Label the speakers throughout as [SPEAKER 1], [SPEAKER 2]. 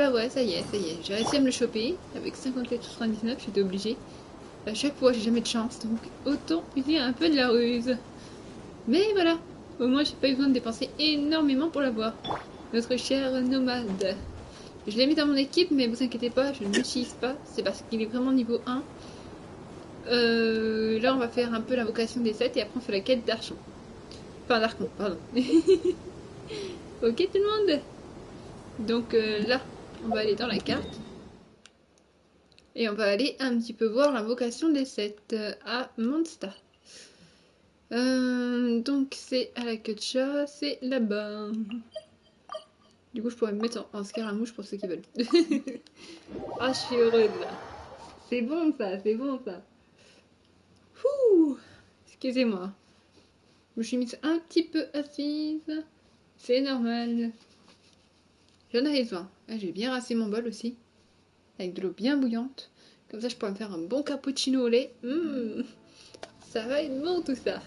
[SPEAKER 1] bah ouais, ça y est. J'ai réussi à me le choper. Avec 54,99, j'étais obligée. À chaque fois, j'ai jamais de chance, donc autant user un peu de la ruse. Mais voilà, au moins j'ai pas eu besoin de dépenser énormément pour l'avoir. Notre cher nomade. Je l'ai mis dans mon équipe, mais vous inquiétez pas, je ne l'utilise pas. C'est parce qu'il est vraiment niveau 1. Là, on va faire un peu l'invocation des 7 et après on fait la quête d'archon. Enfin, d'archon, pardon. Ok tout le monde. Donc là, on va aller dans la carte. Et on va aller un petit peu voir l'invocation des 7 à Mondstadt. Donc c'est à la queue de chat, c'est là-bas. Du coup je pourrais me mettre en scaramouche pour ceux qui veulent. Ah je suis heureuse là. C'est bon ça, c'est bon ça. Ouh, excusez-moi. Je me suis mise un petit peu assise. C'est normal. J'en avais besoin. Ah, j'ai bien rincé mon bol aussi. Avec de l'eau bien bouillante. Comme ça je pourrais me faire un bon cappuccino au lait. Ça va être bon tout ça.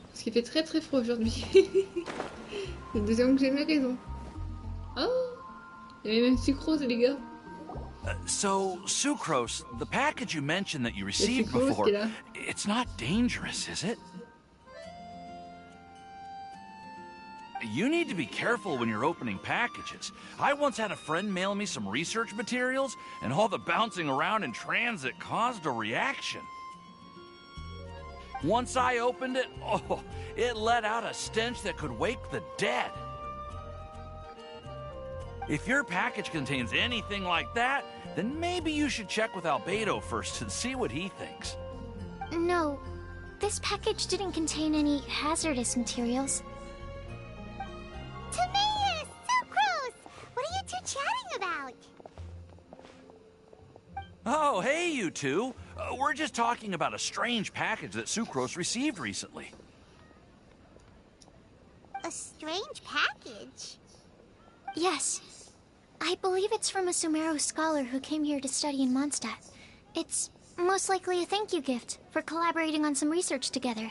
[SPEAKER 1] Parce qu'il fait très très froid aujourd'hui. C'est le deuxième que j'ai mes raisons. Oh, il y avait même sucrose les gars.
[SPEAKER 2] So, Sucrose, the package you mentioned that you received before, it's not dangerous, is it? You need to be careful when you're opening packages. I once had a friend mail me some research materials, and all the bouncing around in transit caused a reaction. Once I opened it, oh, it let out a stench that could wake the dead. If your package contains anything like that, then maybe you should check with Albedo first and see what he thinks.
[SPEAKER 3] No, this package didn't contain any hazardous materials.
[SPEAKER 4] Timaeus! Sucrose! What are you two chatting about?
[SPEAKER 2] Oh, hey, you two. We're just talking about a strange package that Sucrose received recently.
[SPEAKER 4] A strange package?
[SPEAKER 3] Yes. I believe it's from a Sumeru scholar who came here to study in Mondstadt. It's most likely a thank you gift for collaborating on some research together.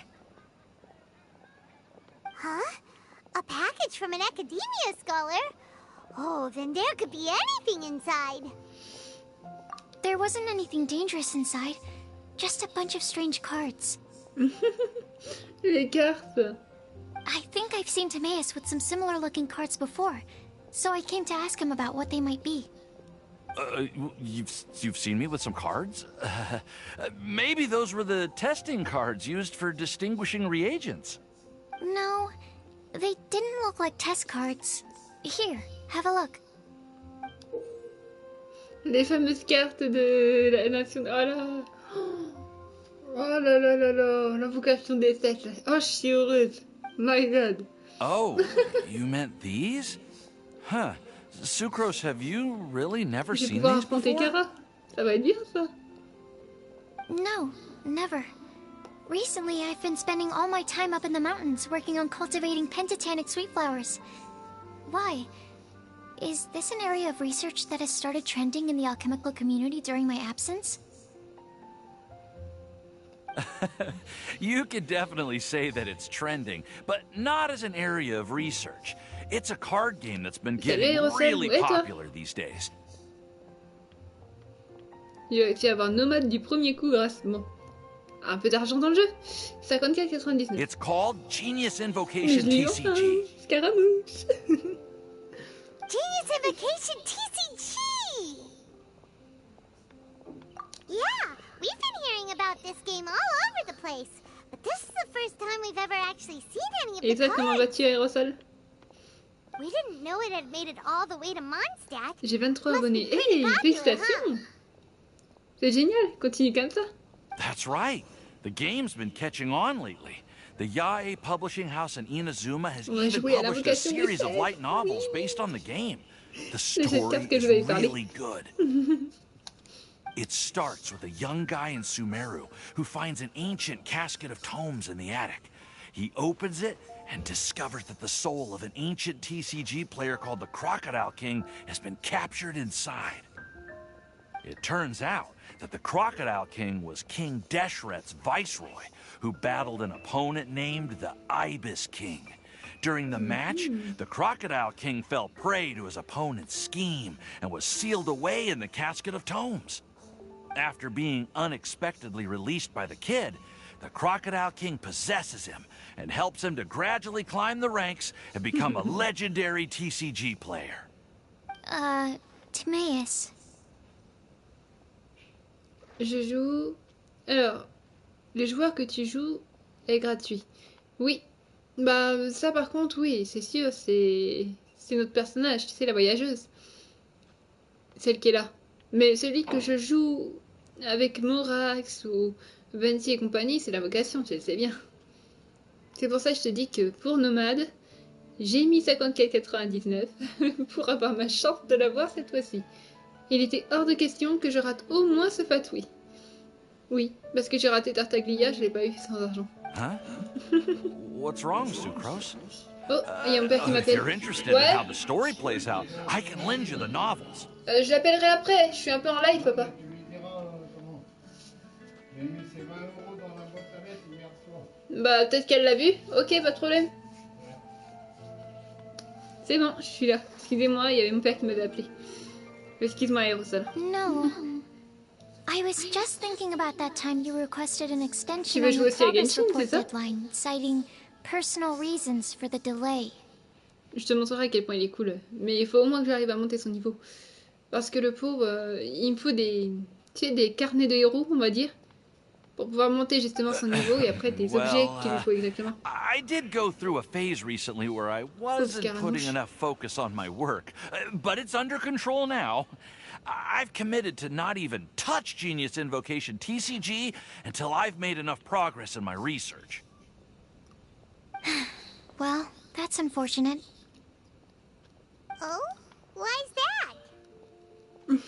[SPEAKER 4] Huh? A package from an academia scholar? Oh, then there could be anything inside.
[SPEAKER 3] There wasn't anything dangerous inside, just a bunch of strange cards.
[SPEAKER 1] Les cartes.
[SPEAKER 3] I think I've seen Timaeus with some similar looking cards before, so I came to ask him about what they might be.
[SPEAKER 2] You've seen me with some cards? Maybe those were the testing cards used for distinguishing reagents.
[SPEAKER 3] No, they didn't look like test cards. Here, have a look.
[SPEAKER 1] Les fameuses cartes de la nation. Oh là. Oh là là là là. L'invocation des 7. Oh, je suis heureuse. My god.
[SPEAKER 2] Oh, you meant these? Huh. Sucrose, have you really never seen these before?
[SPEAKER 1] Kara. Ça va être bien ça.
[SPEAKER 3] No, never. Recently, I've been spending all my time up in the mountains working on cultivating pentatonic sweet flowers. Why? Is this an area of research that has started trending in the alchemical community during my absence?
[SPEAKER 2] You could definitely say that it's trending, but not as an area of research. It's a card game that's been getting really popular these days.
[SPEAKER 1] Il a réussi à avoir nomade du premier coup grâce un peu d'argent dans le jeu. 54,99.
[SPEAKER 2] It's called Genius Invocation TCG.
[SPEAKER 1] Scaramouche.
[SPEAKER 4] Genius Invocation TCG! Yeah, we've been hearing about this game all over the place. But this is the first time we've ever actually seen any of the
[SPEAKER 1] Et toi, comment vas-tu, Aérosol?
[SPEAKER 4] We didn't know it had made it all the way to Mondstadt.
[SPEAKER 1] J'ai 23 abonnés. Hey, félicitations! C'est génial, continue comme ça.
[SPEAKER 2] That's right. The game's been catching on lately. The Yae publishing house in Inazuma has even published a series of light novels based on the game. The story is really good. It starts with a young guy in Sumeru who finds an ancient casket of tomes in the attic. He opens it and discovers that the soul of an ancient TCG player called the Crocodile King has been captured inside. It turns out that the Crocodile King was King Deshret's viceroy, who battled an opponent named the Ibis King. During the match, the Crocodile King fell prey to his opponent's scheme and was sealed away in the Casket of Tomes. After being unexpectedly released by the kid, the Crocodile King possesses him and helps him to gradually climb the ranks and become a legendary TCG player.
[SPEAKER 3] Timaeus.
[SPEAKER 1] Je joue... Alors, le joueur que tu joues est gratuit. Oui. Bah, ça par contre, oui, c'est sûr, c'est notre personnage, tu sais, la voyageuse. Celle qui est là. Mais celui que je joue avec Morax ou Venti et compagnie, c'est la vocation, tu le sais bien. C'est pour ça que je te dis que pour Nomade, j'ai mis 54,99 pour avoir ma chance de l'avoir cette fois-ci. Il était hors de question que je rate au moins ce fatouille. Oui, parce que j'ai raté Tartaglia, je l'ai pas eu sans argent.
[SPEAKER 2] Huh? What's wrong, Sucrose?
[SPEAKER 1] Oh, il y a mon père qui m'appelle.
[SPEAKER 2] If you're interested in how the story plays out, I can lend you the novels.
[SPEAKER 1] Je l'appellerai après, je suis un peu en live, papa. Bah, peut-être qu'elle l'a vu. Ok, pas de problème. C'est bon, je suis là. Excusez-moi, il y avait mon père qui m'avait appelé. Excuse-moi, Aérosol.
[SPEAKER 3] No. I was just thinking about that time you requested an
[SPEAKER 1] Tu
[SPEAKER 3] extension
[SPEAKER 1] veux
[SPEAKER 3] on
[SPEAKER 1] jouer
[SPEAKER 3] the
[SPEAKER 1] aussi à
[SPEAKER 3] progress
[SPEAKER 1] Genshin, c'est
[SPEAKER 3] report
[SPEAKER 1] ça?
[SPEAKER 3] deadline, citing personal reasons for the delay.
[SPEAKER 1] Je te montrerai à quel point il est cool. Mais il faut au moins que j'arrive à monter son niveau. Parce que le pauvre, il me faut des... Tu sais, des carnets de héros, on va dire. Pour pouvoir monter justement son niveau et après des objets qu'il lui faut exactement.
[SPEAKER 2] I did go through a phase recently where I wasn't putting enough focus on my work, but it's under control now. I've committed to not even touch Genius Invocation TCG until I've made enough progress in my research.
[SPEAKER 3] Well, that's unfortunate.
[SPEAKER 4] Oh? Why's that?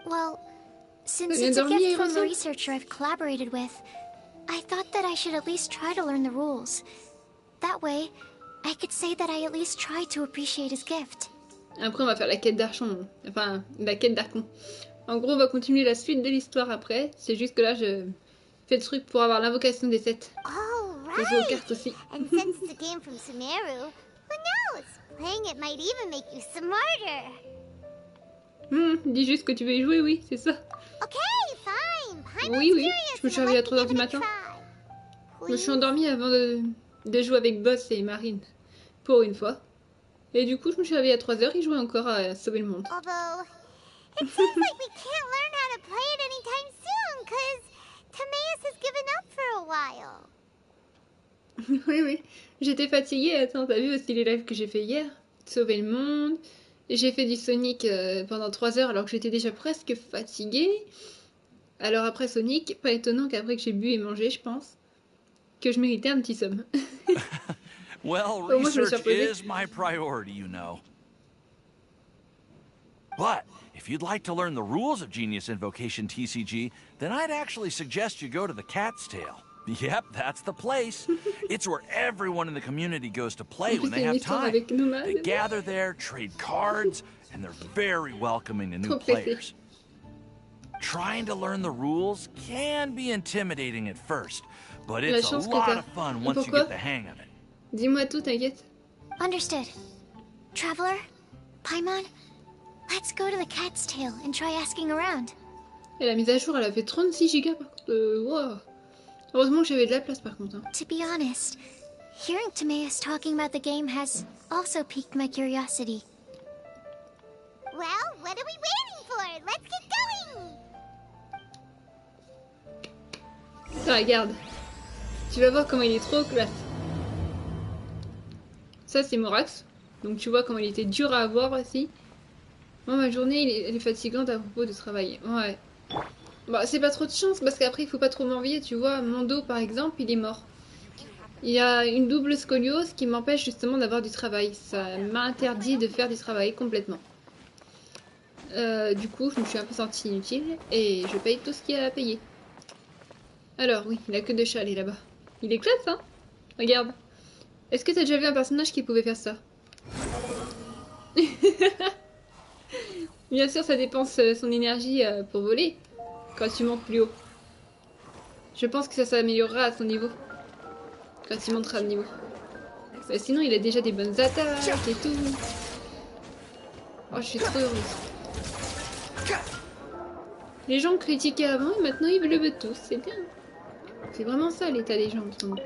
[SPEAKER 3] Well, since
[SPEAKER 1] Bien
[SPEAKER 3] it's a
[SPEAKER 1] dormi,
[SPEAKER 3] gift from the
[SPEAKER 1] Aérosol?
[SPEAKER 3] researcher I've collaborated with, I thought that I should at least try to learn the rules. That way, I could say that I at least tried to appreciate his gift.
[SPEAKER 1] Après, on va faire la quête d'Archon. Enfin, la quête d'Archon. En gros, on va continuer la suite de l'histoire après. C'est juste que là, je fais le truc pour avoir l'invocation des 7.
[SPEAKER 4] Oh,
[SPEAKER 1] Je joue aux
[SPEAKER 4] right.
[SPEAKER 1] cartes aussi.
[SPEAKER 4] And since it's a game from Sumeru, who knows? Playing it might even make you smarter.
[SPEAKER 1] Dis juste que tu veux y jouer, oui, c'est ça.
[SPEAKER 4] Okay, fine. Paimon's
[SPEAKER 1] Oui, oui,
[SPEAKER 4] curious
[SPEAKER 1] je me suis
[SPEAKER 4] and
[SPEAKER 1] réveillée à
[SPEAKER 4] I'd like
[SPEAKER 1] 3h
[SPEAKER 4] to
[SPEAKER 1] du
[SPEAKER 4] give it a
[SPEAKER 1] matin.
[SPEAKER 4] try.
[SPEAKER 1] Je me suis endormie avant de jouer avec Boss et Marine. Pour une fois. Et du coup, je me suis réveillée à 3h, il jouait encore à sauver le monde.
[SPEAKER 4] Although, it seems like we can't learn how to play it anytime soon, cause Timaeus has given up for a while.
[SPEAKER 1] Oui, oui. J'étais fatiguée. Attends, t'as vu aussi les lives que j'ai fait hier? Sauver le monde. J'ai fait du Sonic pendant 3 heures alors que j'étais déjà presque fatiguée. Alors après Sonic, pas étonnant qu'après que j'ai bu et mangé, je pense, que je méritais un petit somme.
[SPEAKER 2] Well,
[SPEAKER 1] Au moins, je me suis
[SPEAKER 2] research
[SPEAKER 1] reposée.
[SPEAKER 2] is my priority, you know. But if you'd like to learn the rules of Genius Invocation TCG, then I'd actually suggest you go to the Cat's Tail. Yep, that's the place. It's where everyone in the community goes to play when they have time. They gather there, trade cards, and they're very welcoming to new players. Trying to learn the rules can be intimidating at first, but it's a lot of fun once you get the hang of it.
[SPEAKER 1] Dis-moi tout, t'inquiète.
[SPEAKER 3] Understood. Traveler? Paimon? Let's go to the Cat's Tail and try asking around.
[SPEAKER 1] Et la mise à jour, elle a fait 36 gigas par contre. Wow. Heureusement que j'avais de la place par contre. Hein.
[SPEAKER 3] To be honest, hearing Timaeus talking about the game has also piqued my curiosity.
[SPEAKER 4] Well, what are we waiting for? Let's get going!
[SPEAKER 1] Ah, regarde. Tu vas voir comment il est trop classe. Ça, c'est Morax. Donc tu vois comment il était dur à avoir aussi. Moi, ma journée, elle est fatigante à propos de travail. Ouais. Bah, c'est pas trop de chance parce qu'après, il faut pas trop m'envier. Tu vois, mon dos, par exemple, il est mort. Il y a une double scoliose qui m'empêche justement d'avoir du travail. Ça m'a interdit de faire du travail complètement. Du coup, je me suis un peu sentie inutile et je paye tout ce qu'il y a à payer. Alors, oui, la queue de chat, elle est là-bas. Il est classe, hein? Regarde. Est-ce que t'as déjà vu un personnage qui pouvait faire ça? Bien sûr, ça dépense son énergie pour voler quand tu montes plus haut. Je pense que ça s'améliorera à son niveau. Quand il montera de niveau. Sinon, il a déjà des bonnes attaques et tout. Oh, je suis trop heureuse. Les gens critiquaient avant et maintenant ils le veulent tous, c'est bien. C'est vraiment ça l'état des gens en ce moment.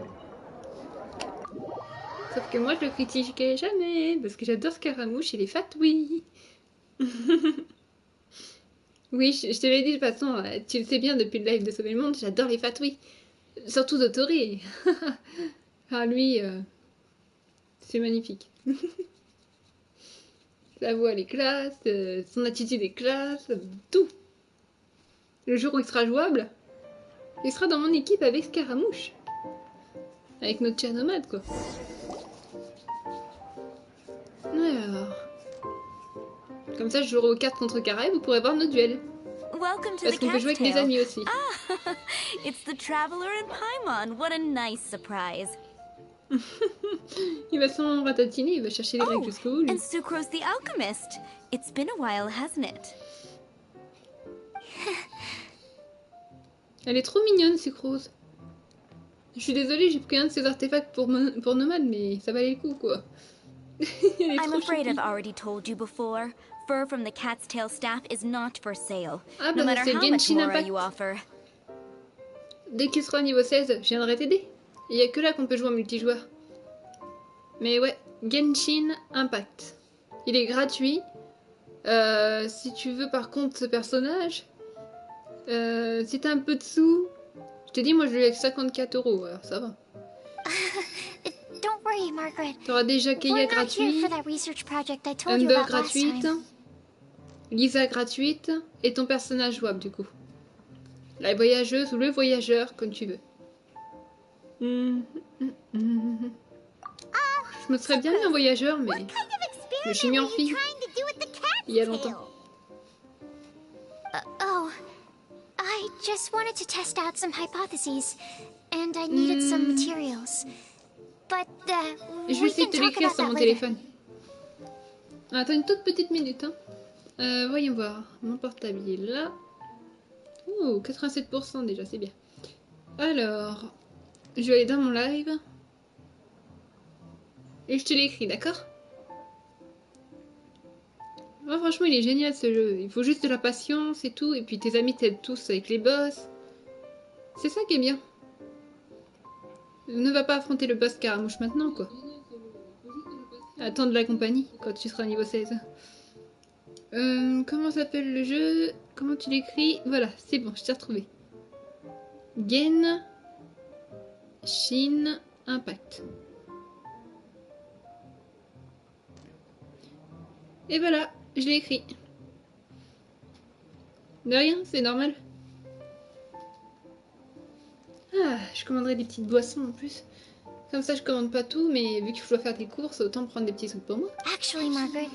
[SPEAKER 1] Sauf que moi je le critiquais jamais, parce que j'adore Scaramouche et les fatouilles. Oui, je te l'ai dit de toute façon, tu le sais bien depuis le live de Sauver le Monde, j'adore les fatouilles. Surtout d'Autoré. Ah lui, c'est magnifique. Sa voix elle est classe, son attitude est classe, tout. Le jour où il sera jouable, il sera dans mon équipe avec Scaramouche. Avec notre chat nomade quoi. Alors... Comme ça je jouerai aux cartes contre Kara et vous pourrez voir nos duels. Parce qu'on peut jouer avec des amis aussi.
[SPEAKER 5] Ah, it's the traveler in Paimon. What a nice surprise.
[SPEAKER 1] Il va s'en ratatiner, il va chercher les règles jusqu'au bout.
[SPEAKER 5] And Sucrose the alchemist. It's been a while, hasn't it?
[SPEAKER 1] Elle est trop mignonne, Sucrose. Je suis désolée, j'ai pris un de ces artefacts pour Nomade, mais ça valait le coup, quoi. Elle est
[SPEAKER 5] I'm
[SPEAKER 1] trop
[SPEAKER 5] afraid
[SPEAKER 1] choupie.
[SPEAKER 5] I've already told you before. Fur from the cat's tail staff is not for sale,
[SPEAKER 1] Ah,
[SPEAKER 5] no
[SPEAKER 1] bah
[SPEAKER 5] matter
[SPEAKER 1] c'est
[SPEAKER 5] how much
[SPEAKER 1] Genshin
[SPEAKER 5] more
[SPEAKER 1] Impact.
[SPEAKER 5] you offer.
[SPEAKER 1] Dès qu'il sera niveau 16, je viendrai t'aider. Il n'y a que là qu'on peut jouer en multijoueur. Mais ouais, Genshin Impact. Il est gratuit. Si tu veux par contre ce personnage, si t'as un peu de sous, je te dis moi je l'ai avec 54 €, alors ça va.
[SPEAKER 3] Don't worry, Margaret.
[SPEAKER 1] T'auras déjà Keia
[SPEAKER 3] We're not here
[SPEAKER 1] gratuit,
[SPEAKER 3] for that research project I told you
[SPEAKER 1] Amber
[SPEAKER 3] about last
[SPEAKER 1] gratuite,
[SPEAKER 3] time.
[SPEAKER 1] Lisa gratuite, et ton personnage jouable du coup. La voyageuse ou le voyageur, comme tu veux. Je me serais bien mis en voyageur, mais je me suis mis en fille il y a longtemps.
[SPEAKER 3] Oh, I just wanted to test out some hypotheses, and I needed some materials. But
[SPEAKER 1] Je vais
[SPEAKER 3] we
[SPEAKER 1] essayer
[SPEAKER 3] can
[SPEAKER 1] de te
[SPEAKER 3] talk
[SPEAKER 1] l'écrire
[SPEAKER 3] about
[SPEAKER 1] sur
[SPEAKER 3] that
[SPEAKER 1] mon
[SPEAKER 3] later.
[SPEAKER 1] téléphone. Attends une toute petite minute. Hein. Voyons voir. Mon portable il est là. Ouh, 87% déjà, c'est bien. Alors, je vais aller dans mon live. Et je te l'écris, d'accord? Oh, franchement, il est génial ce jeu. Il faut juste de la patience et tout. Et puis tes amis t'aident tous avec les boss. C'est ça qui est bien. Ne va pas affronter le boss Scaramouche maintenant, quoi. Attends de la compagnie quand tu seras niveau 16. Comment s'appelle le jeu? Comment tu l'écris? Voilà, c'est bon, je t'ai retrouvé. Genshin Impact. Et voilà, je l'ai écrit. De rien, c'est normal. Ah, je commanderai des petites boissons en plus. Comme ça, je commande pas tout, mais vu que je dois faire des courses, autant prendre des petits trucs pour moi.
[SPEAKER 3] Actually, Margaret,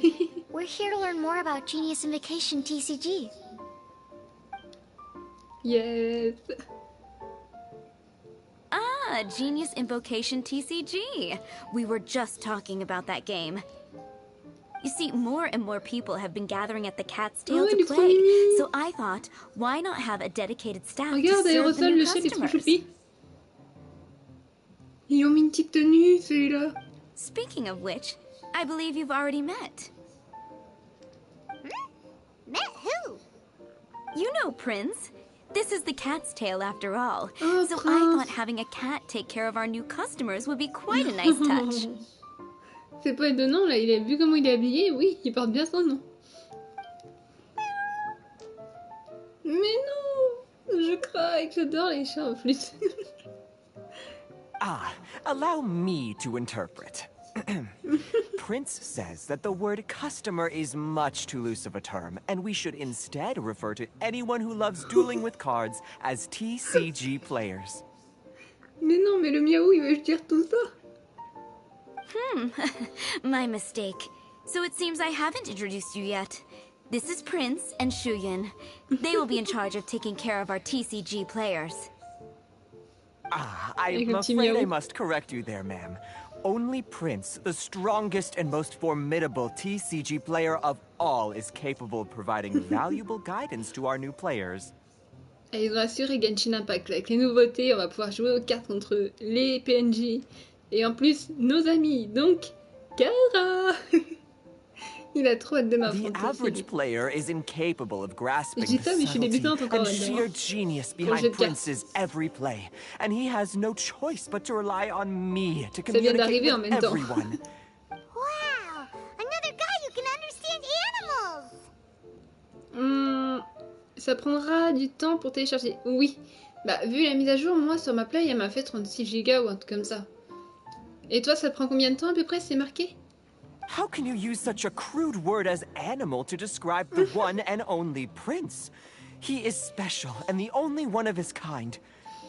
[SPEAKER 3] we're here to learn more about Genius Invocation TCG.
[SPEAKER 1] Yes.
[SPEAKER 5] Ah, Genius Invocation TCG. We were just talking about that game. You see, more and more people have been gathering at the Cat's Tail
[SPEAKER 1] Oh, il
[SPEAKER 5] to
[SPEAKER 1] est trop
[SPEAKER 5] play,
[SPEAKER 1] mignon.
[SPEAKER 5] so I thought, why not have a dedicated staff to
[SPEAKER 1] Regarde,
[SPEAKER 5] serve the
[SPEAKER 1] Aérosol,
[SPEAKER 5] new
[SPEAKER 1] le chef est trop
[SPEAKER 5] customers?
[SPEAKER 1] choupi. Ils ont mis une petite tenue, celui-là.
[SPEAKER 5] Speaking of which, I believe you've already met.
[SPEAKER 4] Met who?
[SPEAKER 5] You know Prince. This is the Cat's Tail after all.
[SPEAKER 1] Oh,
[SPEAKER 5] So I
[SPEAKER 1] Prince.
[SPEAKER 5] thought having a cat take care of our new customers would be quite a nice touch.
[SPEAKER 1] C'est pas étonnant, là, il a vu comment il est habillé, oui, il porte bien son nom. Mais non, je craque, j'adore les chats en plus.
[SPEAKER 6] Ah, allow me to interpret. Prince says that the word customer is much too loose of a term, and we should instead refer to anyone who loves dueling with cards as TCG players.
[SPEAKER 1] Mais non, mais le miaou, il veut dire tout ça.
[SPEAKER 5] My mistake. So it seems I haven't introduced you yet. This is Prince and Shuyan. They will be in charge of taking care of our TCG players.
[SPEAKER 6] Ah,
[SPEAKER 1] Avec
[SPEAKER 6] I'm
[SPEAKER 1] un petit
[SPEAKER 6] afraid I
[SPEAKER 1] miaou.
[SPEAKER 6] must correct you there, ma'am. Only Prince, the strongest and most formidable TCG player of all, is capable of providing valuable guidance to our new players.
[SPEAKER 1] Et ils ont assuré Genshin Impact. Avec les nouveautés, on va pouvoir jouer aux cartes contre les PNJ, Et en plus, nos amis, donc, Kara. Il a trop hâte de
[SPEAKER 6] The
[SPEAKER 1] m'affronter.
[SPEAKER 6] average player is incapable of
[SPEAKER 1] Je
[SPEAKER 6] grasping
[SPEAKER 1] dis
[SPEAKER 6] the
[SPEAKER 1] ça, mais je suis
[SPEAKER 6] subtlety
[SPEAKER 1] débutante encore
[SPEAKER 6] and
[SPEAKER 1] là-dedans.
[SPEAKER 6] sheer genius
[SPEAKER 1] Pour le jeu
[SPEAKER 6] behind
[SPEAKER 1] de cartes.
[SPEAKER 6] Prince's every play, and he has no choice but to rely on me to
[SPEAKER 1] Ça vient
[SPEAKER 6] communicate
[SPEAKER 1] d'arriver en
[SPEAKER 6] with
[SPEAKER 1] même temps.
[SPEAKER 6] everyone.
[SPEAKER 4] Wow! Another guy who can understand animals!
[SPEAKER 1] Ça prendra du temps pour télécharger. Oui. Bah, vu la mise à jour, moi, sur ma play, elle m'a fait 36 Go ou un truc comme ça. Et toi, ça prend combien de temps à peu près, c'est marqué?
[SPEAKER 6] How can you use such a crude word as animal to describe the one and only Prince? He is special and the only one of his kind.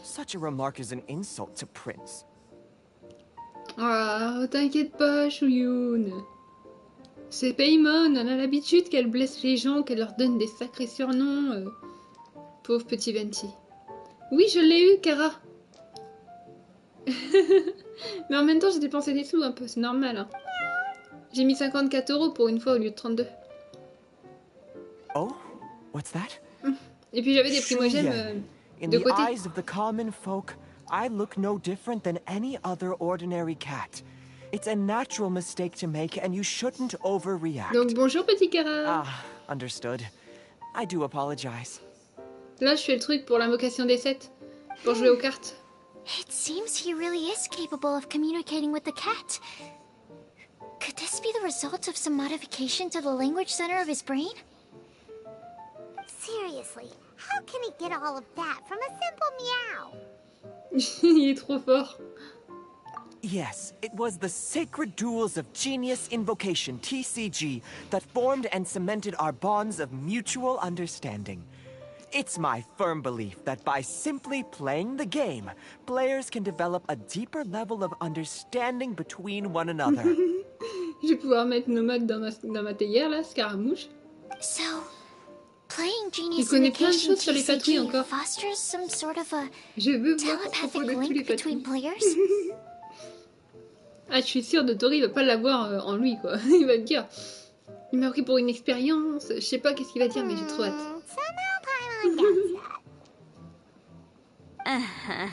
[SPEAKER 6] Such a remark is an insult to Prince.
[SPEAKER 1] Ah, t'inquiète pas, Chouyoun. C'est Paimon, on a l'habitude qu'elle blesse les gens, qu'elle leur donne des sacrés surnoms. Pauvre petit Venti. Oui, je l'ai eu, Kara. Mais en même temps, j'ai dépensé des sous un peu, c'est normal. Hein. J'ai mis 54 € pour une fois au lieu de 32.
[SPEAKER 6] Oh, what's that?
[SPEAKER 1] Et puis j'avais des primogèmes
[SPEAKER 6] In
[SPEAKER 1] de
[SPEAKER 6] the
[SPEAKER 1] côté.
[SPEAKER 6] eyes of the common folk, I look no different than any other ordinary cat. It's a natural mistake to make, and you shouldn't overreact.
[SPEAKER 1] Donc bonjour petit Kara.
[SPEAKER 6] Ah, understood. I do apologize.
[SPEAKER 1] Là, je fais le truc pour l'invocation des 7. Pour jouer aux cartes.
[SPEAKER 3] It seems he really is capable of communicating with the cat. Could this be the result of some modification to the language center of his brain?
[SPEAKER 4] Seriously, how can he get all of that from a simple meow?
[SPEAKER 1] Il est trop fort.
[SPEAKER 6] Yes, it was the Sacred Duels of Genius Invocation, TCG, that formed and cemented our bonds of mutual understanding. It's my firm belief that by simply playing the game, players can develop a deeper level of understanding between one another.
[SPEAKER 1] Je vais pouvoir mettre nos modes dans ma théière, là, Scaramouche.
[SPEAKER 3] So, playing Genius
[SPEAKER 1] connaît plein de
[SPEAKER 3] Invocation
[SPEAKER 1] choses sur les patrouilles
[SPEAKER 3] TCG
[SPEAKER 1] encore.
[SPEAKER 3] fosters some sort of a
[SPEAKER 1] Je veux voir à propos
[SPEAKER 3] telepathic
[SPEAKER 1] de tous les
[SPEAKER 3] link between
[SPEAKER 1] patrouilles.
[SPEAKER 3] players?
[SPEAKER 1] Ah, je suis sûre de Tori, il va pas l'avoir en lui, quoi. Il va me dire, il m'a pris pour une expérience. Je sais pas qu'est-ce qu'il va dire, mais j'ai trop hâte.
[SPEAKER 4] Somehow Paimon doubts that.
[SPEAKER 5] Uh-huh.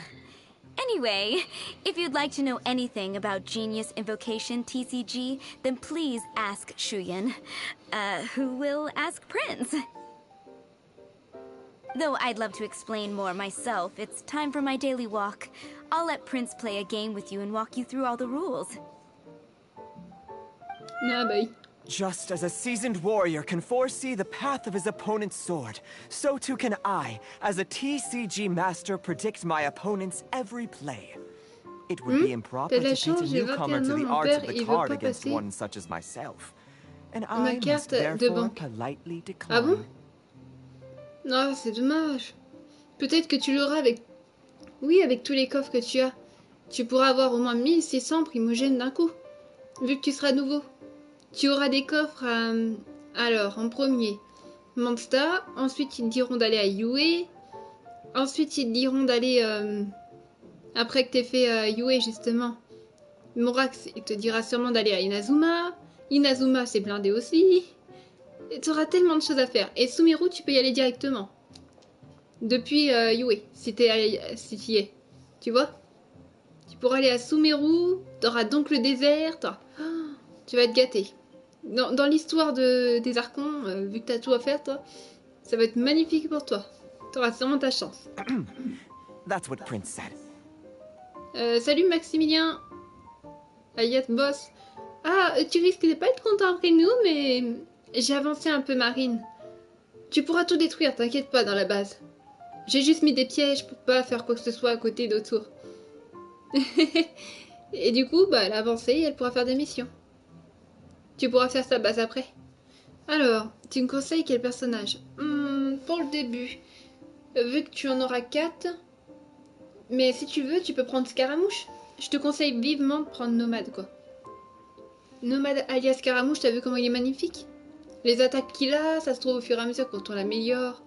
[SPEAKER 5] Anyway, if you'd like to know anything about Genius Invocation TCG, then please ask Shuyan, who will ask Prince. Though I'd love to explain more myself, it's time for my daily walk. I'll let Prince play a game with you and walk you through all the rules.
[SPEAKER 1] Ah bah oui.
[SPEAKER 6] Just as a seasoned warrior can foresee the path of his opponent's sword, so too can I, as a TCG master, predict my opponent's every play. It would be improper
[SPEAKER 1] T'as de la
[SPEAKER 6] to paint a
[SPEAKER 1] chance, j'ai
[SPEAKER 6] newcomer
[SPEAKER 1] 21
[SPEAKER 6] to
[SPEAKER 1] ans,
[SPEAKER 6] the
[SPEAKER 1] mon
[SPEAKER 6] arts
[SPEAKER 1] père,
[SPEAKER 6] of the
[SPEAKER 1] il veut
[SPEAKER 6] card
[SPEAKER 1] pas
[SPEAKER 6] against
[SPEAKER 1] passer
[SPEAKER 6] one such as myself. And
[SPEAKER 1] ma
[SPEAKER 6] I must
[SPEAKER 1] carte de
[SPEAKER 6] therefore
[SPEAKER 1] banque.
[SPEAKER 6] politely
[SPEAKER 1] Ah bon?
[SPEAKER 6] decline.
[SPEAKER 1] Non, c'est dommage. Peut-être que tu l'auras avec... Oui, avec tous les coffres que tu as. Tu pourras avoir au moins 1600 primogènes d'un coup. Vu que tu seras nouveau. Tu auras des coffres à... Alors, en premier, Monsta. Ensuite, ils te diront d'aller à Yue. Ensuite, ils te diront d'aller... Après que t'aies fait Yue, justement. Morax, il te dira sûrement d'aller à Inazuma. Inazuma, c'est blindé aussi. Tu auras tellement de choses à faire. Et Sumeru, tu peux y aller directement. Depuis Yue, si tu y es. Tu vois? Tu pourras aller à Sumeru, t'auras donc le désert. Tu vas être gâté. Dans l'histoire des Archons, vu que t'as tout à faire, toi, ça va être magnifique pour toi. T'auras sûrement ta chance.
[SPEAKER 6] That's what Prince said.
[SPEAKER 1] Salut Maximilien. Ayat Boss. Ah, tu risques de pas être content après nous, mais j'ai avancé un peu Marine. Tu pourras tout détruire, t'inquiète pas, dans la base. J'ai juste mis des pièges pour pas faire quoi que ce soit à côté d'autour. Et du coup, bah, elle a avancé et elle pourra faire des missions. Tu pourras faire sa base après. Alors, tu me conseilles quel personnage? Pour le début, vu que tu en auras 4, mais si tu veux, tu peux prendre Scaramouche. Je te conseille vivement de prendre Nomade, quoi. Nomade alias Scaramouche, t'as vu comment il est magnifique? Les attaques qu'il a, ça se trouve au fur et à mesure quand on l'améliore.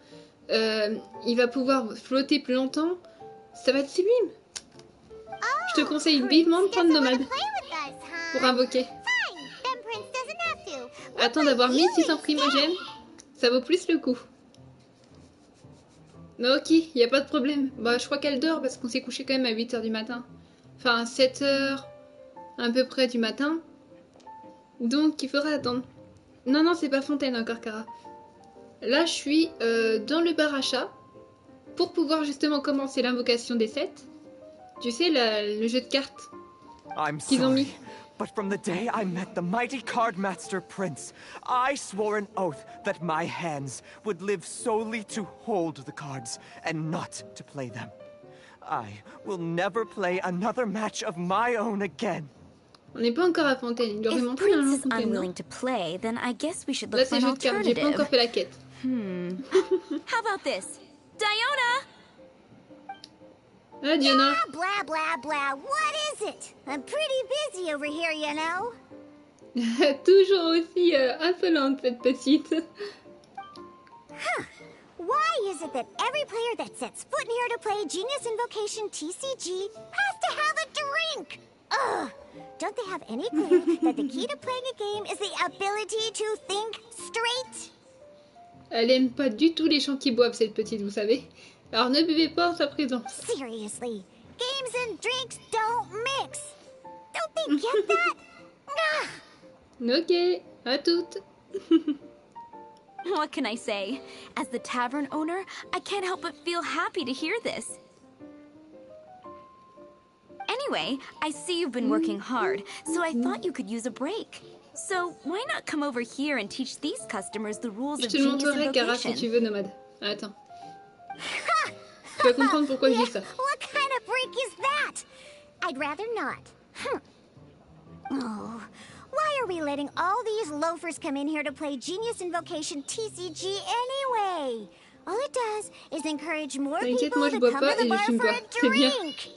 [SPEAKER 1] Il va pouvoir flotter plus longtemps. Ça va être sublime. Je te conseille vivement de prendre Nomade pour invoquer. Attends d'avoir 1600 primogènes, ça vaut plus le coup. Mais ok, y a pas de problème. Bah, je crois qu'elle dort parce qu'on s'est couché quand même à 8h du matin. Enfin, 7h. à peu près du matin. Donc il faudra attendre. Non, non, c'est pas Fontaine encore, Cara. Là, je suis dans le bar à chat pour pouvoir justement commencer l'invocation des 7. Tu sais, le jeu de cartes qu'ils ont mis.
[SPEAKER 6] But from the day I met the mighty card master Prince, I swore an oath that my hands would live solely to hold the cards and not to play them. I will never play another match of my own again.
[SPEAKER 1] On n'est pas encore à Fontaine. Il aurait
[SPEAKER 5] If
[SPEAKER 1] montré
[SPEAKER 5] Prince
[SPEAKER 1] un
[SPEAKER 5] is
[SPEAKER 1] Fontaine,
[SPEAKER 5] unwilling
[SPEAKER 1] non?
[SPEAKER 5] to play, then I guess we should
[SPEAKER 1] Là,
[SPEAKER 5] look for
[SPEAKER 1] c'est
[SPEAKER 5] an
[SPEAKER 1] jeu de cartes. J'ai pas
[SPEAKER 5] alternative.
[SPEAKER 1] encore fait la quête.
[SPEAKER 5] How about this? Diona!
[SPEAKER 1] Ah, Diana.
[SPEAKER 4] Blah, blah, blah. What is it? I'm pretty busy over here, you know.
[SPEAKER 1] Toujours aussi insolente, cette petite.
[SPEAKER 4] Why is it that every player that sets foot in here to play Genius Invocation TCG has to have a drink? Ugh! Don't they have any clue that the key to playing a game is the ability to think straight?
[SPEAKER 1] Elle aime pas du tout les gens qui boivent, cette petite, vous savez. Alors ne buvez pas en sa présence.
[SPEAKER 4] Seriously, games and drinks don't mix. Don't they get that?
[SPEAKER 1] Ok, à toutes.
[SPEAKER 5] What can I say? As the tavern owner, I can't help but feel happy to hear this. Anyway, I see you've been working hard, so I thought you could use a break. So why not come over here and teach these customers the rules
[SPEAKER 1] Je
[SPEAKER 5] of
[SPEAKER 1] te le
[SPEAKER 5] Genius
[SPEAKER 1] montrerai, Cara, si tu
[SPEAKER 5] Invocation?
[SPEAKER 1] veux, Nomade. Attends. Tu vas comprendre pourquoi je dis ça.
[SPEAKER 4] What kind of break is that? I'd rather not. Oh, why are we letting all these loafers come in here to play Genius Invocation TCG anyway? All it does is encourage more
[SPEAKER 1] T'inquiète,
[SPEAKER 4] people
[SPEAKER 1] moi je
[SPEAKER 4] to
[SPEAKER 1] bois
[SPEAKER 4] come
[SPEAKER 1] pas
[SPEAKER 4] to the
[SPEAKER 1] et je
[SPEAKER 4] bar
[SPEAKER 1] fume
[SPEAKER 4] for
[SPEAKER 1] pas.
[SPEAKER 4] a
[SPEAKER 1] C'est bien.
[SPEAKER 4] drink.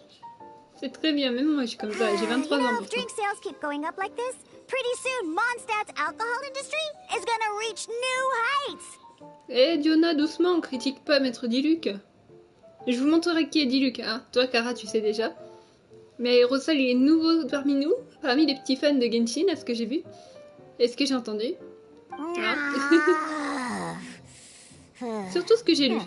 [SPEAKER 1] C'est très bien, même moi je suis comme ça. J'ai 23
[SPEAKER 4] You
[SPEAKER 1] ans
[SPEAKER 4] know, if
[SPEAKER 1] pourtant.
[SPEAKER 4] drink sales keep going up like this, pretty soon Mondstadt's alcohol industry is gonna reach new heights.
[SPEAKER 1] Eh, Diona, doucement, on critique pas Maître Diluc. Je vous montrerai qui est Diluc. Hein. Toi, Cara, tu sais déjà. Mais Rossal, il est nouveau parmi nous, parmi les petits fans de Genshin, à ce que j'ai vu. Et ce que j'ai entendu.
[SPEAKER 4] Ah.
[SPEAKER 1] Surtout ce que j'ai lu.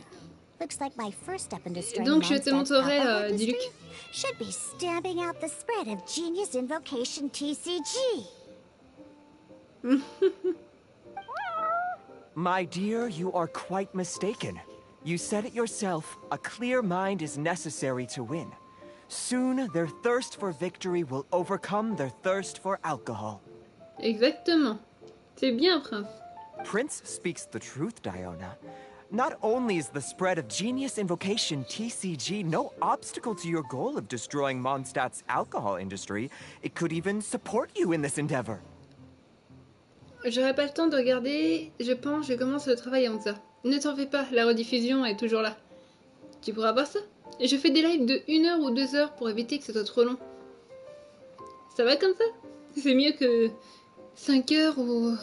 [SPEAKER 4] Looks like my first step in destroying
[SPEAKER 1] Donc, je te
[SPEAKER 4] Mondstadt's
[SPEAKER 1] montrerai
[SPEAKER 4] alcohol industry
[SPEAKER 1] Diluc.
[SPEAKER 4] should be stamping out the spread of Genius Invocation TCG.
[SPEAKER 6] My dear, you are quite mistaken. You said it yourself, a clear mind is necessary to win. Soon, their thirst for victory will overcome their thirst for alcohol.
[SPEAKER 1] Exactement. C'est bien, Prince.
[SPEAKER 6] Prince speaks the truth, Diona. Not only is the spread of Genius Invocation TCG no obstacle to your goal of destroying Mondstadt's alcohol industry, it could even support you in this endeavor.
[SPEAKER 1] J'aurai pas le temps de regarder. Je pense, je commence le travail à 11h. Ne t'en fais pas, la rediffusion est toujours là. Tu pourras voir ça. Et je fais des lives de 1 heure ou 2 heures pour éviter que ce soit trop long. Ça va comme ça? C'est mieux que 5 heures ou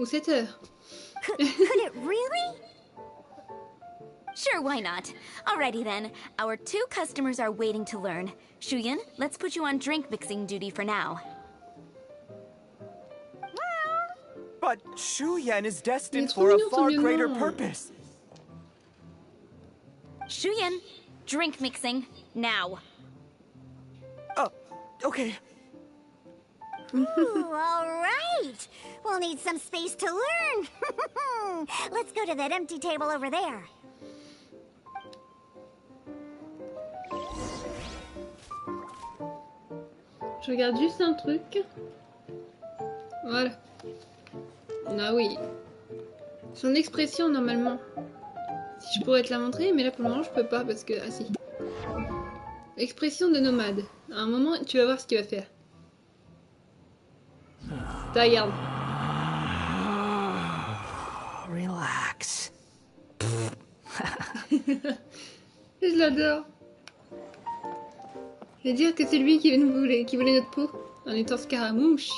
[SPEAKER 1] 7 heures.
[SPEAKER 4] Could it really?
[SPEAKER 5] Sure, why not? Alrighty then. Our 2 customers are waiting to learn. Shuyan, let's put you on drink mixing duty for now.
[SPEAKER 6] But Shuyan is destined
[SPEAKER 1] Mais
[SPEAKER 6] for a
[SPEAKER 1] trop
[SPEAKER 6] far
[SPEAKER 1] mignon, ton
[SPEAKER 6] greater
[SPEAKER 1] mémoire.
[SPEAKER 6] purpose.
[SPEAKER 5] Shuyan, drink mixing, now.
[SPEAKER 6] Oh, okay.
[SPEAKER 4] Ooh, all right. We'll need some space to learn. Let's go to that empty table over there.
[SPEAKER 1] Je regarde juste un truc. Voilà. Ah oui. Son expression, normalement. Si je pourrais te la montrer, mais là pour le moment je peux pas parce que... Ah si. Expression de nomade. À un moment, tu vas voir ce qu'il va faire. Regarde.
[SPEAKER 6] Relax.
[SPEAKER 1] Je l'adore. Je vais dire que c'est lui qui voulait notre peau. En étant scaramouche.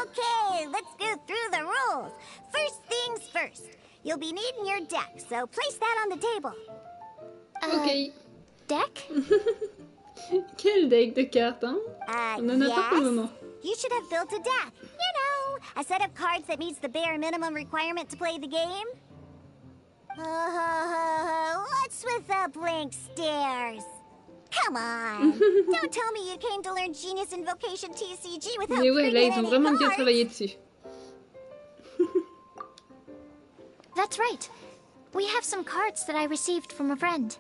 [SPEAKER 4] Okay, let's go through the rules. First things first. You'll be needing your deck, so place that on the table.
[SPEAKER 1] Ok.
[SPEAKER 3] Deck?
[SPEAKER 1] Quel deck de cartes, hein? On en a pas pour le moment.
[SPEAKER 4] You should have built a deck. You know, a set of cards that meets the bare minimum requirement to play the game. What's with the blank stares? Come on. Don't tell me you came to learn Genius Invocation TCG without
[SPEAKER 1] Mais ouais, là, ils ont
[SPEAKER 4] any
[SPEAKER 1] vraiment bien
[SPEAKER 4] cards.
[SPEAKER 1] travaillé dessus.
[SPEAKER 3] That's right. We have some cards that I received from a friend.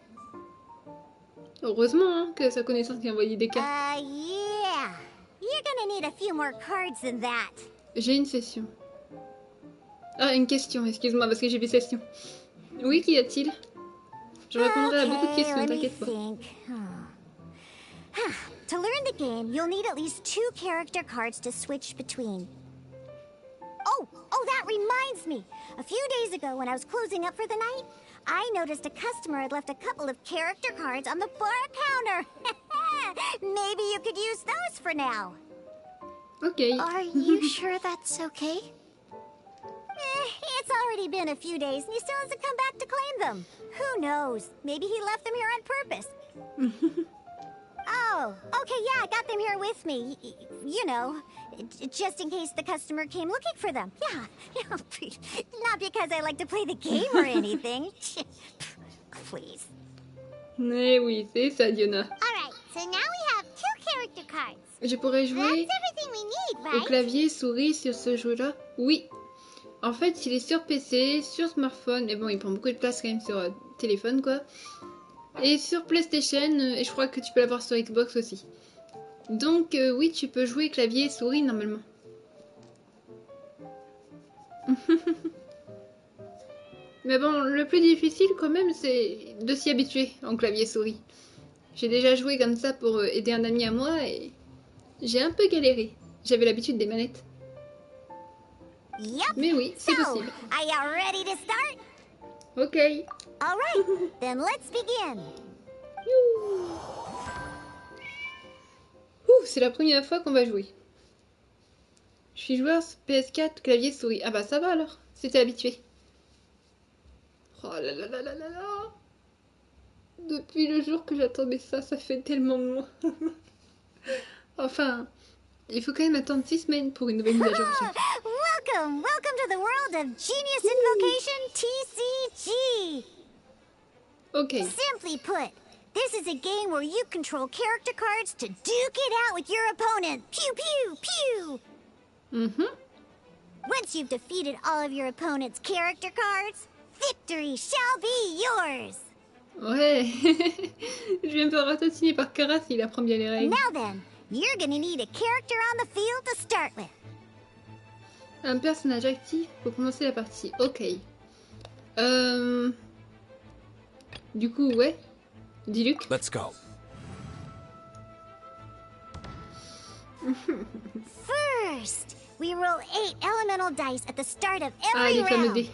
[SPEAKER 1] Heureusement hein, que sa connaissance qui a envoyé des cartes.
[SPEAKER 4] Yeah. You're gonna need a few more cards than that.
[SPEAKER 1] J'ai une session. Ah, une question, excuse-moi, parce que j'ai fait session. Oui, qu'y a-t-il? Je répondrai à beaucoup de questions, t'inquiète pas.
[SPEAKER 4] To learn the game, you'll need at least 2 character cards to switch between. Oh, that reminds me. A few days ago, when I was closing up for the night, I noticed a customer had left a couple of character cards on the bar counter. Maybe you could use those for now.
[SPEAKER 1] Ok.
[SPEAKER 3] Are you sure that's okay?
[SPEAKER 4] It's already been a few days, and he still hasn't come back to claim them. Who knows? Maybe he left them here on purpose. Oh, okay, yeah, I got them here with me. You know, just in case the customer came looking for them. Yeah, not because I like to play the game or anything. Please.
[SPEAKER 1] Mais oui, c'est ça, Diona.
[SPEAKER 4] Alright, so now we have 2 character cards.
[SPEAKER 1] Je pourrais jouer
[SPEAKER 4] Everything we need,
[SPEAKER 1] au
[SPEAKER 4] right?
[SPEAKER 1] clavier souris sur ce jeu-là? Oui. En fait, il est sur PC, sur smartphone, et bon, il prend beaucoup de place quand même sur téléphone, quoi. Et sur PlayStation, et je crois que tu peux l'avoir sur Xbox aussi. Donc, oui, tu peux jouer clavier et souris, normalement. Mais bon, le plus difficile, quand même, c'est de s'y habituer en clavier souris. J'ai déjà joué comme ça pour aider un ami à moi, et j'ai un peu galéré. J'avais l'habitude des manettes.
[SPEAKER 4] Yep.
[SPEAKER 1] Mais oui, c'est
[SPEAKER 4] So,
[SPEAKER 1] possible.
[SPEAKER 4] are you ready to start?
[SPEAKER 1] Ok.
[SPEAKER 4] Alright, then let's begin.
[SPEAKER 1] Ouh, c'est la première fois qu'on va jouer. Je suis joueur PS4, clavier, souris. Ah bah ça va alors, c'était habitué. Oh là là là là là là. Depuis le jour que j'attendais ça, ça fait tellement loin. Enfin, il faut quand même attendre 6 semaines pour une nouvelle mise à jour.
[SPEAKER 4] Welcome to the world of Genius Invocation TCG.
[SPEAKER 1] Ok.
[SPEAKER 4] Simply put, this is a game where you control character cards to duke it out with your opponent. Pew pew pew. Once you've defeated all of your opponent's character cards, victory shall be yours.
[SPEAKER 1] Ouais. Je vais me faire assassiner par Kara s'il apprend bien les règles.
[SPEAKER 4] Now then, you're gonna need a character on the field to start with.
[SPEAKER 1] Un personnage actif pour commencer la partie. Ok. Du coup, ouais. Dis-Luc.
[SPEAKER 2] Let's go.
[SPEAKER 4] First, we roll 8 elemental dice at the start of
[SPEAKER 1] Ah,
[SPEAKER 4] every
[SPEAKER 1] les fameux
[SPEAKER 4] round.
[SPEAKER 1] dés.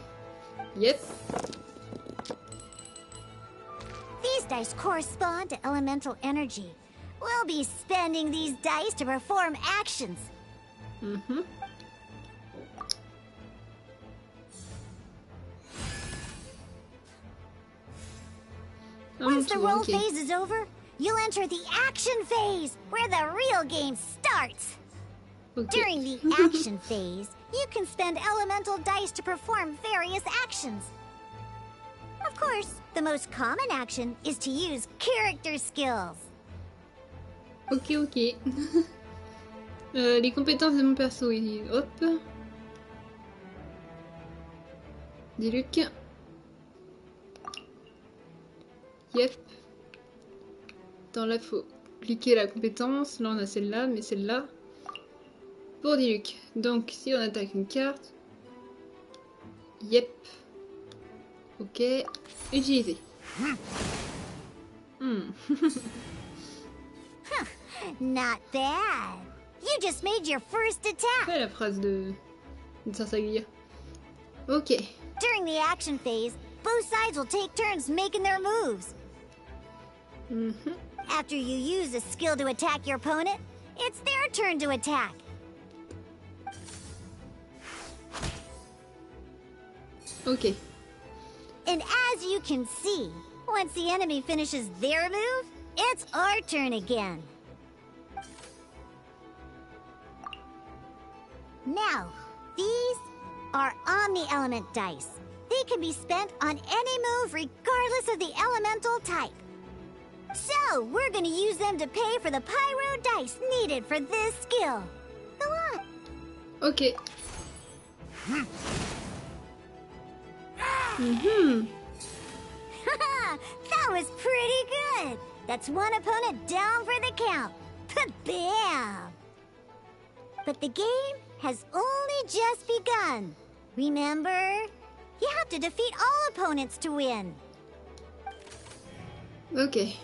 [SPEAKER 1] Yep.
[SPEAKER 4] These dice correspond to elemental energy. We'll be spending these dice to perform actions. Once the roll phase is over, you'll enter the action phase, where the real game starts.
[SPEAKER 1] Okay.
[SPEAKER 4] During the action phase, you can spend elemental dice to perform various actions. Of course, the most common action is to use character skills.
[SPEAKER 1] Ok, ok. Les compétences de mon perso, hop. Dis-Luc. Yep. Attends, là, faut cliquer la compétence. Là, on a celle-là, mais celle-là. Pour Diluc. Donc, si on attaque une carte. Yep. Ok. Utiliser.
[SPEAKER 4] Not bad. You just made your first attack.
[SPEAKER 1] Ouais, la phrase de Sarsaglia. Ok.
[SPEAKER 4] During the action phase, both sides will take turns making their moves. After you use a skill to attack your opponent, it's their turn to attack.
[SPEAKER 1] Ok.
[SPEAKER 4] And as you can see, once the enemy finishes their move, it's our turn again. Now, these are Omni-Element dice. They can be spent on any move regardless of the elemental type. So, So, we're gonna use them to pay for the pyro dice needed for this skill. Go on.
[SPEAKER 1] Ok.
[SPEAKER 4] That was pretty good. That's one opponent down for the count. Bam! But the game has only just begun. Remember? You have to defeat all opponents to win.
[SPEAKER 1] Ok.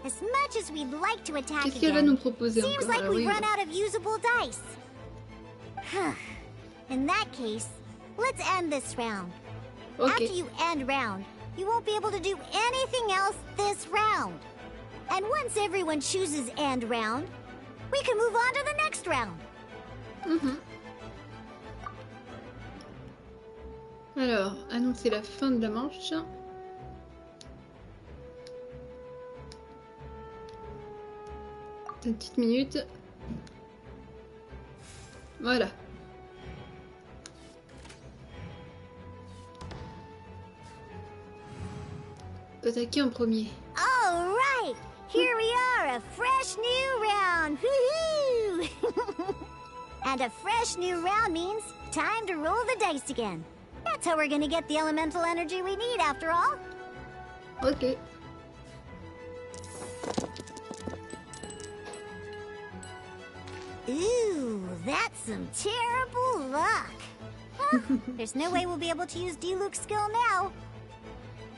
[SPEAKER 4] As much as we'd like to attack
[SPEAKER 1] Qu'est-ce qu'elle va nous
[SPEAKER 4] again,
[SPEAKER 1] proposer
[SPEAKER 4] seems
[SPEAKER 1] encore?
[SPEAKER 4] like
[SPEAKER 1] Alors,
[SPEAKER 4] we've
[SPEAKER 1] oui.
[SPEAKER 4] run out of usable dice. In that case, let's end this round. After
[SPEAKER 1] Ok.
[SPEAKER 4] you end round, you won't be able to do anything else this round. And once everyone chooses end round, we can move on to the next round.
[SPEAKER 1] Alors, annoncer la fin de la manche. Une petite minute. Voilà. On peut attaquer en premier.
[SPEAKER 4] All right, here we are, a fresh new round. Woohoo! And a fresh new round means time to roll the dice again. That's how we're gonna get the elemental energy we need, after all.
[SPEAKER 1] Ok.
[SPEAKER 4] Ooh, that's some terrible luck. Huh? There's no way we'll be able to use Diluc's skill now.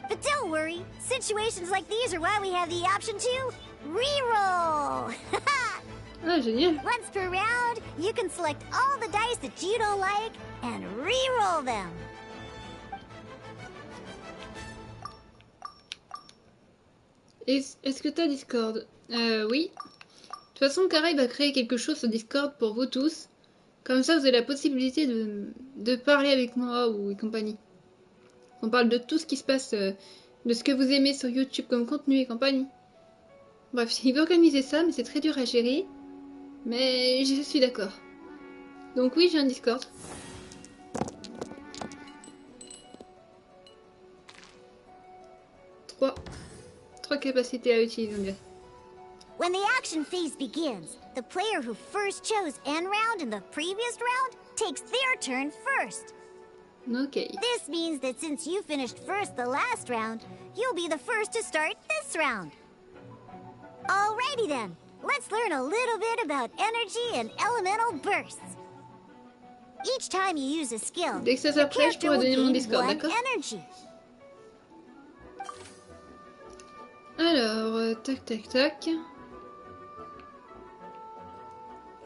[SPEAKER 4] But don't worry, situations like these are why we have the option to reroll.
[SPEAKER 1] Ah, génial.
[SPEAKER 4] Once per round, you can select all the dice that you don't like and reroll them.
[SPEAKER 1] Est-ce que t'as Discord? Oui. De toute façon, Kara il va créer quelque chose sur Discord pour vous tous. Comme ça, vous avez la possibilité de parler avec moi ou et compagnie. On parle de tout ce qui se passe, de ce que vous aimez sur YouTube comme contenu et compagnie. Bref, il veut organiser ça, mais c'est très dur à gérer. Mais je suis d'accord. Donc oui, j'ai un Discord. 3 capacités à utiliser, on dirait.
[SPEAKER 4] When the action phase begins, the player who first chose end round in the previous round takes their turn first.
[SPEAKER 1] Ok.
[SPEAKER 4] This means that since you finished first the last round, you'll be the first to start this round. Alrighty then, let's learn a little bit about energy and elemental bursts. Each time you use a skill,
[SPEAKER 1] Dès que ça
[SPEAKER 4] the
[SPEAKER 1] s'approche, je
[SPEAKER 4] character
[SPEAKER 1] pourrai
[SPEAKER 4] will
[SPEAKER 1] donner mon
[SPEAKER 4] gain
[SPEAKER 1] Discord,
[SPEAKER 4] one
[SPEAKER 1] d'accord?
[SPEAKER 4] energy.
[SPEAKER 1] Alors, tac tac tac.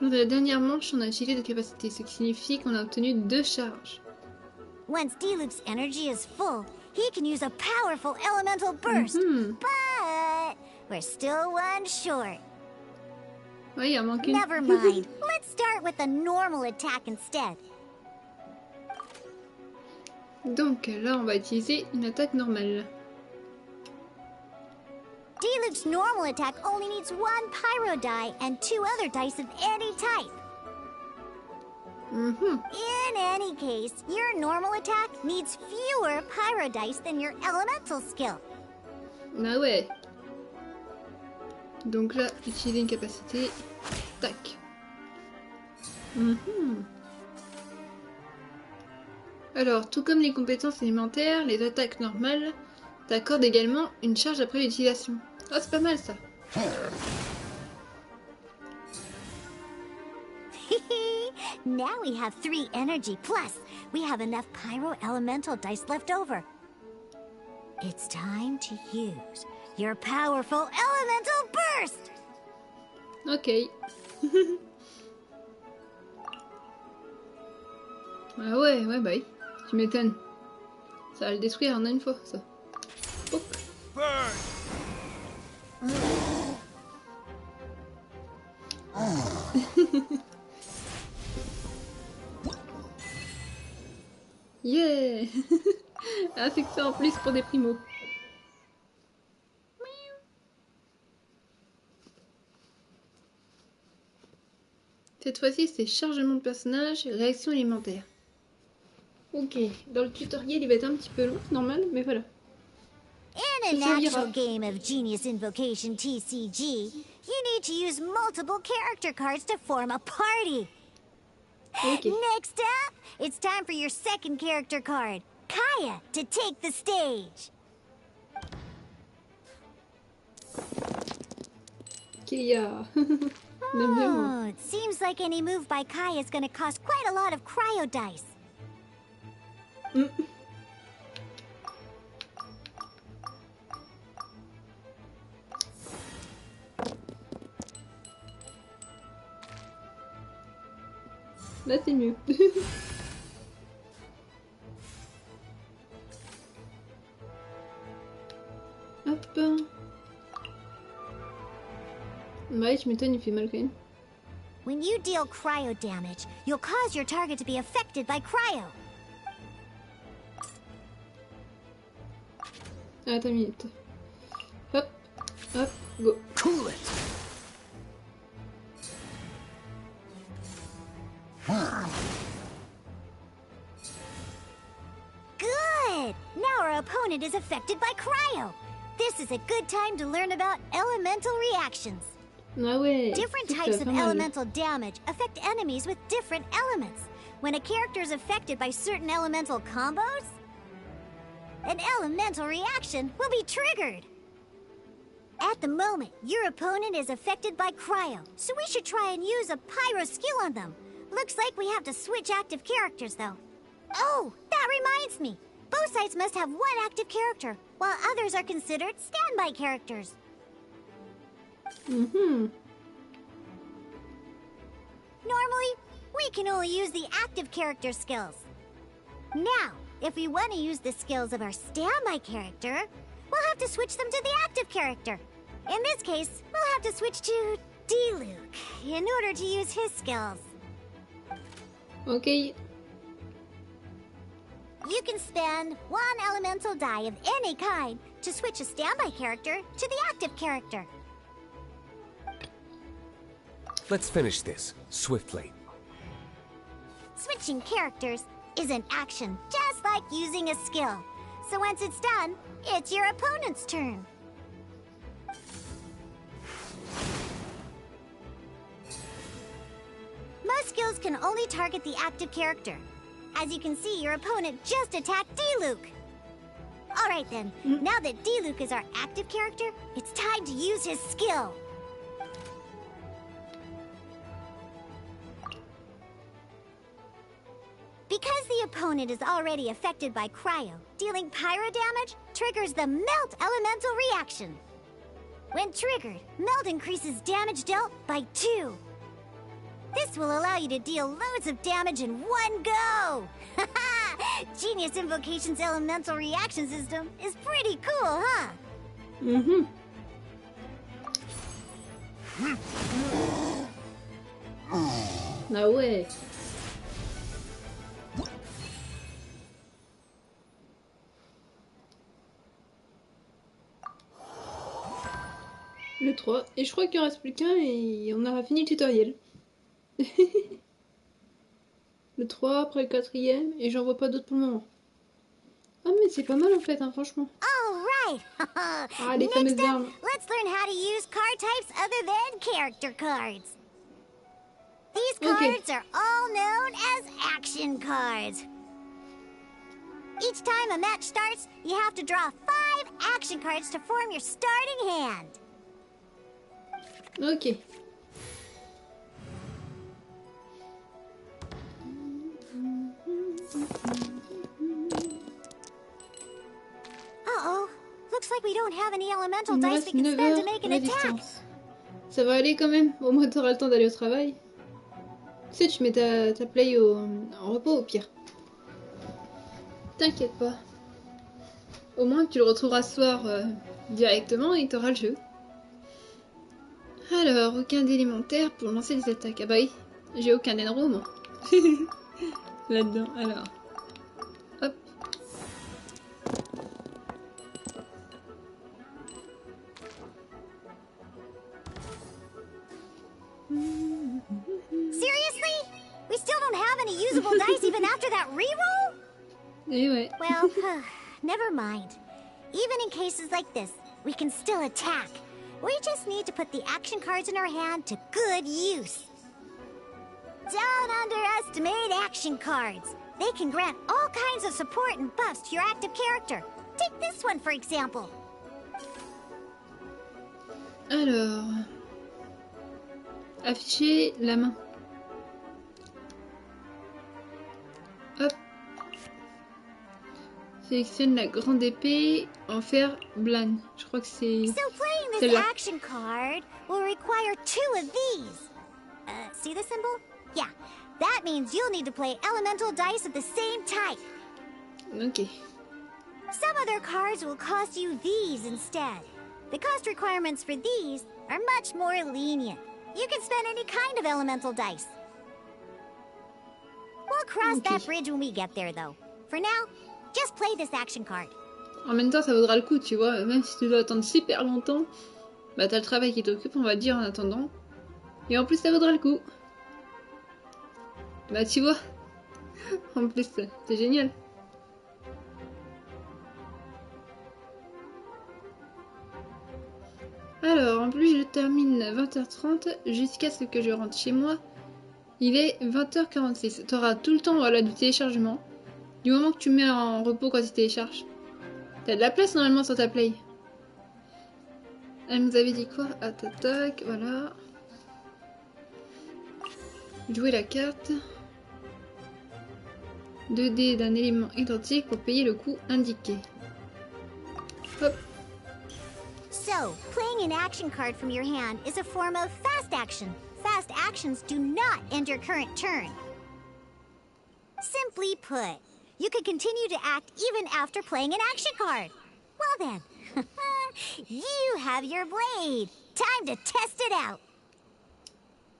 [SPEAKER 1] Dans la dernière manche, on a utilisé des capacités, ce qui signifie qu'on a obtenu 2 charges.
[SPEAKER 4] Once Diluc's energy is full, he can use a powerful elemental burst. But we're still one short.
[SPEAKER 1] Oui, il en manque une.
[SPEAKER 4] Never mind. Let's start with the normal attack instead.
[SPEAKER 1] Donc là, on va utiliser une attaque normale.
[SPEAKER 4] Diluc's normal attack only needs 1 pyro die and 2 other dice of any type. In any case, your normal attack needs fewer pyro dice than your elemental skill.
[SPEAKER 1] Ah ouais. Donc là, utiliser une capacité. Tac. Alors, tout comme les compétences élémentaires, les attaques normales t'accordent également une charge après l'utilisation. Oh, c'est pas mal ça.
[SPEAKER 4] Now we have 3 energy, plus we have enough pyro elemental dice left over. It's time to use your powerful elemental burst!
[SPEAKER 1] Ok. Ah ouais, bah oui. Tu m'étonnes. Ça va le détruire en une fois, ça. Hop. Yeah. Un succès en plus pour des primos. Cette fois-ci, c'est chargement de personnage et réaction élémentaire. Ok, dans le tutoriel il va être un petit peu long, c'est normal, mais voilà.
[SPEAKER 4] In an actual game of Genius Invocation TCG, you need to use multiple character cards to form a party.
[SPEAKER 1] Okay.
[SPEAKER 4] Next up, it's time for your second character card, Kaya, to take the stage.
[SPEAKER 1] Kaya. Oh,
[SPEAKER 4] it seems like any move by Kaya is going to cost quite a lot of cryo dice.
[SPEAKER 1] Là c'est mieux. Hop. Ouais, je m'étonne, il fait mal quand même.
[SPEAKER 4] When you deal cryo damage, you'll cause your target to be affected by cryo.
[SPEAKER 1] Attends une minute. Hop, hop, go.
[SPEAKER 6] Cool it!
[SPEAKER 4] Good! Now our opponent is affected by cryo. This is a good time to learn about elemental reactions.
[SPEAKER 1] Ah ouais.
[SPEAKER 4] Different types of elemental damage affect enemies with different elements. When a character is affected by certain elemental combos, an elemental reaction will be triggered. At the moment, your opponent is affected by cryo, so we should try and use a pyro skill on them. Looks like we have to switch active characters, though. Oh, that reminds me. Both sides must have one active character, while others are considered standby characters.
[SPEAKER 1] Mm-hmm.
[SPEAKER 4] Normally, we can only use the active character skills. Now, if we want to use the skills of our standby character, we'll have to switch them to the active character. In this case, we'll have to switch to D-Luke in order to use his skills.
[SPEAKER 1] Okay.
[SPEAKER 4] You can spend one elemental die of any kind to switch a standby character to the active character.
[SPEAKER 7] Let's finish this, swiftly.
[SPEAKER 4] Switching characters is an action, just like using a skill. So once it's done, it's your opponent's turn. Most skills can only target the active character. As you can see, your opponent just attacked D-Luke. Alright then, now that D-Luke is our active character, it's time to use his skill. Because the opponent is already affected by cryo, dealing pyro damage triggers the melt elemental reaction. When triggered, melt increases damage dealt by 2. This will allow you to deal loads of damage in one go! Genius Invocation's elemental reaction system is pretty cool, huh?
[SPEAKER 1] Mm-hmm. Ah ouais. Le 3. Et je crois qu'il en reste plus qu'un et on aura fini le tutoriel. Le 3, après le 4e, et j'en vois pas d'autres pour le moment. Ah mais c'est pas mal en fait, hein, franchement.
[SPEAKER 4] Alright!
[SPEAKER 1] Ah, les fameuses armes.
[SPEAKER 4] Let's learn how to use card types other than character cards. These cards are all known as action cards. Each time a match starts, you have to draw 5 action cards to form your starting hand.
[SPEAKER 1] Ok.
[SPEAKER 4] Uh-oh. Looks like we don't have any elemental dice we can spend to make an attack.
[SPEAKER 1] Ça va aller quand même, au moins t'auras le temps d'aller au travail. Tu sais, tu mets ta play en repos au pire. T'inquiète pas. Au moins tu le retrouveras ce soir directement et t'auras le jeu. Alors, aucun d'élémentaire pour lancer des attaques. Ah bah oui, j'ai aucun énro moi. Là-dedans, alors. Hop.
[SPEAKER 4] Seriously? We still don't have any usable dice even after that reroll?
[SPEAKER 1] Et ouais.
[SPEAKER 4] Well, never mind. Even in cases like this, we can still attack. We just need to put the action cards in our hand to good use. Don't underestimate action cards. They can grant all kinds of support and buffs to your active character. Take this one, for example.
[SPEAKER 1] Alors... Afficher la main. Hop. Sélectionne la grande épée en fer blanc. Je crois que c'est...
[SPEAKER 4] So playing this action card will require 2 of these. See the symbol? Yeah, that means you'll need to play elemental dice of the same type.
[SPEAKER 1] Ok.
[SPEAKER 4] Some other cards will cost you these instead. The cost requirements for these are much more lenient. You can spend any kind of elemental dice. We'll cross that bridge when we get there, though. For now, just play this action card.
[SPEAKER 1] En même temps, ça vaudra le coup, tu vois. Même si tu dois attendre super longtemps, bah t'as le travail qui t'occupe, on va dire, en attendant. Et en plus, ça vaudra le coup. Bah tu vois. En plus, c'est génial. Alors, en plus, je termine 20h30 jusqu'à ce que je rentre chez moi. Il est 20h46. Tu auras tout le temps, voilà, du téléchargement. Du moment que tu mets en repos quand tu télécharges. T'as de la place normalement sur ta play. Elle nous avait dit quoi? Ah, tac, voilà. Jouer la carte. 2 dés d'un élément identique pour payer le coût indiqué. Hop.
[SPEAKER 4] So, playing an action card from your hand is a form of fast action. Fast actions do not end your current turn. Simply put, you can continue to act even after playing an action card. Well then, you have your blade. Time to test it out.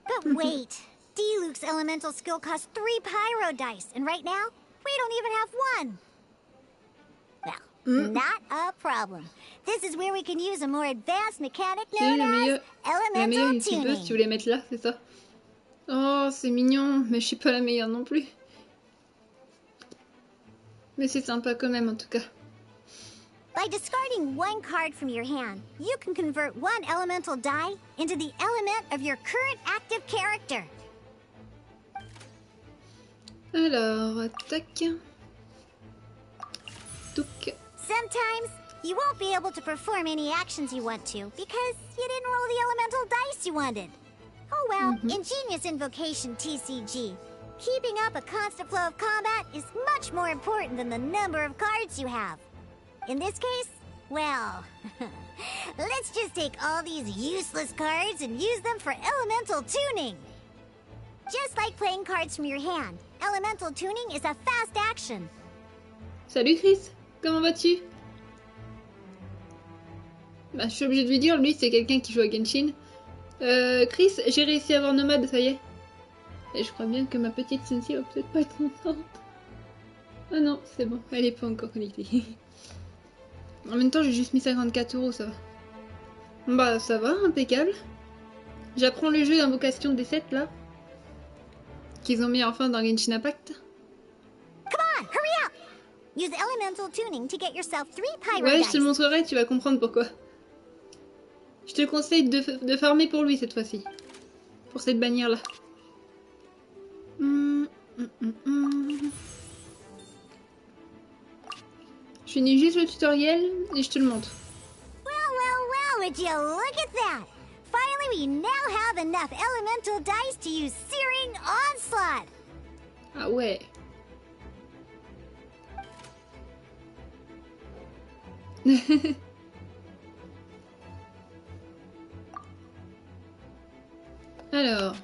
[SPEAKER 4] But wait, D-Luke's elemental skill costs 3 pyro dice, and right now, we don't even have 1. Well, not a problem. This is where we can use a more advanced mechanic known as
[SPEAKER 1] la meilleure youtubeuse,
[SPEAKER 4] tuning.
[SPEAKER 1] tu voulais mettre là, c'est ça? Oh, c'est mignon, mais je suis pas la meilleure non plus. Mais c'est sympa quand même en tout cas.
[SPEAKER 4] By discarding 1 card from your hand, you can convert 1 elemental die into the element of your current active character.
[SPEAKER 1] Alors, tac. Touc.
[SPEAKER 4] Sometimes, you won't be able to perform any actions you want to because you didn't roll the elemental dice you wanted. Oh well, in Genius Invocation TCG, keeping up a constant flow of combat is much more important than the number of cards you have. In this case, well, let's just take all these useless cards and use them for elemental tuning. Just like playing cards from your hand, elemental tuning is a fast action.
[SPEAKER 1] Salut Chris, comment vas-tu? Bah, je suis obligée de lui dire, lui c'est quelqu'un qui joue à Genshin. Chris, j'ai réussi à avoir Nomade, ça y est. Et je crois bien que ma petite Cincy va peut-être pas être contente. Ah non, c'est bon, elle est pas encore connectée. En même temps, j'ai juste mis 54 €, ça va. Bah, ça va, impeccable. J'apprends le jeu d'invocation des 7 là. Qu'ils ont mis enfin dans Genshin Impact.
[SPEAKER 4] Come on, hurry up! Use elemental tuning to get yourself 3 pyro
[SPEAKER 1] Ouais,
[SPEAKER 4] dice.
[SPEAKER 1] je te le montrerai, tu vas comprendre pourquoi. Je te conseille de farmer pour lui cette fois-ci. Pour cette bannière là. Je finis juste le tutoriel et je te le montre.
[SPEAKER 4] Well, would you look at that? Finally, we now have enough elemental dice to use Searing Onslaught.
[SPEAKER 1] Ah ouais. Alors,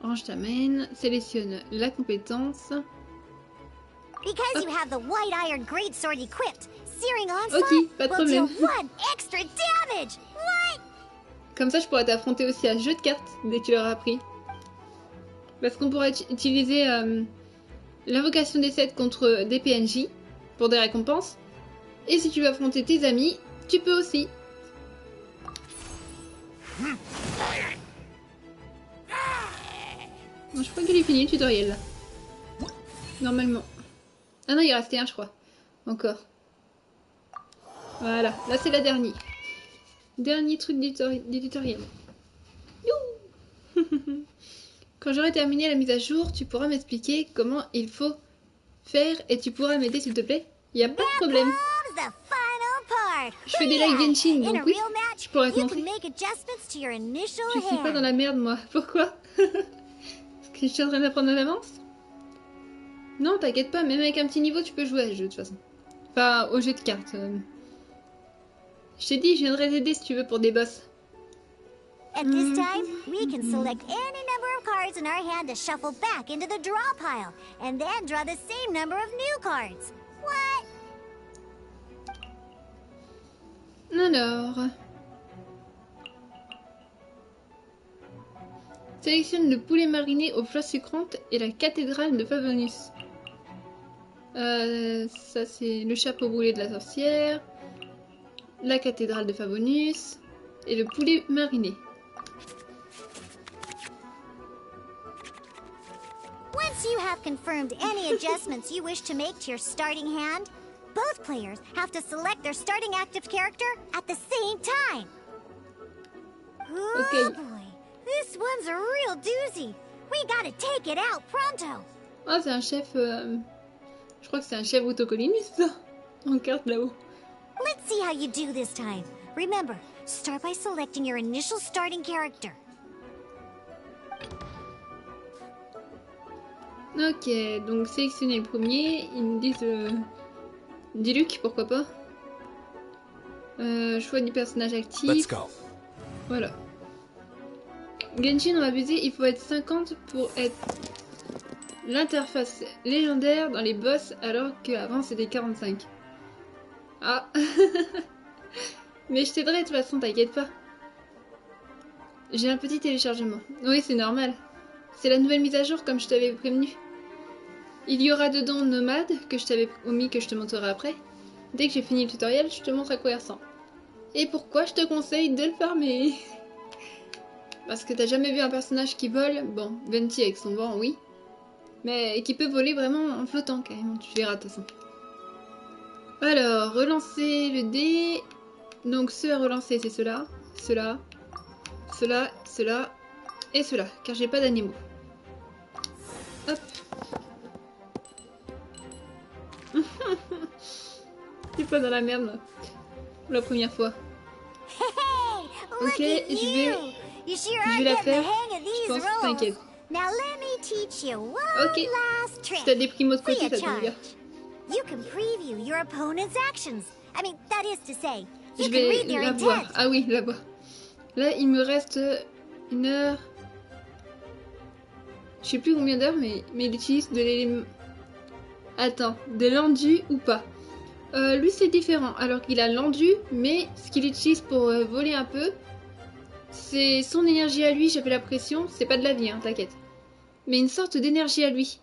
[SPEAKER 1] range ta main, sélectionne la compétence.
[SPEAKER 4] Because you have the White Iron Greatsword equipped, Searing Onslaught
[SPEAKER 1] Ok, pas de
[SPEAKER 4] will deal
[SPEAKER 1] problème.
[SPEAKER 4] 1 extra damage. What?
[SPEAKER 1] Comme ça, je pourrais t'affronter aussi à ce jeu de cartes dès que tu l'auras appris. Parce qu'on pourrait utiliser l'invocation des 7 contre des PNJ pour des récompenses. Et si tu veux affronter tes amis, tu peux aussi. Bon, je crois qu'il est fini le tutoriel là. Normalement. Ah non, il restait un, je crois. Encore. Voilà, là c'est la dernière. Dernier truc du tutoriel. Quand j'aurai terminé la mise à jour, tu pourras m'expliquer comment il faut faire et tu pourras m'aider s'il te plaît. Il n'y a pas de problème. Je fais des live Genshin, donc oui, je pourrais te montrer. Je suis pas dans la merde moi. Pourquoi? Parce que je suis en train d'apprendre en avance? Non, t'inquiète pas, même avec un petit niveau, tu peux jouer à ce jeu de toute façon. Enfin, au jeu de cartes. Je t'ai dit, je viendrai t'aider si tu veux pour des boss.
[SPEAKER 4] At this time, we can select any number of cards in our hand to shuffle back into the draw pile, and then draw the same number of new cards. What?
[SPEAKER 1] Alors... Sélectionne le poulet mariné aux fleurs sucrantes et la cathédrale de Favonius. Ça c'est le chapeau brûlé de la sorcière, la cathédrale de Favonius et le poulet mariné.
[SPEAKER 4] Once you have confirmed any adjustments you wish to make to your starting hand, both players have to select their starting active character at the same time. Oh boy, this one's a real doozy. We gotta take it out pronto.
[SPEAKER 1] Ah, c'est un chef... Je crois que c'est un chef autocolliniste, ça. En carte là-haut.
[SPEAKER 4] Let's see how you do this time. Remember, start by selecting your initial starting character.
[SPEAKER 1] Ok, donc sélectionner le premier. Ils me disent... Diluc, pourquoi pas. Choix du personnage actif.
[SPEAKER 7] Let's go.
[SPEAKER 1] Voilà. Genshin, on va viser, il faut être 50 pour être l'interface légendaire dans les boss, alors qu'avant c'était 45. Ah. Mais je t'aiderai de toute façon, t'inquiète pas. J'ai un petit téléchargement. Oui, c'est normal. C'est la nouvelle mise à jour, comme je t'avais prévenu. Il y aura dedans Nomade, que je t'avais promis que je te montrerai après. Dès que j'ai fini le tutoriel, je te montre à quoi il ressemble. Et pourquoi je te conseille de le farmer? Parce que t'as jamais vu un personnage qui vole. Bon, Venti avec son vent, oui. Mais qui peut voler vraiment en flottant, carrément. Tu verras, de toute façon. Alors, relancer le dé. Donc, ceux à relancer, c'est ceux-là. Ceux-là. Ceux-là. Ceux-là. Et ceux-là. Car j'ai pas d'animaux. Hop. Je suis pas dans la merde, moi. Pour la première fois. Ok, je vais la faire. Je pense, t'inquiète. Ok. Si t'as des primos de côté, ça tombe bien. Je vais la boire. Ah oui, la boire. Là, il me reste 1 heure. Je sais plus combien d'heures, mais il utilise de l'élément. Attends, de l'endu ou pas? Lui, c'est différent. Alors qu'il a l'endu, mais ce qu'il utilise pour voler un peu, c'est son énergie à lui. J'avais la pression. C'est pas de la vie, hein, t'inquiète. Mais une sorte d'énergie à lui.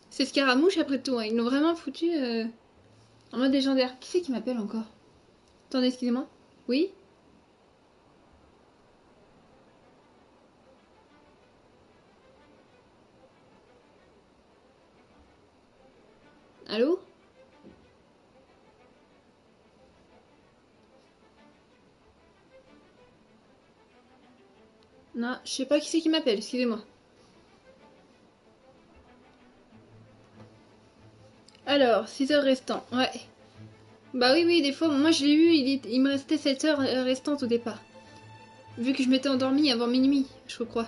[SPEAKER 1] C'est Scaramouche après tout. Hein. Ils l'ont vraiment foutu en mode légendaire. Qui c'est qui m'appelle encore? Attendez, excusez-moi. Oui? Allô? Non, je sais pas qui c'est qui m'appelle, excusez-moi. Alors, 6 heures restantes, ouais. Bah oui, des fois, moi je l'ai eu, il me restait 7 heures restantes au départ. Vu que je m'étais endormie avant minuit, je crois.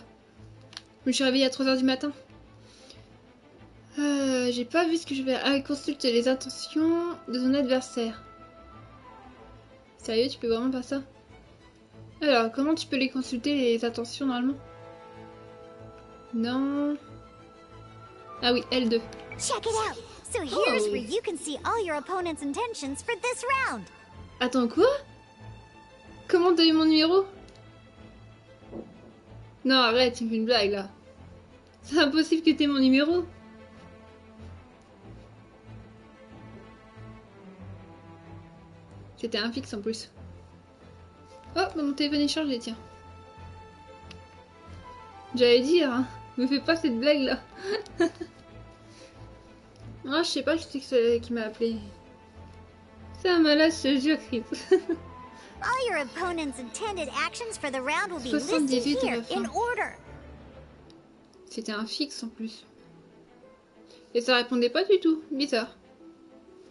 [SPEAKER 1] Je me suis réveillée à 3 heures du matin. J'ai pas vu ce que je vais... Ah, consulte les intentions de ton adversaire. Sérieux, tu peux vraiment pas ça? Alors, comment tu peux les consulter, les intentions, normalement? Non... Ah oui, L2.
[SPEAKER 4] Check it out. So here's where you can see all your opponent's intentions for this round.
[SPEAKER 1] Attends, quoi? Comment t'as eu mon numéro? Non, arrête, tu me fais une blague, là. C'est impossible que t'aies mon numéro. C'était un fixe en plus. Oh, bah mon téléphone est chargé, tiens. J'allais dire, hein, me fais pas cette blague là. Ah, je sais pas, je sais que c'est qui m'a appelé. C'est un malade, je te jure, Chris.
[SPEAKER 4] All your opponent's intended actions for the round will be listed
[SPEAKER 1] 78 à
[SPEAKER 4] here
[SPEAKER 1] la fin.
[SPEAKER 4] in order.
[SPEAKER 1] C'était un fixe en plus. Et ça répondait pas du tout. Bizarre.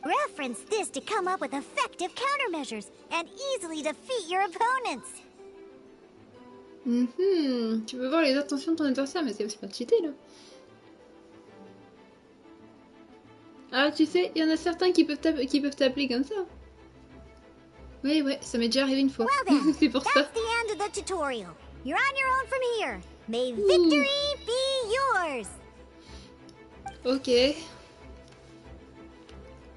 [SPEAKER 4] Reference this to come up with effective countermeasures and easily defeat your opponents.
[SPEAKER 1] Tu peux voir les intentions de ton adversaire, mais c'est pas cheaté là. Ah, tu sais, il y en a certains qui peuvent t'appeler comme ça. Oui, ouais, ça m'est déjà arrivé une fois.
[SPEAKER 4] Well then,
[SPEAKER 1] C'est pour ça.
[SPEAKER 4] that's the end of the tutorial. You're on your own from here. May victory be yours.
[SPEAKER 1] Ok.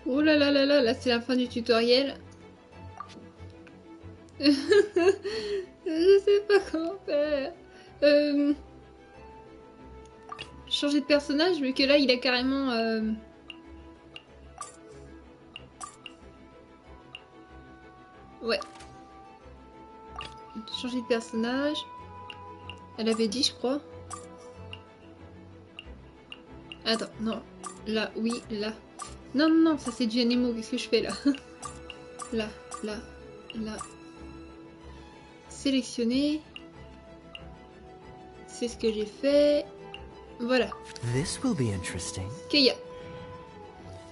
[SPEAKER 1] Oh là là là là, là c'est la fin du tutoriel. Je sais pas comment faire. Changer de personnage, vu que là il a carrément... Ouais. Changer de personnage. Elle avait dit, je crois. Attends, non. Là, oui, là. Non, non, non, ça c'est du animaux. Qu'est-ce que je fais là? Là, là, là. Sélectionner. C'est ce que j'ai fait. Voilà.
[SPEAKER 8] This will be interesting.
[SPEAKER 1] Keia.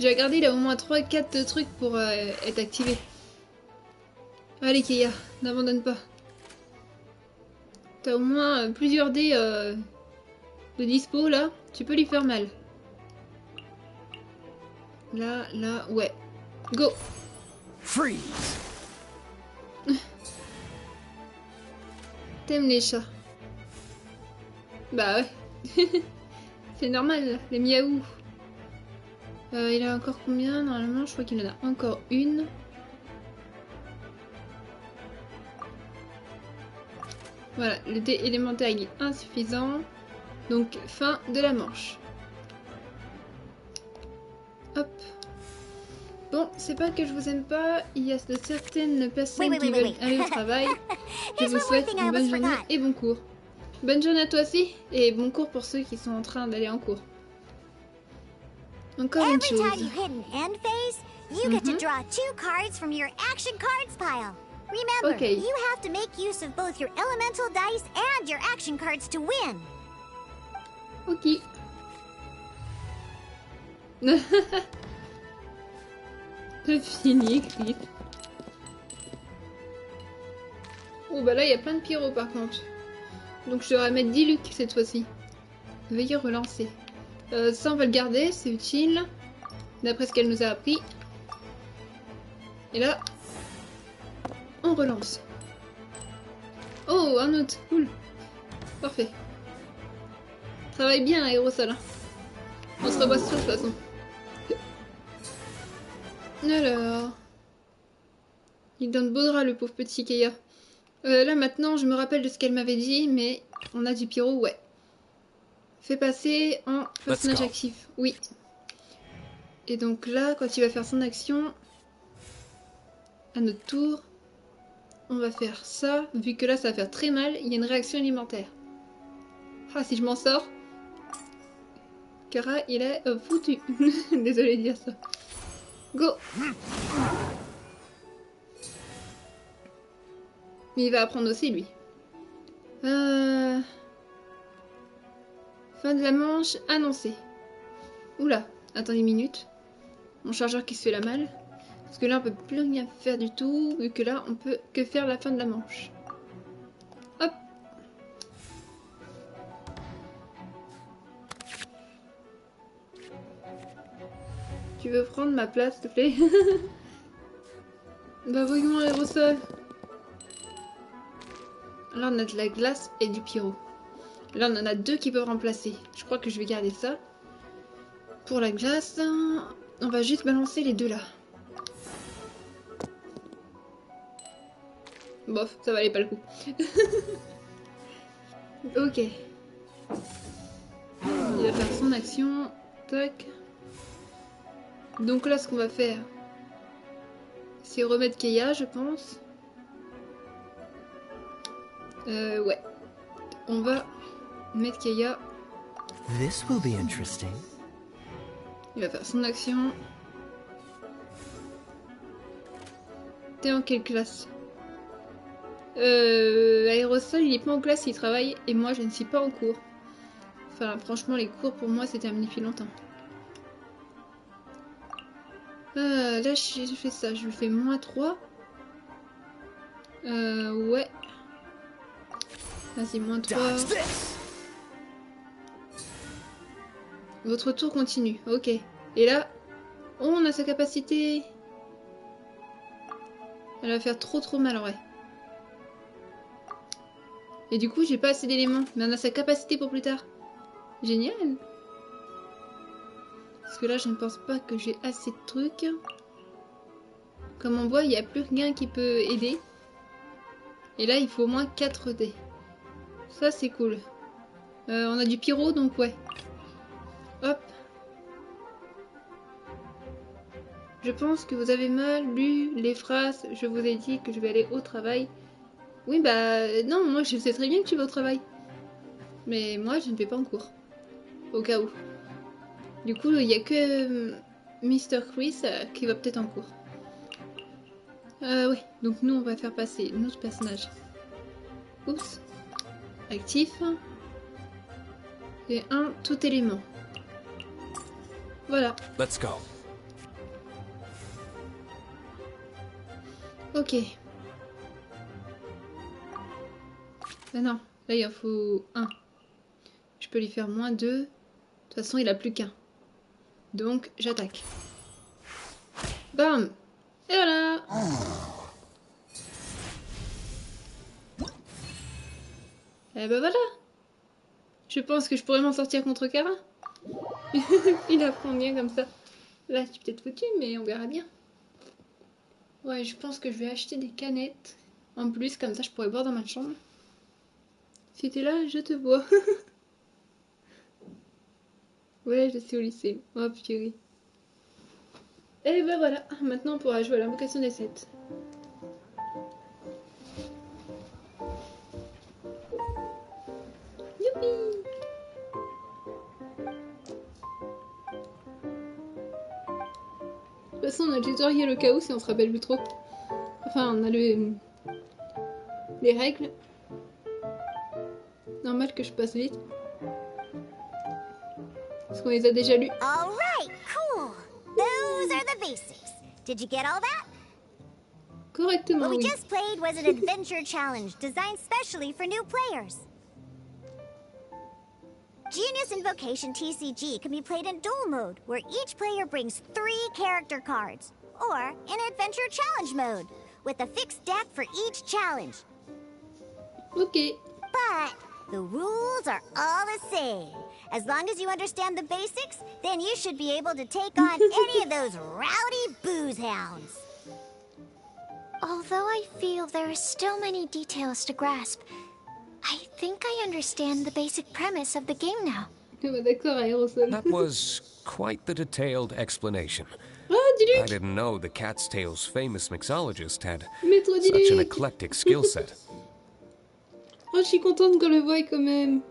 [SPEAKER 1] J'ai regardé, il a au moins 3-4 trucs pour être activé. Allez Keia, n'abandonne pas. T'as au moins plusieurs dés de dispo là. Tu peux lui faire mal. Là, là, ouais. Go.
[SPEAKER 8] Freeze.
[SPEAKER 1] T'aimes les chats? Bah ouais. C'est normal, les miaou. Il a encore combien? Normalement, je crois qu'il en a encore une. Voilà, le dé élémentaire il est insuffisant. Donc, fin de la manche. Hop. Bon, c'est pas que je vous aime pas, il y a de certaines personnes qui veulent aller au travail. Je vous souhaite une bonne journée et bon cours. Bonne journée à toi aussi, et bon cours pour ceux qui sont en train d'aller en cours. Encore une chose.
[SPEAKER 4] Every time you hit an end phase, you get to draw 2 cards from your action cards pile. Remember,
[SPEAKER 1] Okay.
[SPEAKER 4] you have to make use of both your elemental dice and your action cards to win.
[SPEAKER 1] Ok. C'est fini, Chris. Oh bah là il y a plein de pyros par contre. Donc je devrais mettre 10 Luc cette fois-ci. Veuillez relancer. Ça on va le garder, c'est utile. D'après ce qu'elle nous a appris. Et là, on relance. Oh, un autre, cool. Parfait. Travaille bien, aérosol. Hein. On se revoit sur de toute façon. Alors... Il donne beau drap, le pauvre petit Keia. Là maintenant, je me rappelle de ce qu'elle m'avait dit, mais on a du pyro, ouais. Fais passer en personnage actif. Oui. Et donc là, quand il va faire son action, à notre tour, on va faire ça. Vu que là, ça va faire très mal, il y a une réaction alimentaire. Ah, si je m'en sors, Kara, il est foutu. Désolé de dire ça. Go! Mais il va apprendre aussi, lui. Fin de la manche annoncée. Oula, attendez une minute. Mon chargeur qui se fait la malle. Parce que là, on peut plus rien faire du tout. Vu que là, on peut que faire la fin de la manche. Hop. Tu veux prendre ma place, s'il te plaît? Bah voyons l'aérosol. Là, on a de la glace et du pyro. Là, on en a 2 qui peuvent remplacer. Je crois que je vais garder ça. Pour la glace, on va juste balancer les 2 là. Bof, ça valait pas le coup. Ok. Il va faire son action. Tac. Donc là, ce qu'on va faire, c'est remettre Keia, je pense. Ouais. On va mettre Keia.
[SPEAKER 8] This will be interesting.
[SPEAKER 1] Il va faire son action. T'es en quelle classe? Aérosol, il est pas en classe, il travaille. Et moi, je ne suis pas en cours. Enfin, franchement, les cours, pour moi, c'est terminé depuis longtemps. Là, j'ai fait ça. Je lui fais -3. Ouais. Vas-y, -3. Votre tour continue. Ok. Et là, oh, on a sa capacité. Elle va faire trop mal, ouais. Et du coup, j'ai pas assez d'éléments. Mais on a sa capacité pour plus tard. Génial. Parce que là, je ne pense pas que j'ai assez de trucs. Comme on voit, il n'y a plus rien qui peut aider. Et là, il faut au moins 4 dés. Ça, c'est cool. On a du pyro, donc ouais. Hop. Je pense que vous avez mal lu les phrases. Je vous ai dit que je vais aller au travail. Oui, bah non, moi je sais très bien que tu vas au travail. Mais moi, je ne vais pas en cours. Au cas où. Du coup, il n'y a que Mr. Chris qui va peut-être en cours. Oui, donc nous, on va faire passer notre personnage. Oups. Actif. Et un tout élément. Voilà.
[SPEAKER 7] Let's go.
[SPEAKER 1] Ok. Ah non, là il en faut un. Je peux lui faire -2. De toute façon, il a plus qu'un. Donc, j'attaque. Bam! Et voilà! Et ben voilà! Je pense que je pourrais m'en sortir contre Kara. Il apprend bien comme ça. Là, je suis peut-être foutu, mais on verra bien. Ouais, je pense que je vais acheter des canettes. En plus, comme ça, je pourrais boire dans ma chambre. Si t'es là, je te vois. Ouais, je suis au lycée. Oh purée. Et ben voilà, maintenant on pourra jouer à l'invocation des 7. Youpi! De toute façon, on a le tutoriel au cas où si on se rappelle plus trop. Enfin, on a les règles. Normal que je passe vite. Parce qu'on les a déjà lues.
[SPEAKER 4] All right, cool. Those are the basics. Did you get all that?
[SPEAKER 1] Correctement,
[SPEAKER 4] What we
[SPEAKER 1] oui.
[SPEAKER 4] just played was an adventure challenge designed specially for new players. Genius Invocation TCG can be played in duel mode, where each player brings 3 character cards, or in adventure challenge mode, with a fixed deck for each challenge.
[SPEAKER 1] Ok.
[SPEAKER 4] But the rules are all the same. As long as you understand the basics, then you should be able to take on any of those rowdy booze hounds.
[SPEAKER 3] Although I feel there are still many details to grasp, I think I understand the basic premise of the game now.
[SPEAKER 1] Ah bah d'accord, Aérosol.
[SPEAKER 7] That was quite the detailed explanation.
[SPEAKER 1] Ah, dis-Luc!
[SPEAKER 7] I didn't know the Cat's Tale's famous mixologist had
[SPEAKER 1] Mets-toi,
[SPEAKER 7] such an
[SPEAKER 1] dis-Luc!
[SPEAKER 7] eclectic skill set.
[SPEAKER 1] Oh, je suis contente qu'on le voie quand même.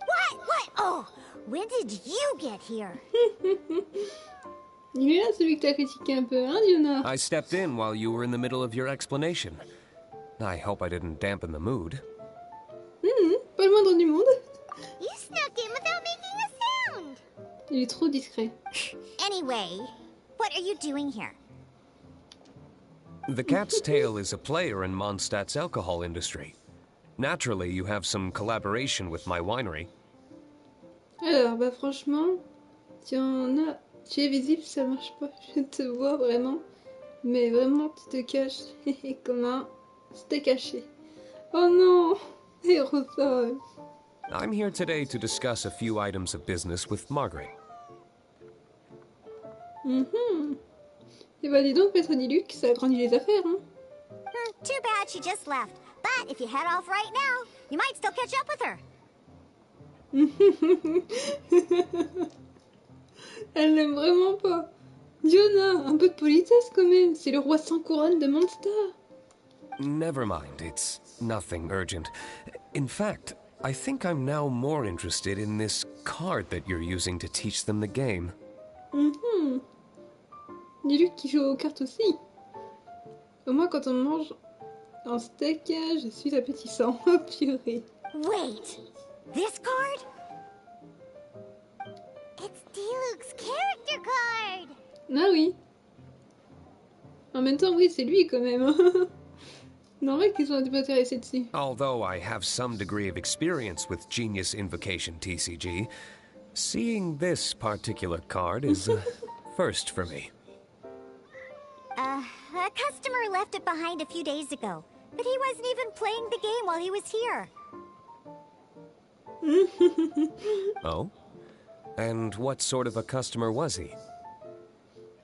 [SPEAKER 4] What? Oh, when did you get here?
[SPEAKER 1] Il est là, celui que t'as critiqué un peu, hein, Diona?
[SPEAKER 7] I stepped in while you were in the middle of your explanation. I hope I didn't dampen the mood.
[SPEAKER 1] Pas le moindre du monde.
[SPEAKER 4] You snuck in without making a sound.
[SPEAKER 1] Il est trop discret.
[SPEAKER 4] Anyway, what are you doing here?
[SPEAKER 7] The Cat's Tale is a player in Mondstadt's alcohol industry. Naturally, you have some collaboration with my winery.
[SPEAKER 1] Alors, bah franchement, tu es visible, ça marche pas. Je te vois vraiment. Mais vraiment, tu te caches comme un steak haché. Oh non! Aérosol!
[SPEAKER 7] I'm here today to discuss a few items of business with Margaret.
[SPEAKER 1] Et bah dis donc, Maître Diluc, ça agrandit les affaires, hein?
[SPEAKER 4] Too bad she just left. But if you head off right now, you might still catch up with her.
[SPEAKER 1] Elle l'aime vraiment pas. Diona, un peu de politesse quand même. C'est le roi sans couronne de Mondstadt.
[SPEAKER 7] Never mind, it's nothing urgent. In fact, I think I'm now more interested in this card that you're using to teach them the game.
[SPEAKER 1] Dis-lui qui joue aux cartes aussi. Au moins, quand on mange un steak, je suis appétissant. Oh purée.
[SPEAKER 4] Wait, this card? It's Diluc's character card!
[SPEAKER 1] Ah oui. En même temps, oui, c'est lui quand même. Normal qu'ils soient pas intéressés dessus.
[SPEAKER 7] Although I have some degree of experience with Genius Invocation TCG, seeing this particular card is a first for me.
[SPEAKER 4] A customer left it behind a few days ago, but he wasn't even playing the game while he was here.
[SPEAKER 7] Oh? And what sort of a customer was he?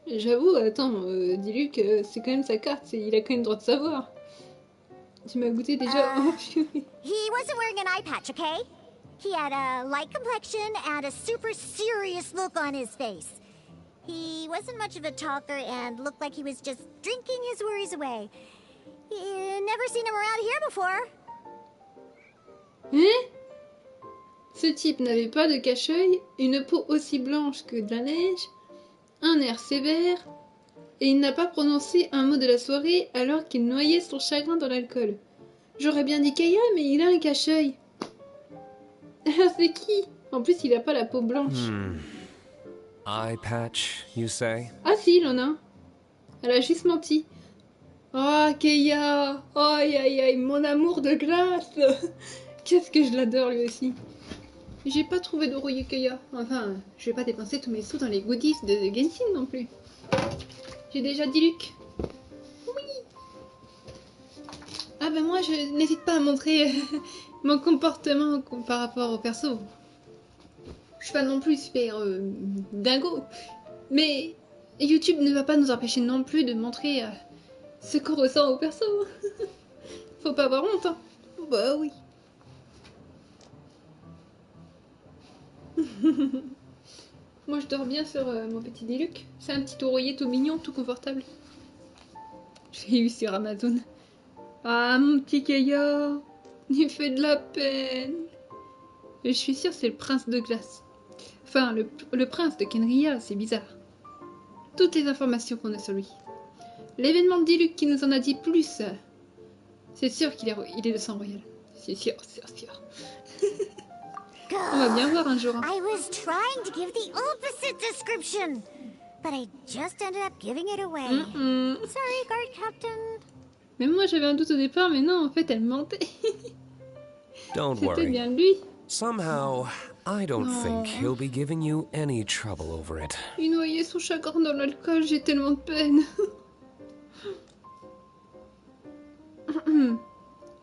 [SPEAKER 1] J'avoue, attends, dis-lui que c'est quand même sa carte, il a quand même le droit de savoir. Tu m'as goûté déjà. Oh purée.
[SPEAKER 4] He wasn't wearing an eye patch, okay? He had a light complexion and a super serious look on his face. He wasn't much of a talker and looked like he was just drinking his worries away. Never seen him around here before.
[SPEAKER 1] Hein? Ce type n'avait pas de cache-œil, une peau aussi blanche que de la neige, un air sévère, et il n'a pas prononcé un mot de la soirée alors qu'il noyait son chagrin dans l'alcool. J'aurais bien dit Kaya, mais il a un cache-œil. Alors c'est qui? En plus, il a pas la peau blanche.
[SPEAKER 7] Eye patch, you say?
[SPEAKER 1] Ah si, il en a un. Elle a juste menti. Oh, Kaya! Aïe aïe aïe, mon amour de glace! Qu'est-ce que je l'adore lui aussi. J'ai pas trouvé de rouillé Kaya. Enfin, je vais pas dépenser tous mes sous dans les goodies de Genshin non plus. J'ai déjà dit Luc. Oui. Ah ben moi, je n'hésite pas à montrer mon comportement par rapport au perso. Je suis pas non plus super dingo. Mais YouTube ne va pas nous empêcher non plus de montrer ce qu'on ressent au perso. Faut pas avoir honte, hein. Bah oui. Moi je dors bien sur mon petit Diluc. C'est un petit oreiller tout mignon, tout confortable. Je l'ai eu sur Amazon. Ah mon petit Kaya, il fait de la peine. Et je suis sûre c'est le prince de glace. Enfin le prince de Kenria, c'est bizarre. Toutes les informations qu'on a sur lui. L'événement de Diluc qui nous en a dit plus. C'est sûr qu'il est de sang royal. C'est sûr, c'est sûr. On va bien voir un jour. Hein.
[SPEAKER 4] I was trying to give the opposite description, but I just ended up giving it away. Sorry, guard captain.
[SPEAKER 1] Même moi j'avais un doute au départ, mais non, en fait elle mentait.
[SPEAKER 7] Don't
[SPEAKER 1] C'était
[SPEAKER 7] worry.
[SPEAKER 1] bien lui.
[SPEAKER 7] Somehow, I don't think he'll be giving you any trouble over it.
[SPEAKER 1] Il noyait son chagrin dans l'alcool, j'ai tellement de peine.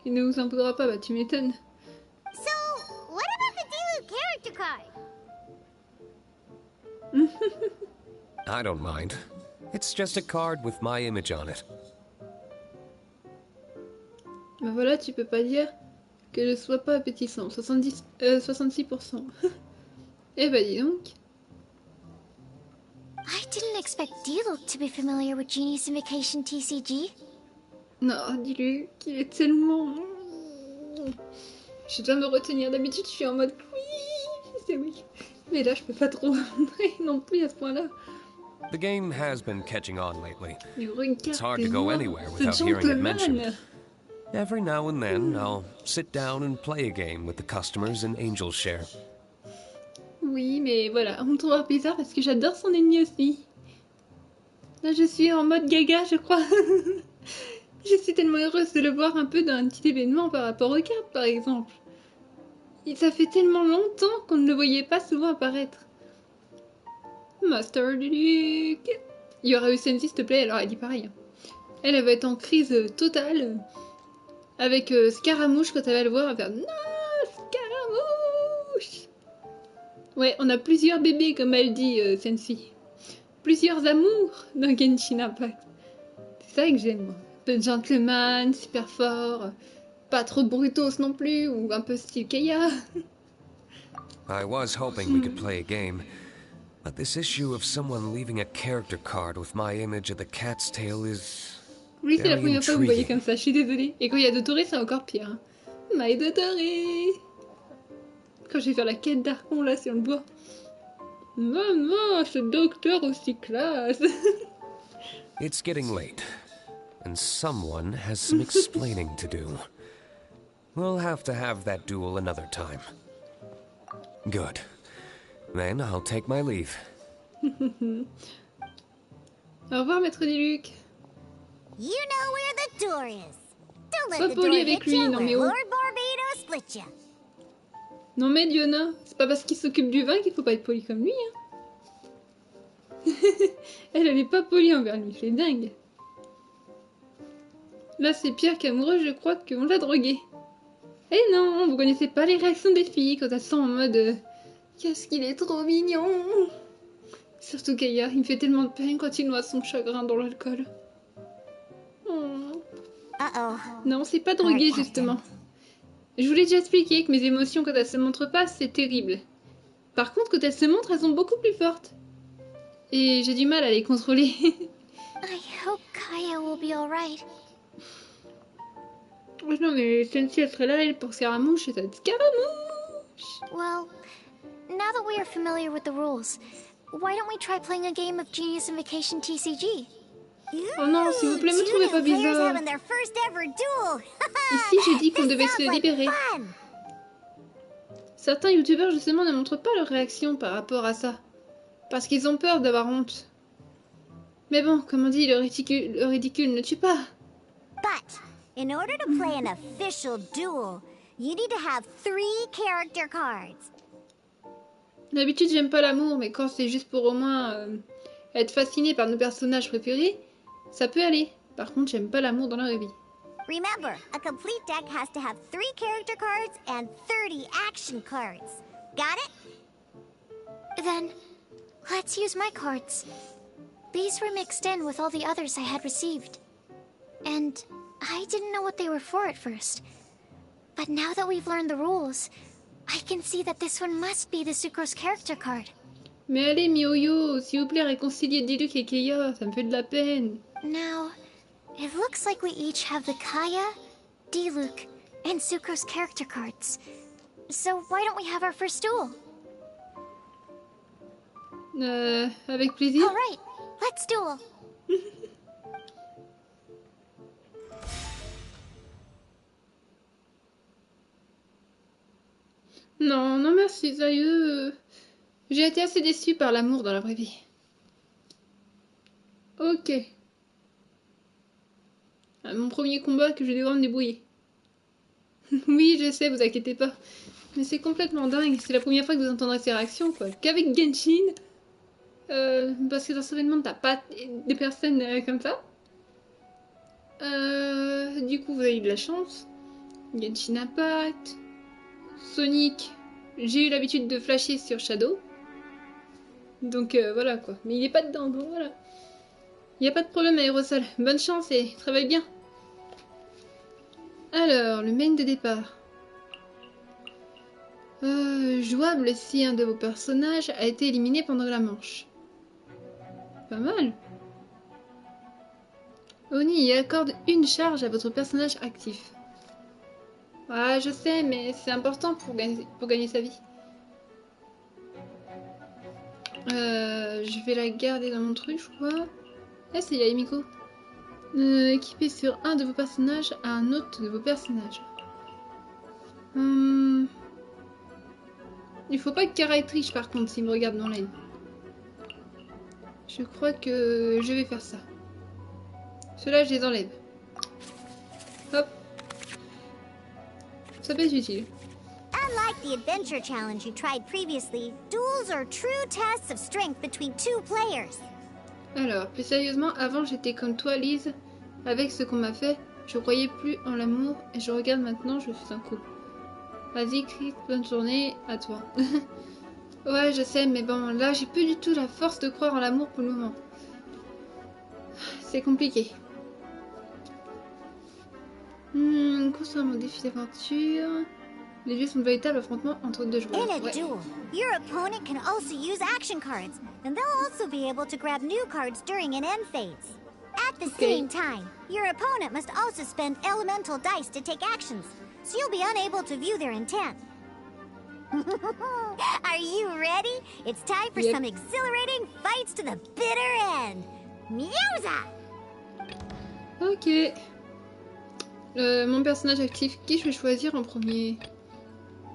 [SPEAKER 1] Il ne vous en voudra pas, bah tu m'étonnes.
[SPEAKER 4] So, what about the Diluc character card?
[SPEAKER 7] I don't mind. It's just a card with my image on it.
[SPEAKER 1] Bah voilà, tu peux pas dire que je sois pas appétissant. 66%. Eh bah dis donc.
[SPEAKER 3] I didn't expect Diluc to be familiar with Genius Invocation TCG.
[SPEAKER 1] Non, dis-lui qu'il est tellement... Je dois me retenir. D'habitude, je suis en mode oui, c'est oui. Mais là, je peux pas trop montrer non plus à ce point-là.
[SPEAKER 7] The game has been catching on lately.
[SPEAKER 1] Mais regarde,
[SPEAKER 7] It's hard to go anywhere without hearing it mentioned. Every now and then, I'll sit down and play a game with the customers in Angel's Share.
[SPEAKER 1] Oui, mais voilà, on me trouvera bizarre parce que j'adore son ennemi aussi. Là, je suis en mode gaga, je crois. Je suis tellement heureuse de le voir un peu dans un petit événement par rapport aux cartes, par exemple. Et ça fait tellement longtemps qu'on ne le voyait pas souvent apparaître. Master Luke. Il y aura eu Sensi, s'il te plaît, alors elle dit pareil. Elle va être en crise totale. Avec Scaramouche, quand elle va le voir, elle va faire non, Scaramouche. Ouais, on a plusieurs bébés, comme elle dit, Sensi. Plusieurs amours dans Genshin Impact. C'est ça que j'aime, moi. Un peu de gentleman, super fort, pas trop brutos non plus, ou un peu style Kaya.
[SPEAKER 7] I was hoping we could play a game, but this issue of someone leaving a character card with my image of the cat's tail is...
[SPEAKER 1] Oui, c'est la
[SPEAKER 7] very
[SPEAKER 1] première fois que vous voyez
[SPEAKER 7] intriguing.
[SPEAKER 1] comme ça, je suis désolée. Et quand il y a Dotoré, c'est encore pire. Hein. My Dotoré. Quand je vais faire la quête d'Archon, là, sur le bois. Maman, ce docteur aussi classe.
[SPEAKER 7] It's getting late, and someone has some explaining to do. We'll have to have that duel another time. Good. Then I'll take my leave.
[SPEAKER 1] Au revoir, maître Diluc.
[SPEAKER 4] You know where the door is. Don't let
[SPEAKER 1] Sois
[SPEAKER 4] the door
[SPEAKER 1] poli avec
[SPEAKER 4] hit
[SPEAKER 1] lui,
[SPEAKER 4] you
[SPEAKER 1] non mais
[SPEAKER 4] where
[SPEAKER 1] oh.
[SPEAKER 4] Lord Barbados split you.
[SPEAKER 1] Non mais Diona, c'est pas parce qu'il s'occupe du vin qu'il faut pas être poli comme lui, hein. Elle est pas polie envers lui, c'est dingue. Là c'est pire qu'amoureux, je crois qu'on l'a drogué. Eh non, vous connaissez pas les réactions des filles quand elles sont en mode qu'est-ce qu'il est trop mignon. Surtout Kaya, il me fait tellement de peine quand il noie son chagrin dans l'alcool. Oh.
[SPEAKER 4] Uh-oh.
[SPEAKER 1] Non, c'est pas drogué justement. Je vous l'ai déjà expliqué que mes émotions quand elles se montrent pas, c'est terrible. Par contre, quand elles se montrent, elles sont beaucoup plus fortes. Et j'ai du mal à les contrôler.
[SPEAKER 3] I hope Kaya will be alright.
[SPEAKER 1] Oh non, mais Sensi, elle serait là, elle, pour Scaramouche, et ça va être Scaramouche.
[SPEAKER 3] Well, now that we are familiar with the rules, why don't we try playing a game of Genius Invocation TCG?
[SPEAKER 1] Oh non, s'il vous plaît, me trouvez pas bizarre. Ici, j'ai dit qu'on devait se libérer. Certains youtubeurs, justement, ne montrent pas leur réaction par rapport à ça. Parce qu'ils ont peur d'avoir honte. Mais bon, comme on dit, le ridicule ne tue pas.
[SPEAKER 4] But, in order to play an official duel, you need to have 3 character cards.
[SPEAKER 1] D'habitude, j'aime pas l'amour, mais quand c'est juste pour au moins être fasciné par nos personnages préférés, ça peut aller. Par contre, j'aime pas l'amour dans la vraie vie.
[SPEAKER 4] Remember, a complete deck has to have 3 character cards and 30 action cards. Got it?
[SPEAKER 3] Then, let's use my cards. These were mixed in with all the others I had received. And I didn't know what they were for at first. But now that we've learned the rules, I can see that this one must be the Sucrose character card.
[SPEAKER 1] Mais allez, Miyoyo, s'il vous plaît, réconciliez Diluc et Keia, ça me fait de la peine.
[SPEAKER 3] Now, it looks like we each have the Kaya, Diluc, and Sucrose character cards. So why don't we have our first duel?
[SPEAKER 1] Avec plaisir.
[SPEAKER 3] All right, let's duel.
[SPEAKER 1] Non, non merci, sérieux. J'ai été assez déçue par l'amour dans la vraie vie. Ok. Mon premier combat que je vais devoir me débrouiller. Oui, je sais, vous inquiétez pas. Mais c'est complètement dingue. C'est la première fois que vous entendrez ces réactions, quoi. Qu'avec Genshin. Parce que dans ce événement, t'as pas des personnes comme ça. Du coup, vous avez eu de la chance. Genshin Impact. Sonic. J'ai eu l'habitude de flasher sur Shadow. Donc voilà quoi. Mais il est pas dedans, donc voilà. Il n'y a pas de problème aérosol. Bonne chance et travaille bien. Alors, le main de départ. Jouable si un de vos personnages a été éliminé pendant la manche. Pas mal. Oni accorde une charge à votre personnage actif. Ah, je sais, mais c'est important pour gagner sa vie. Je vais la garder dans mon truc, je crois. Ah, c'est Yaimiko. Équipé sur un de vos personnages à un autre de vos personnages. Il faut pas que Kara triche par contre s'il me regarde dans l'aide. Je crois que je vais faire ça. Ceux-là, je les enlève. Hop. Ça peut être utile.
[SPEAKER 4] Unlike the adventure challenge you tried previously, duels are true tests of strength between 2 players. Alors,
[SPEAKER 1] plus sérieusement, avant j'étais comme toi, Lise. Avec ce qu'on m'a fait, je croyais plus en l'amour et je regarde maintenant, je suis un couple. Vas-y, Chris, bonne journée, à toi. Ouais, je sais, mais bon, là, j'ai plus du tout la force de croire en l'amour pour le moment. C'est compliqué. Concernant mon défi d'aventure, les jeux sont de véritables affrontements entre deux joueurs.
[SPEAKER 4] In a duel, your opponent can also use action cards, and they'll also be able to grab new cards during an end phase. At the same time, your opponent must also spend elemental dice to take actions, so you'll be unable to view their intent. Are you ready? It's time for some exhilarating fights to the bitter end. Miauza!
[SPEAKER 1] Ok. Mon personnage actif, qui je vais choisir en premier?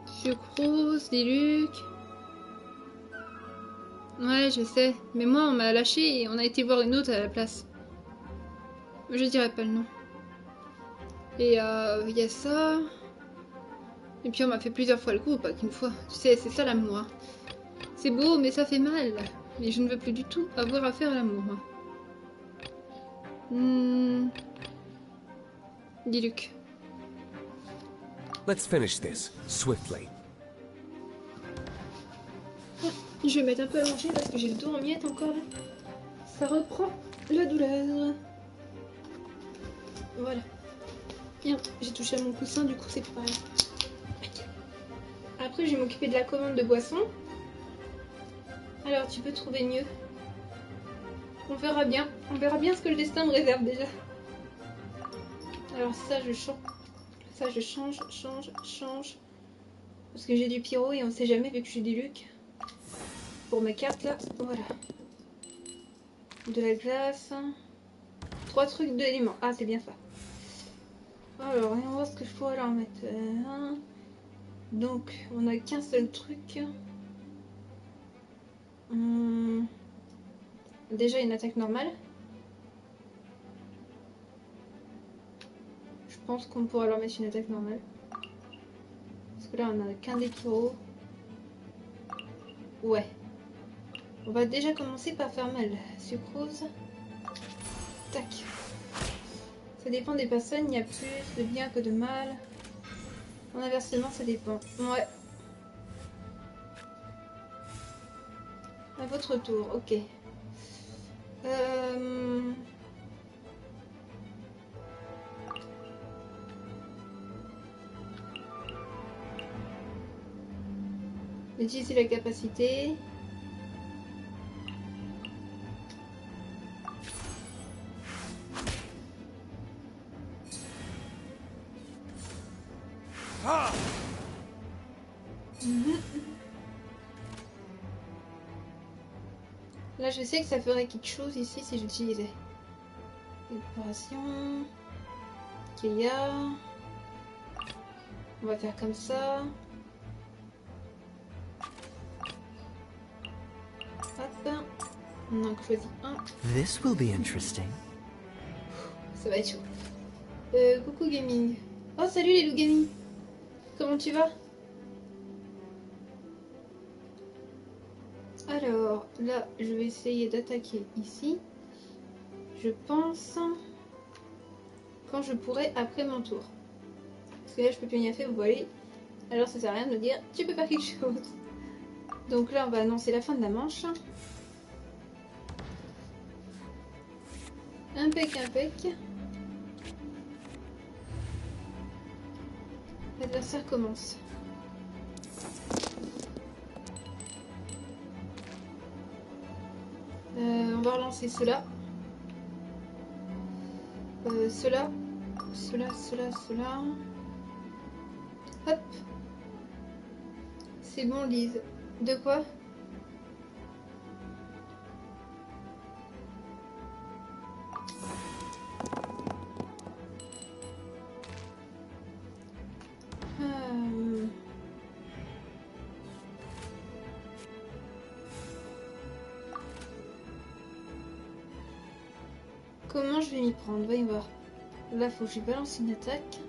[SPEAKER 1] Sucrose, Diluc. Ouais, je sais. Mais moi, on m'a lâché et on a été voir une autre à la place. Je dirais pas le nom. Et il y a ça. Et puis on m'a fait plusieurs fois le coup, pas qu'une fois. Tu sais, c'est ça l'amour. Hein. C'est beau, mais ça fait mal. Mais je ne veux plus du tout avoir affaire à l'amour. Diluc.
[SPEAKER 7] Let's finish this swiftly.
[SPEAKER 1] Je vais mettre un peu allongé parce que j'ai le dos en miettes encore là. Ça reprend la douleur. Voilà. Bien, j'ai touché à mon coussin, du coup c'est pas pareil. Après je vais m'occuper de la commande de boissons. Alors tu peux trouver mieux. On verra bien. On verra bien ce que le destin me réserve déjà. Alors ça je change. Ça je change. Parce que j'ai du pyro et on sait jamais vu que j'ai du Luc. Pour ma carte là, voilà. De la glace. 3 trucs d'éléments. Ah c'est bien ça. Alors, on va voir ce que je pourrais leur mettre. Donc, on a qu'un seul truc. Déjà une attaque normale. Je pense qu'on pourra leur mettre une attaque normale. Parce que là, on a qu'un des pyros. Ouais. On va déjà commencer par faire mal. Sucrose. Tac. Ça dépend des personnes, il y a plus de bien que de mal. En inversement, ça dépend. Ouais. À votre tour, ok. Utiliser la capacité. Là, je sais que ça ferait quelque chose ici si j'utilisais. Réparation. Kéia. On va faire comme ça. Hop. On en choisit un.
[SPEAKER 8] This will be interesting.
[SPEAKER 1] Ça va être chaud. Coucou gaming. Oh, salut les loups gaming. Comment tu vas? Alors, là, je vais essayer d'attaquer ici. Je pense quand je pourrai après mon tour. Parce que là, je peux plus rien faire, vous voyez. Alors, ça sert à rien de me dire, tu peux faire quelque chose. Donc là, on va annoncer la fin de la manche. Impec. L'adversaire commence. On va relancer cela. Cela. Hop. C'est bon, Lise. De quoi? Comment je vais m'y prendre? Voyons voir. Là, faut que je balance une attaque.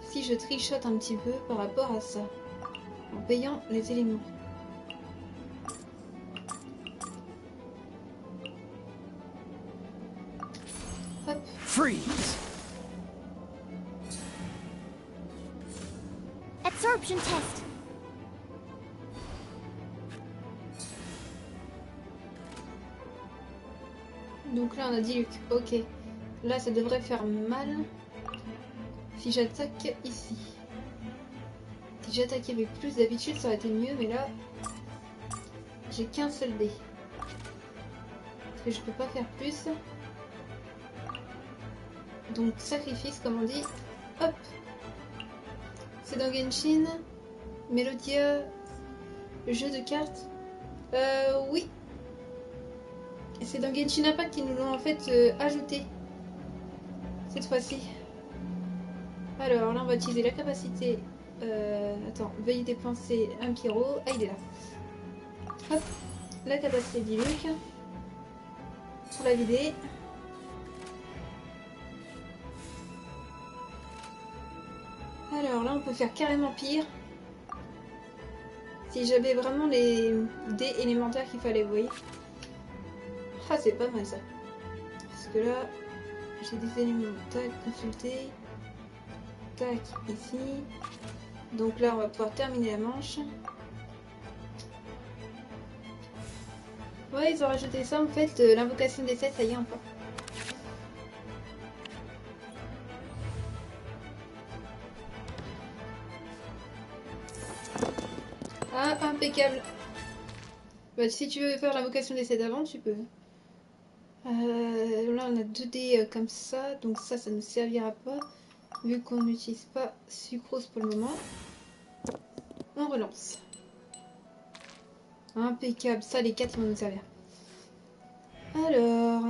[SPEAKER 1] Si je trichote un petit peu par rapport à ça. En payant les éléments. Hop.
[SPEAKER 8] Freeze!
[SPEAKER 3] Absorption test.
[SPEAKER 1] Donc là, on a dit Luc. Ok. Là, ça devrait faire mal. Si j'attaque ici. Si j'attaquais avec plus d'habitude, ça aurait été mieux. Mais là, j'ai qu'un seul dé. Parce que je peux pas faire plus. Donc, sacrifice, comme on dit. Hop. C'est dans Genshin. Melodia. Le jeu de cartes. Oui. C'est dans Genshin Impact qu'ils nous l'ont en fait ajouté. Cette fois-ci. Alors là, on va utiliser la capacité. Attends, veuillez dépenser un pyro. Ah, il est là. Hop. La capacité d'Illuc. Pour la vider. Alors là, on peut faire carrément pire. Si j'avais vraiment les dés élémentaires qu'il fallait, vous voyez. Ah, c'est pas mal ça. Parce que là, j'ai des éléments. Tac, consulter. Tac, ici. Donc là, on va pouvoir terminer la manche. Ouais, ils ont rajouté ça en fait, l'invocation des 7, ça y est, enfin. Ah, impeccable. Bah, si tu veux faire l'invocation des 7 avant, tu peux. Là, on a 2 dés comme ça, donc ça ne nous servira pas. Vu qu'on n'utilise pas sucrose pour le moment. On relance. Impeccable, ça les 4 ils vont nous servir. Alors...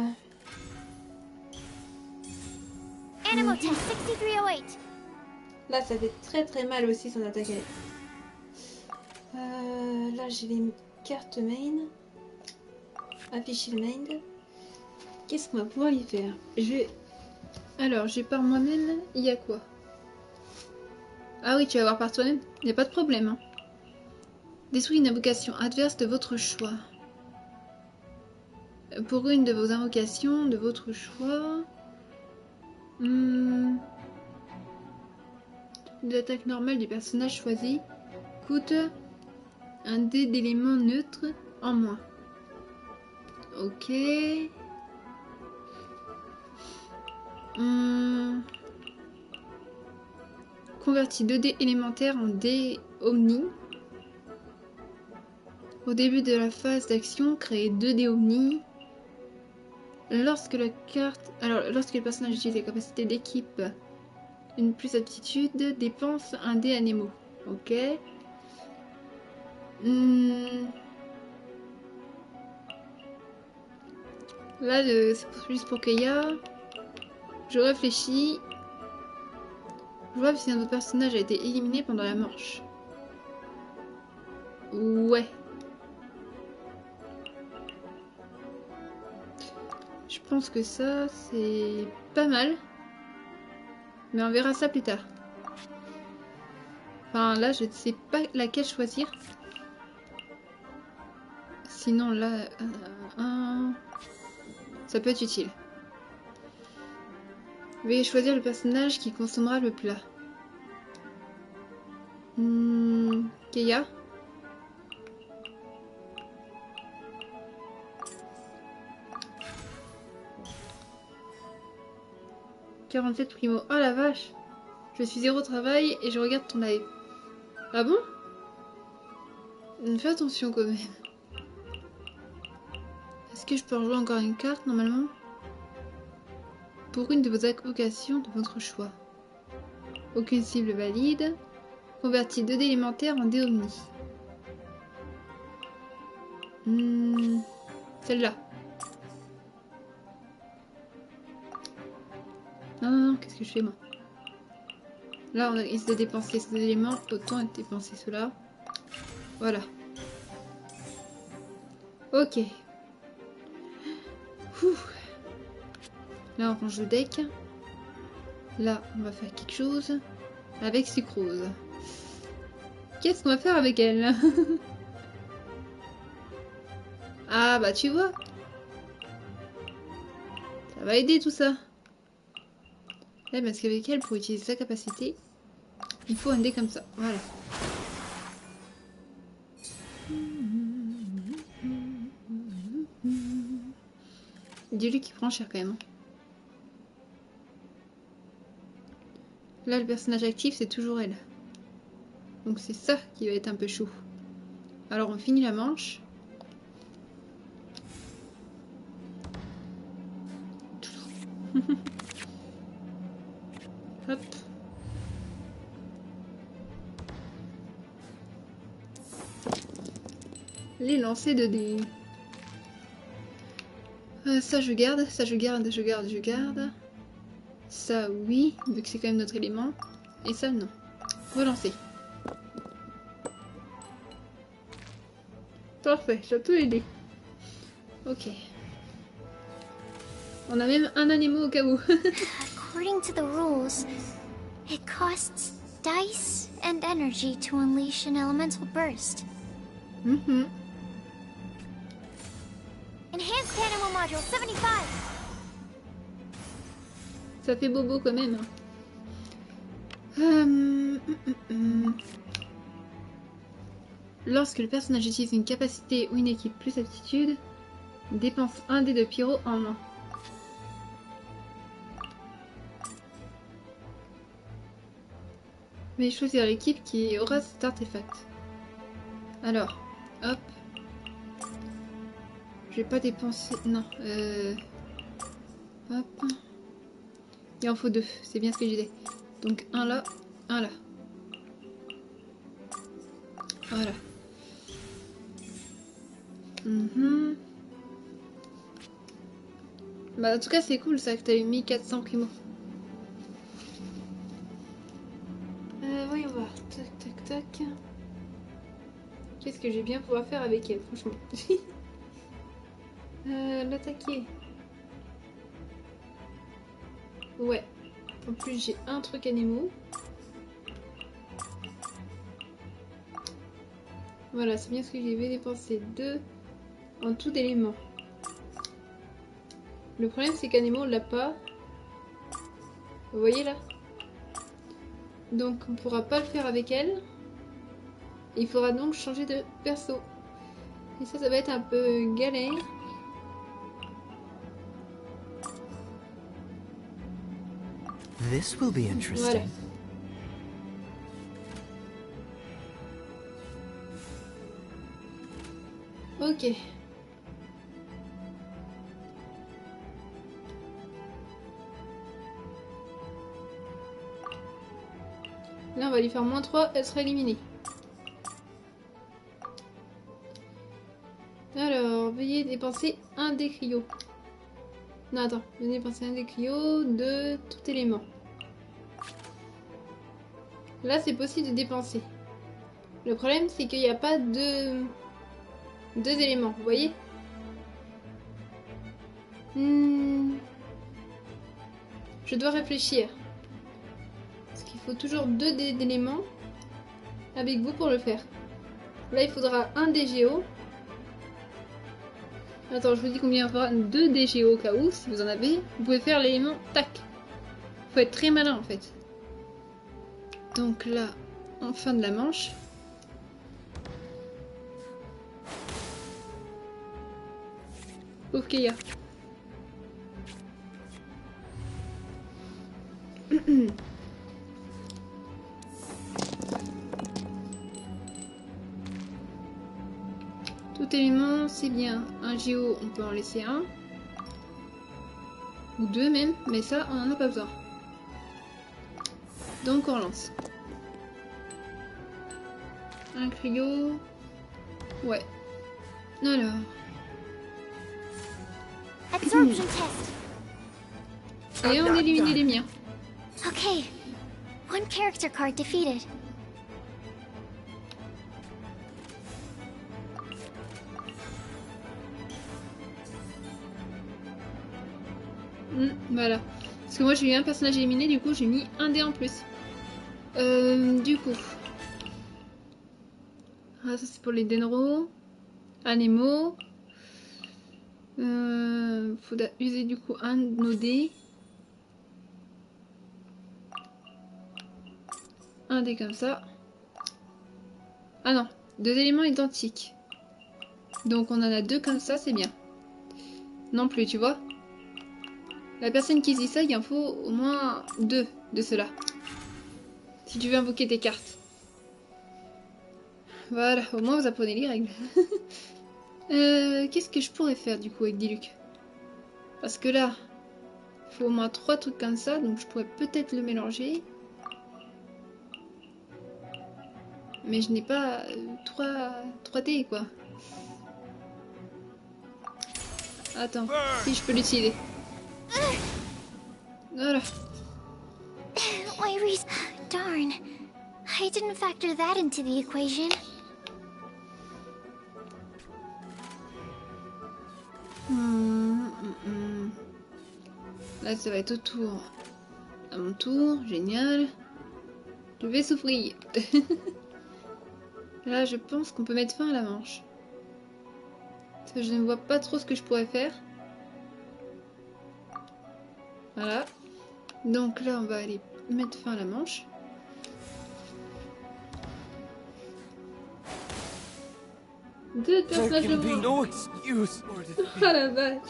[SPEAKER 3] Animal test 6308.
[SPEAKER 1] Là, ça fait très très mal aussi son attaque. Là, j'ai les cartes main. Afficher le main. Qu'est-ce qu'on va pouvoir y faire? Alors, j'ai par moi-même, il y a quoi? Ah oui, tu vas voir par toi-même, il n'y a pas de problème. Hein. Détruire une invocation adverse de votre choix. Pour une de vos invocations de votre choix... L'attaque normale du personnage choisi coûte un dé d'éléments neutres en moins. Ok. Convertit 2 dés élémentaires en dés omni. Au début de la phase d'action, créez 2 dés omni. Lorsque le personnage utilise les capacités d'équipe, une plus aptitude, dépense un dé animaux. Ok. Là, c'est juste pour Keia. Je réfléchis. Je vois si un autre personnage a été éliminé pendant la manche. Ouais. Je pense que ça, c'est pas mal. Mais on verra ça plus tard. Enfin, là, je ne sais pas laquelle choisir. Sinon, là... ça peut être utile. Veuillez choisir le personnage qui consommera le plat. Keia. « 47 primo. Oh la vache! Je suis 0 travail et je regarde ton live. Ah bon? Fais attention quand même. Est-ce que je peux rejouer encore une carte normalement? Pour une de vos invocations de votre choix. Aucune cible valide. Convertis 2 dés élémentaires en dés omni. Celle-là. Non, qu'est-ce que je fais moi? Là, on risque de dépenser ces éléments, autant dépenser cela. Voilà. Ok. Ouh. Là, on range le deck. Là, on va faire quelque chose avec sucrose. Qu'est-ce qu'on va faire avec elle? Ah, bah tu vois. Ça va aider tout ça. Là, parce qu'avec elle, pour utiliser sa capacité, il faut un dé comme ça. Voilà. Dis-lui qu'il prend cher quand même. Là, le personnage actif, c'est toujours elle. Donc c'est ça qui va être un peu chaud. Alors, on finit la manche. Hop. les lancers de dés. Ça je garde, ça je garde, je garde. Ça oui, vu que c'est quand même notre élément. Et ça non. Relancer. Parfait, j'ai tous les dés. Ok. On a même un animal au cas où.
[SPEAKER 3] According to the rules, it costs dice and energy to unleash an elemental burst. Enhanced Animal Module 75!
[SPEAKER 1] Ça fait bobo quand même. Lorsque le personnage utilise une capacité ou une équipe plus aptitude, dépense un dé de pyro en main. Mais choisir l'équipe qui aura cet artefact. Alors, hop. Je vais pas dépenser... Non, hop. Il en faut deux, c'est bien ce que je disais. Donc un là, un là. Voilà. Bah en tout cas c'est cool ça que t'as eu 1400 primo. Voyons voir. Tac tac tac. Qu'est-ce que je vais bien pouvoir faire avec elle franchement. L'attaquer. Ouais. En plus j'ai un truc animaux. Voilà, c'est bien ce que j'ai dépensé 2 en tout d'éléments. Le problème c'est qu'Anemo on l'a pas. Vous voyez là? Donc on pourra pas le faire avec elle. Il faudra donc changer de perso. Et ça va être un peu galère.
[SPEAKER 8] This will be interesting.
[SPEAKER 1] Voilà. Ok. Là on va lui faire -3, elle sera éliminée. Alors, veuillez dépenser un des cryo. Non, attends, veuillez dépenser un des cryo de tout élément. Là, c'est possible de dépenser. Le problème, c'est qu'il n'y a pas deux éléments, vous voyez? Je dois réfléchir. Parce qu'il faut toujours 2 éléments avec vous pour le faire. Là, il faudra un DGO. Attends, je vous dis combien il faudra. 2 DGO au cas où, si vous en avez. Vous pouvez faire l'élément tac. Faut être très malin en fait. Donc là, en fin de la manche. Pauvre Keia. Tout élément, c'est bien. Un géo, on peut en laisser un. Ou 2 même, mais ça, on n'en a pas besoin. Donc on relance. Un cryo. Ouais. Alors.
[SPEAKER 3] Absorption test.
[SPEAKER 1] Et on élimine les miens.
[SPEAKER 3] Okay. One character card defeated.
[SPEAKER 1] Voilà. Parce que moi j'ai eu un personnage éliminé, du coup j'ai mis un dé en plus. Du coup. Ah, ça c'est pour les Denro. Anemo. Faudra user du coup un de nos dés. Un dé comme ça. Ah non, 2 éléments identiques. Donc on en a 2 comme ça, c'est bien. Non plus, tu vois. La personne qui dit ça, il en faut au moins 2 de cela. Si tu veux invoquer tes cartes. Voilà, au moins vous apprenez les règles. Qu'est-ce que je pourrais faire du coup avec Diluc? Parce que là, il faut au moins 3 trucs comme ça, donc je pourrais peut-être le mélanger. Mais je n'ai pas 3 dés quoi. Attends, si je peux l'utiliser. Voilà.
[SPEAKER 3] Iris, darn. I didn't factor that into the equation.
[SPEAKER 1] Là, ça va être au tour. À mon tour, génial. Je vais souffrir. Là, je pense qu'on peut mettre fin à la manche. Parce que je ne vois pas trop ce que je pourrais faire. Voilà. Donc là, on va aller mettre fin à la manche. Deux personnages de moins.
[SPEAKER 6] No excuse for defeat.
[SPEAKER 1] Oh la vache.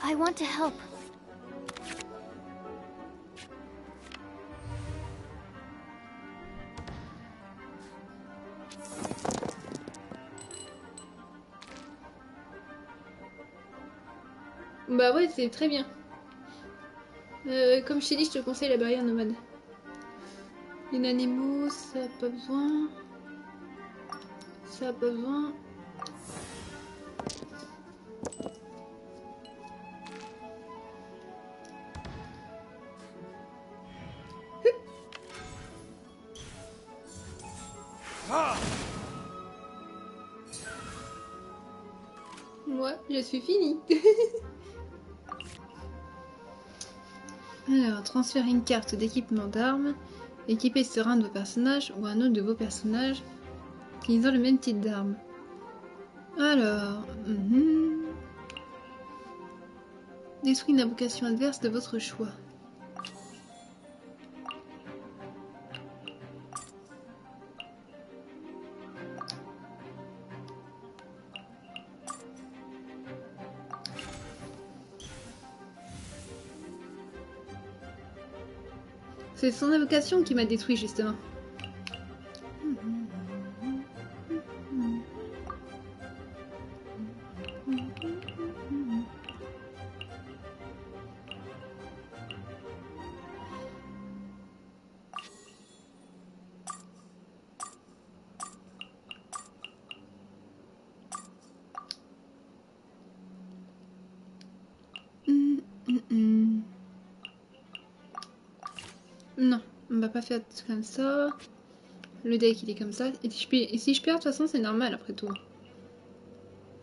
[SPEAKER 3] I want to help.
[SPEAKER 1] Bah ouais, c'est très bien. Comme je t'ai dit, je te conseille la barrière nomade. Les animaux, ça a pas besoin. Ça a pas besoin. Moi, je suis finie. Alors, transférer une carte d'équipement d'armes. Équiper sur un de vos personnages ou un autre de vos personnages utilisant le même type d'arme. Alors, détruire une invocation adverse de votre choix. C'est son invocation qui m'a détruit justement. Non, on va pas faire comme ça. Le deck il est comme ça. Et si je perds, de toute façon c'est normal après tout.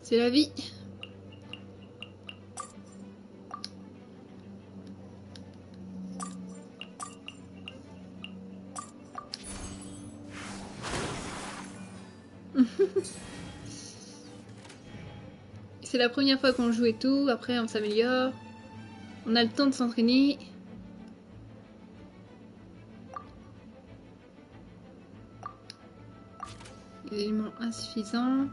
[SPEAKER 1] C'est la vie. C'est la première fois qu'on joue et tout. Après on s'améliore. On a le temps de s'entraîner. Éléments insuffisants.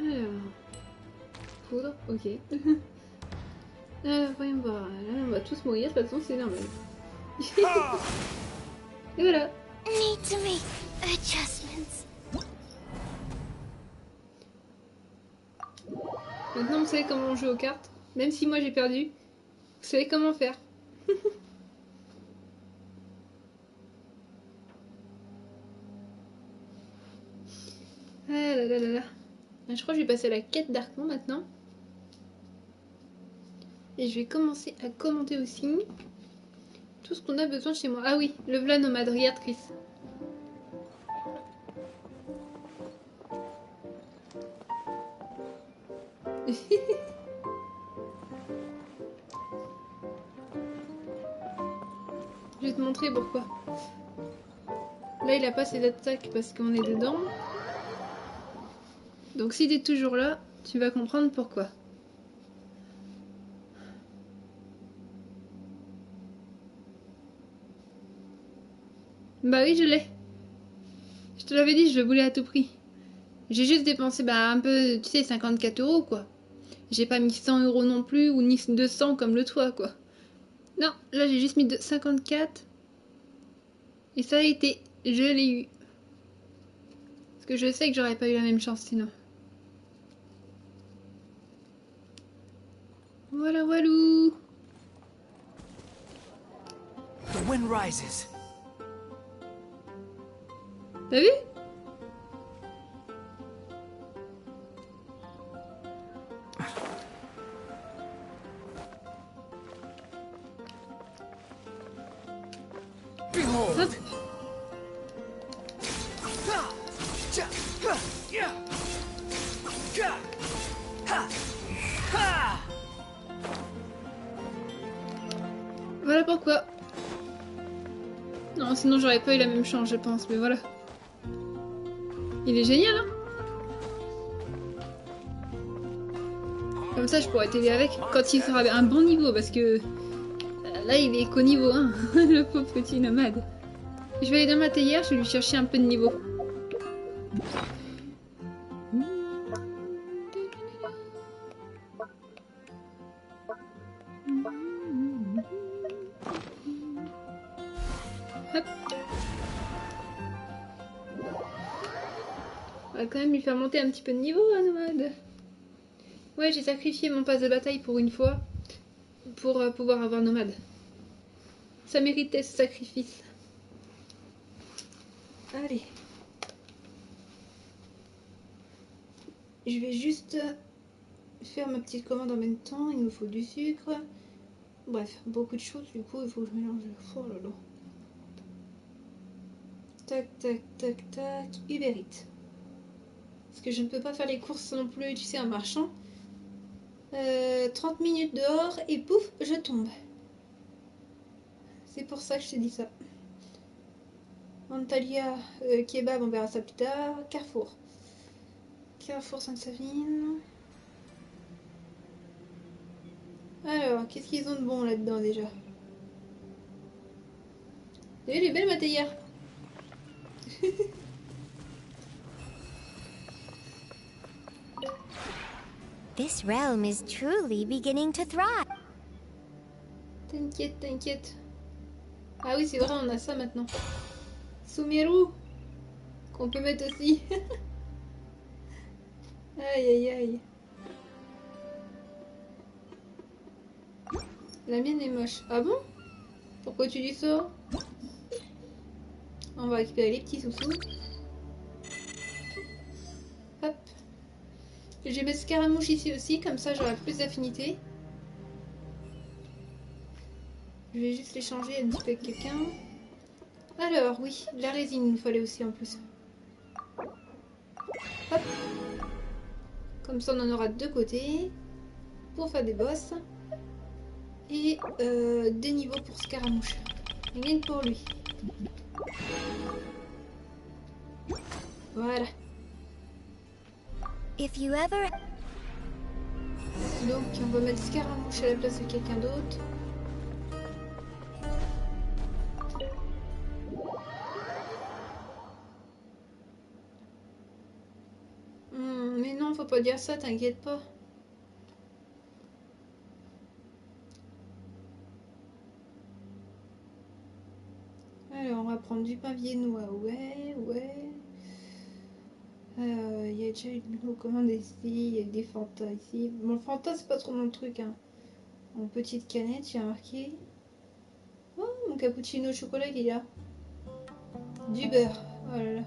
[SPEAKER 1] Alors, poudre, ok. Alors, voyons voir. Là, on va tous mourir, de toute façon, c'est normal. Et voilà.
[SPEAKER 3] Need to make adjustments.
[SPEAKER 1] Maintenant, vous savez comment on joue aux cartes. Même si moi j'ai perdu, vous savez comment faire. Ah là là là là. Je crois que je vais passer à la quête d'Archon maintenant. Et je vais commencer à commenter aussi tout ce qu'on a besoin chez moi. Ah oui, le v'là nomade, regarde Chris. Je vais te montrer pourquoi. Là, il a pas ses attaques parce qu'on est dedans. Donc si t'es toujours là, tu vas comprendre pourquoi. Bah oui, je l'ai. Je te l'avais dit, je le voulais à tout prix. J'ai juste dépensé un peu, tu sais, 54 € quoi. J'ai pas mis 100 € non plus, ou ni 200 comme le toit quoi. Non, là j'ai juste mis 54. Et ça a été, je l'ai eu. Parce que je sais que j'aurais pas eu la même chance sinon. Voilà, walou.
[SPEAKER 8] The wind rises.
[SPEAKER 1] T'as vu?
[SPEAKER 8] Behold.
[SPEAKER 1] Hop. Voilà pourquoi. Non, sinon j'aurais pas eu la même chance, je pense, mais voilà. Il est génial, hein? Comme ça, je pourrais t'aider avec quand il sera à un bon niveau, parce que là, il est qu'au niveau 1, le pauvre petit nomade. Je vais aller dans ma théière, je vais lui chercher un peu de niveau. Hop. On va quand même lui faire monter un petit peu de niveau, hein, nomade. Ouais, j'ai sacrifié mon pass de bataille pour une fois, pour pouvoir avoir nomade. Ça méritait ce sacrifice. Allez. Je vais juste faire ma petite commande en même temps. Il nous faut du sucre. Bref, beaucoup de choses. Du coup, il faut que je mélange. Oh là là. Tac, tac, tac, tac. Uber Eats. Parce que je ne peux pas faire les courses non plus, tu sais, en marchant. 30 minutes dehors et pouf, je tombe. C'est pour ça que je t'ai dit ça. Antalya, kebab, on verra ça plus tard. Carrefour. Carrefour Sainte-Savine. Alors, qu'est-ce qu'ils ont de bon là-dedans déjà? Elle est belle ma théière.
[SPEAKER 4] This realm is truly beginning to thrive.
[SPEAKER 1] T'inquiète, t'inquiète. Ah oui, c'est vrai, on a ça maintenant. Sumeru, qu'on peut mettre aussi. Aïe, aïe, aïe. La mienne est moche. Ah bon? Pourquoi tu dis ça? On va récupérer les petits sous-sous. Hop. Je vais mettre Scaramouche ici aussi, comme ça j'aurai plus d'affinité. Je vais juste l'échanger un petit peu avec quelqu'un. Alors, oui, la résine, il nous fallait aussi en plus. Hop. Comme ça, on en aura de deux côtés. Pour faire des bosses. Et des niveaux pour Scaramouche. Rien pour lui. Voilà.
[SPEAKER 3] If you ever...
[SPEAKER 1] Donc, on va mettre Scaramouche à la place de quelqu'un d'autre. Mais non, faut pas dire ça, t'inquiète pas. Alors, on va prendre du pain viennois, ouais. Il y a déjà une commande ici, il y a des Fanta ici. Bon, le Fanta, c'est pas trop mon truc, hein. En petite canette, j'ai marqué. Oh, mon cappuccino au chocolat qu'il y a. Du beurre, oh là là.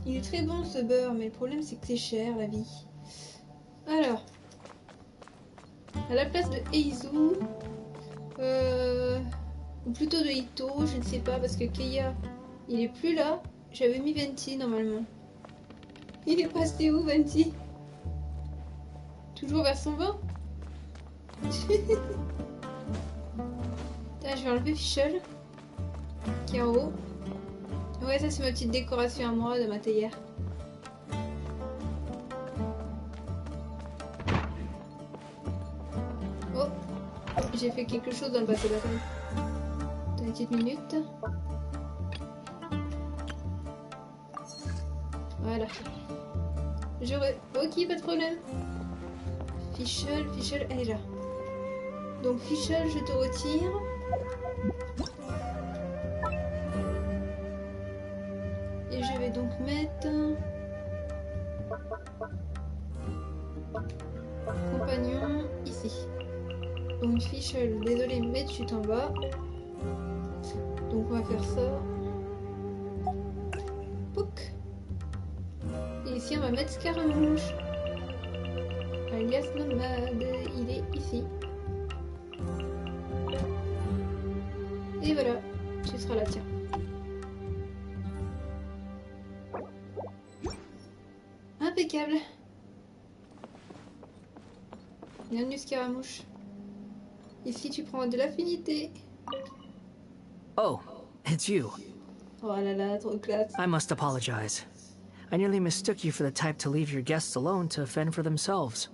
[SPEAKER 1] Il est très bon ce beurre, mais le problème c'est que c'est cher la vie. Alors, à la place de Eizu, ou plutôt de Ito, je ne sais pas, parce que Keiya, il est plus là. J'avais mis Venti normalement. Il est passé où Venti? Toujours vers son vent. Je vais enlever Fischl. Caro. Ouais, Ouais, ça c'est ma petite décoration à moi de ma théière. Oh, j'ai fait quelque chose dans le bateau bataille. Attends une petite minute. Voilà. Ok, pas de problème. Fichel, elle est là. Donc Fichel, je te retire. Et je vais donc mettre... compagnon ici. Donc Fichel, désolé, mais tu t'en vas. Donc on va faire ça. Pouc. Et ici on va mettre Scaramouche. Alias nomade, il est ici. Et voilà, tu seras là, tiens. Impeccable. Bienvenue Scaramouche. Ici tu prends de l'affinité.
[SPEAKER 8] Oh, it's you.
[SPEAKER 1] Oh là là, trop classe.
[SPEAKER 8] I must apologize. I nearly mistook you for the type to leave your guests alone to fend for themselves.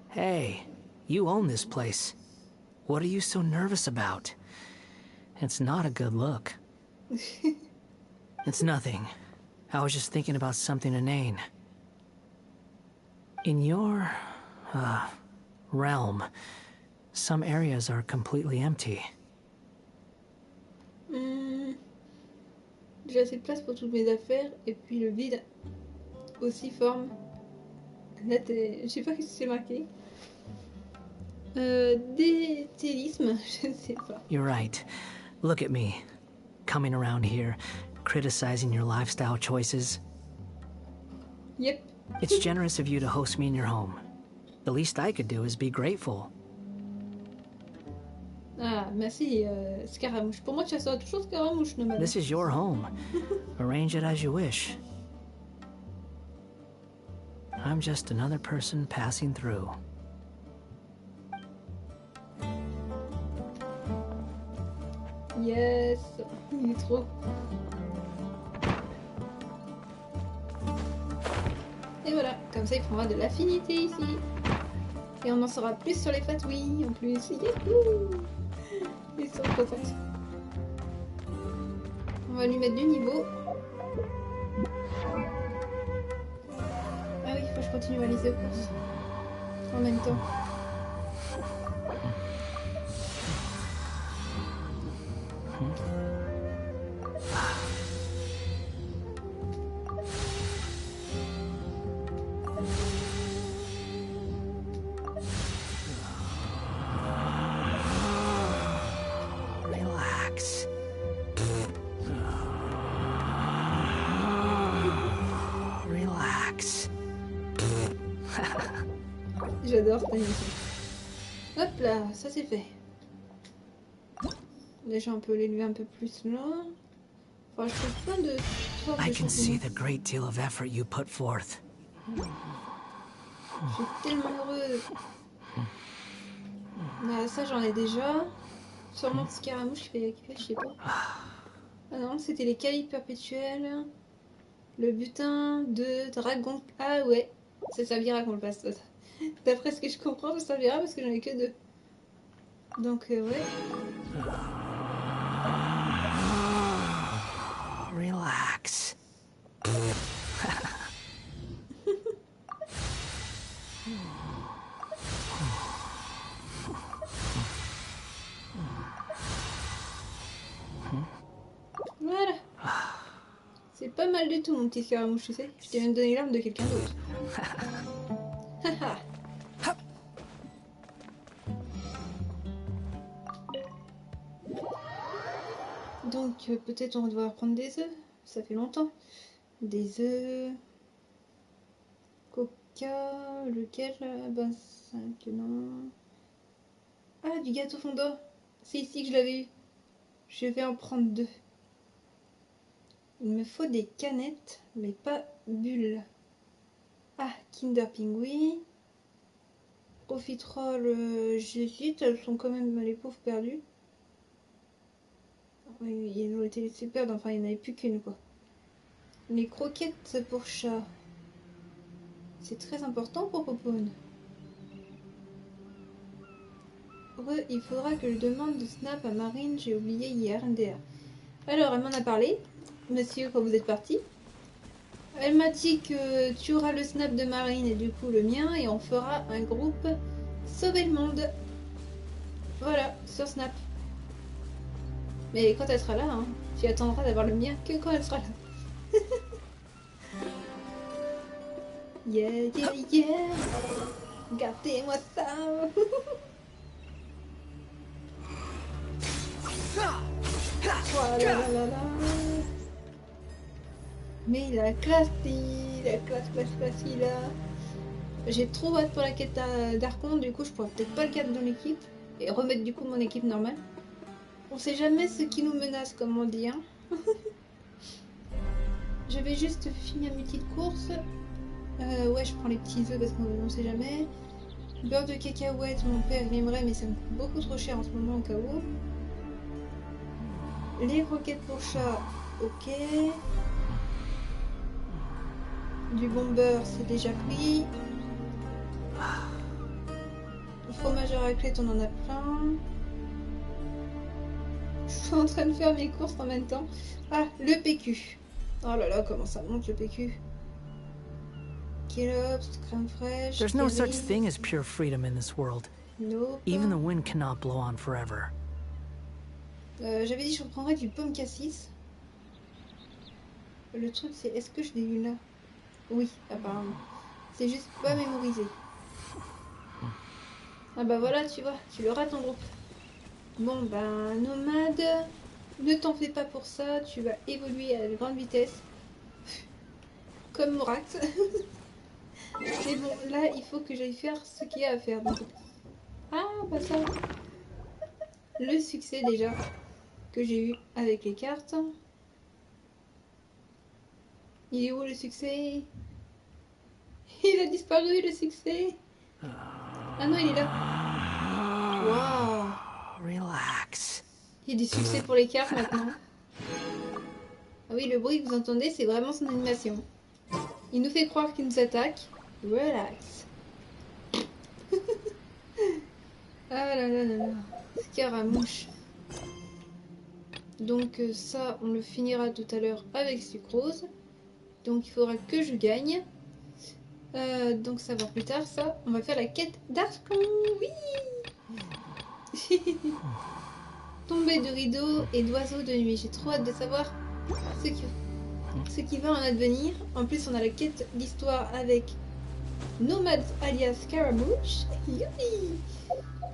[SPEAKER 8] Hey, you own this place. What are you so nervous about? It's not a good look. It's nothing. I was just thinking about something inane. In your, realm, some areas are completely empty.
[SPEAKER 1] J'ai assez de place pour toutes mes affaires et puis le vide aussi forme. Là, je sais pas ce que c'est marqué. Détélisme, je ne sais pas.
[SPEAKER 8] You're right. Look at me, coming around here, criticizing your lifestyle choices.
[SPEAKER 1] Yep.
[SPEAKER 8] It's generous of you to host me in your home. The least I could do is be grateful.
[SPEAKER 1] Ah, merci, Scaramouche. Pour moi, tu seras toujours Scaramouche, nomade.
[SPEAKER 8] This is your home. Arrange it as you wish. I'm just another person passing through.
[SPEAKER 1] Yes, il est trop. Et voilà, comme ça il prendra de l'affinité ici. Et on en saura plus sur les fatouilles en plus. Youhou! Ils sont contents. On va lui mettre du niveau. Ah oui, il faut que je continue à liser aux courses. En même temps.
[SPEAKER 8] Relax. Relax.
[SPEAKER 1] J'adore cette animation. Hop là, ça c'est fait. Déjà on peut l'élever un peu plus là. Enfin, je trouve plein de sortes
[SPEAKER 8] I
[SPEAKER 1] de
[SPEAKER 8] can see
[SPEAKER 1] champignons.
[SPEAKER 8] the great deal of effort you put forth.
[SPEAKER 1] Je suis tellement heureuse. Ah, ça j'en ai déjà. Sûrement de Scaramouche qui fait récupérer, je sais pas. Ah non, c'était les cailles perpétuelles. Le butin de dragon. Ah ouais, ça servira qu'on le passe. D'après ce que je comprends, ça servira parce que j'en ai que deux. Donc ouais.
[SPEAKER 8] Relax.
[SPEAKER 1] Voilà. C'est pas mal du tout mon petit Scaramouche, tu sais. Je t'ai même donné l'arme de quelqu'un d'autre. Haha. Donc peut-être on va devoir prendre des œufs. Ça fait longtemps. Des œufs. Coca. Lequel là? Ben 5, non. Ah, du gâteau fondant. C'est ici que je l'avais eu. Je vais en prendre 2. Il me faut des canettes, mais pas bulles. Ah, Kinder Pingui. Profiterole, j'hésite, elles sont quand même les pauvres perdues. Oui, ils ont été laissés perdre, enfin il n'y en avait plus qu'une quoi. Les croquettes pour chat. C'est très important pour Popone. Il faudra que je demande de Snap à Marine, j'ai oublié hier, NDR. Alors, elle m'en a parlé, monsieur, quand vous êtes parti. Elle m'a dit que tu auras le Snap de Marine et du coup le mien, et on fera un groupe Sauver le monde. Voilà, sur Snap. Mais quand elle sera là, hein, tu attendras d'avoir le mien que quand elle sera là. Yeah, yeah, yeah. Gardez-moi ça. Oh là là là là. Mais la classe, la classe, il a... J'ai trop hâte pour la quête d'Archon, du coup je pourrais peut-être pas le garder dans l'équipe et remettre du coup mon équipe normale. On sait jamais ce qui nous menace, comme on dit. Hein. Je vais juste finir mes petites courses. Ouais, je prends les petits œufs parce qu'on sait jamais. Beurre de cacahuète, mon père il aimerait, mais ça me coûte beaucoup trop cher en ce moment au cas où. Les croquettes pour chat, ok. Du bon beurre, c'est déjà pris. Le fromage à raclette, on en a plein. Je suis en train de faire mes courses en même temps. Ah, le PQ. Oh là là, comment ça monte le PQ. Kellogg's, crème fraîche.
[SPEAKER 8] There's no such thing as pure freedom in this world.
[SPEAKER 1] Nope.
[SPEAKER 8] Even the wind cannot blow on forever.
[SPEAKER 1] J'avais dit que je reprendrais du pomme cassis. Le truc c'est, est-ce que je l'ai eu là? Oui, apparemment. C'est juste pas mémorisé. Ah bah voilà, tu vois, tu l'auras ton groupe. Bon ben, nomade, ne t'en fais pas pour ça, tu vas évoluer à grande vitesse. Comme Morax. Mais bon, là, il faut que j'aille faire ce qu'il y a à faire. Donc... Ah, bah ça. Le succès déjà que j'ai eu avec les cartes. Il est où le succès? Il a disparu le succès. Ah non, il est là. Waouh.
[SPEAKER 8] Relax.
[SPEAKER 1] Il y a du succès pour les cartes maintenant. Ah oui, le bruit que vous entendez, c'est vraiment son animation. Il nous fait croire qu'il nous attaque. Relax. Ah là là là là. Scaramouche. Donc ça, on le finira tout à l'heure avec Sucrose. Donc il faudra que je gagne. Donc ça va plus tard, ça. On va faire la quête d'Archon. Oui. Tombée de rideaux et d'oiseaux de nuit. J'ai trop hâte de savoir ce qui va en advenir. En plus, on a la quête d'histoire avec Nomades alias Scaramouche. Youpi.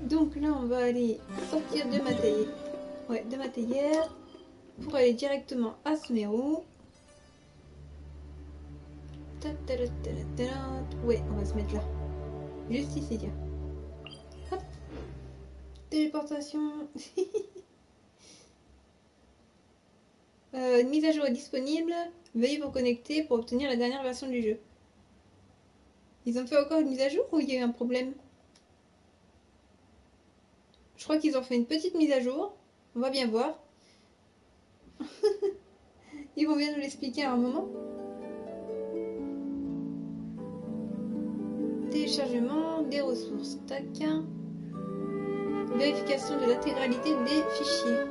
[SPEAKER 1] Donc là, on va aller sortir de ma théière. Ouais, de ma théière. Pour aller directement à Sumeru. Ouais, on va se mettre là. Juste ici, tiens. Hop. Téléportation. Une mise à jour est disponible. Veuillez vous connecter pour obtenir la dernière version du jeu. Ils ont fait encore une mise à jour ou il y a eu un problème? Je crois qu'ils ont fait une petite mise à jour. On va bien voir. Ils vont bien nous l'expliquer à un moment. Téléchargement des ressources. Tac. Vérification de l'intégralité des fichiers.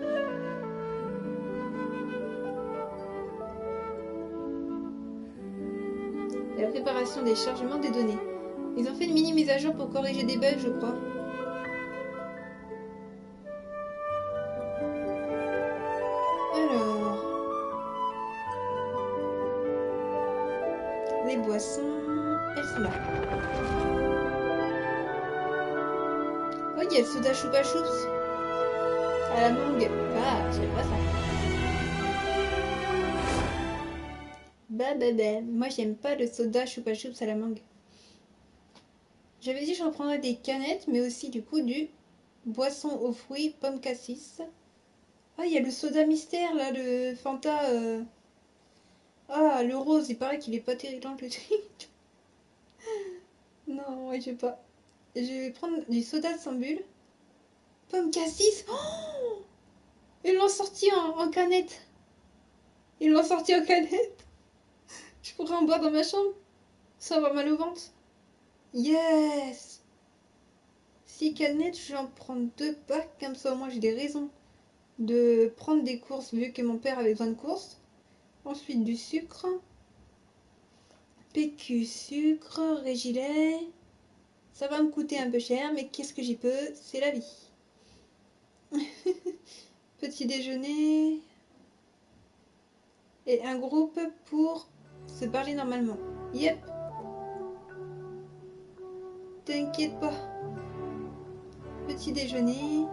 [SPEAKER 1] La préparation des chargements des données. Ils ont fait une mini mise à jour pour corriger des bugs, je crois. Alors, les boissons, elles sont là. Oh, il y a le soda choupa choups à la mangue. Ah, j'aime pas ça. Bah. Moi, j'aime pas le soda choupa choups à la mangue. J'avais dit que je reprendrais des canettes, mais aussi du coup du boisson aux fruits, pomme cassis. Ah, il y a le soda mystère là, le Fanta. Ah, le rose, il paraît qu'il est pas terrible le truc. Non, ouais, je vais pas. Je vais prendre du soda sans bulle. Pomme cassis. Oh, ils l'ont sorti en canette. Ils l'ont sorti en canette. Je pourrais en boire dans ma chambre sans avoir mal au ventre. Yes. 6 canettes, je vais en prendre 2 packs. Comme ça, au moins, j'ai des raisons de prendre des courses vu que mon père avait besoin de courses. Ensuite, du sucre. PQ, sucre, Régilet. Ça va me coûter un peu cher, mais qu'est-ce que j'y peux? C'est la vie. Petit déjeuner. Et un groupe pour se parler normalement. Yep. T'inquiète pas. Petit déjeuner.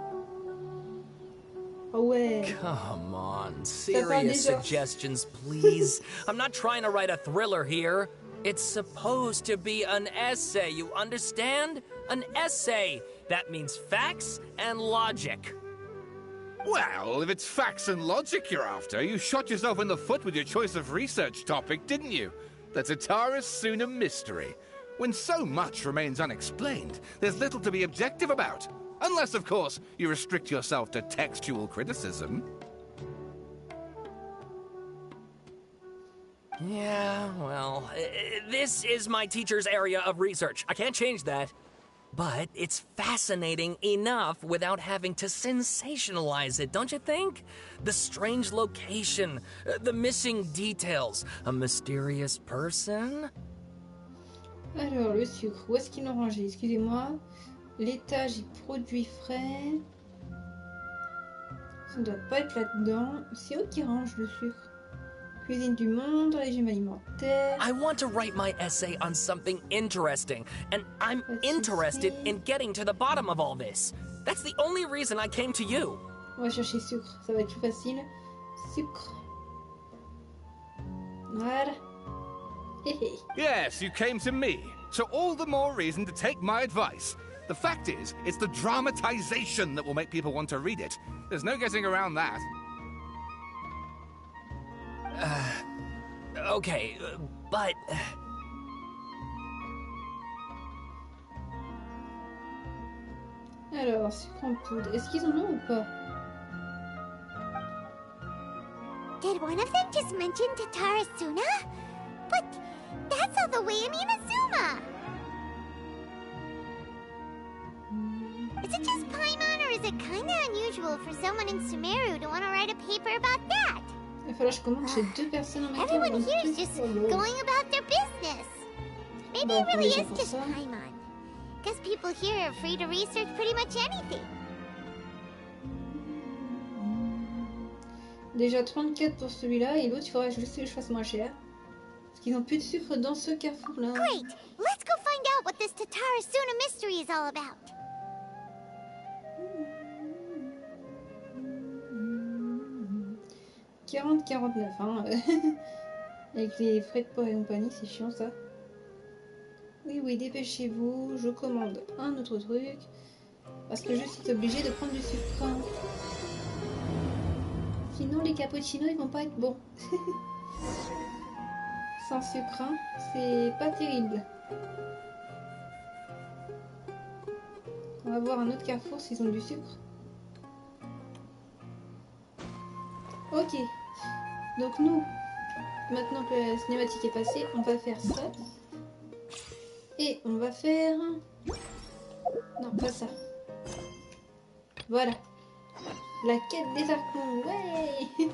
[SPEAKER 1] Oh ouais.
[SPEAKER 6] Come on,
[SPEAKER 1] Ça parle
[SPEAKER 6] serious
[SPEAKER 1] déjà.
[SPEAKER 6] suggestions, please. I'm not trying to write a thriller here. It's supposed to be an essay, you understand? An essay. That means facts and logic.
[SPEAKER 2] Well, if it's facts and logic you're after, you shot yourself in the foot with your choice of research topic, didn't you? The Tataris Suna mystery. When so much remains unexplained, there's little to be objective about. Unless, of course, you restrict yourself to textual criticism.
[SPEAKER 6] Yeah, well, this is my teacher's area of research. I can't change that. But it's fascinating enough without having to sensationalize it, don't you think? The strange location, the missing details, a mysterious person.
[SPEAKER 1] Alors, le sucre. Où est-ce qu'ils l'ont rangé? Excusez-moi. L'étage produits frais. Ça ne doit pas être là-dedans. C'est où qu'ils rangent le sucre? Cuisine du monde, régime alimentaire.
[SPEAKER 6] I want to write my essay on something interesting, and I'm interested in getting to the bottom of all this. That's the only reason I came to you.
[SPEAKER 1] On va chercher sucre, ça va être plus facile. Sucre. Voilà.
[SPEAKER 2] Yes, you came to me. So all the more reason to take my advice. The fact is, it's the dramatization that will make people want to read it. There's no getting around that.
[SPEAKER 6] Okay, but...
[SPEAKER 1] Alors, sucre en poudre. Est-ce qu'ils en ont ou pas?
[SPEAKER 4] Did one of them just mention Tatarasuna? But that's all the way in Inazuma! Is it just Paimon, or is it kinda unusual for someone in Sumeru to want to write a paper about that?
[SPEAKER 1] Il va falloir que je commande chez 2 personnes en même temps.
[SPEAKER 4] Everyone here is just going about their business. Maybe it really is just Paimon. Guess people here are free to research pretty much anything.
[SPEAKER 1] Déjà 34 pour celui-là et l'autre il faudrait juste que je fasse moins cher. Parce qu'ils n'ont plus de sucre dans ce carrefour-là.
[SPEAKER 4] Great! Let's go find out what this Tatarasuna mystery is all about.
[SPEAKER 1] 40-49, hein. Avec les frais de port et compagnie, c'est chiant ça. Oui, oui, dépêchez-vous, je commande un autre truc. Parce que je suis obligée de prendre du sucre. Sinon, les cappuccinos, ils vont pas être bons. Sans sucre, hein, c'est pas terrible. On va voir un autre carrefour s'ils ont du sucre. Ok. Donc nous, maintenant que la cinématique est passée, on va faire ça. Et on va faire... Non, pas ça. Voilà. La quête des archons, ouais.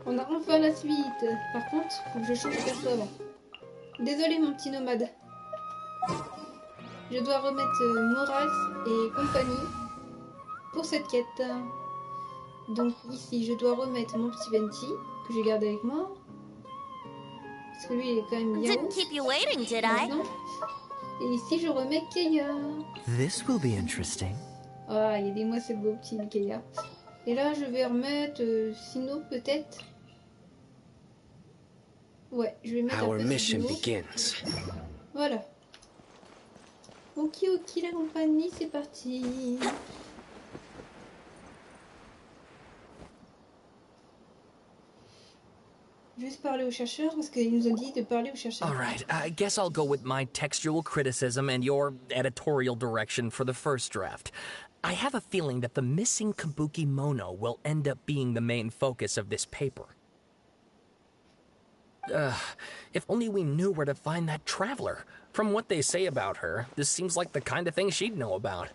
[SPEAKER 1] On a enfin la suite. Par contre, faut que je change de perso avant. Désolé mon petit nomade. Je dois remettre Morax et compagnie pour cette quête. Donc ici, je dois remettre mon petit Venti que j'ai gardé avec moi. Parce que lui, il est quand même bien.
[SPEAKER 5] Didn't keep you waiting, did I?
[SPEAKER 1] Et ici, je remets Keia.
[SPEAKER 8] This will be interesting.
[SPEAKER 1] Ah, aidez-moi, c'est beau petit Keia. Et là, je vais remettre Sino peut-être. Ouais, je vais mettre
[SPEAKER 7] Our
[SPEAKER 1] après
[SPEAKER 7] mission
[SPEAKER 1] Sino.
[SPEAKER 7] begins.
[SPEAKER 1] Voilà. Ok, ok, la compagnie, c'est parti. Je juste parler aux chercheurs parce qu'ils nous ont dit de parler aux chercheurs.
[SPEAKER 8] Alright, I guess I'll go with my textual criticism and your editorial direction for the first draft. I have a feeling that the missing kabuki mono will end up being the main focus of this paper. If only we knew where to find that traveler. From what they say about her, this seems like the kind of thing she'd know about.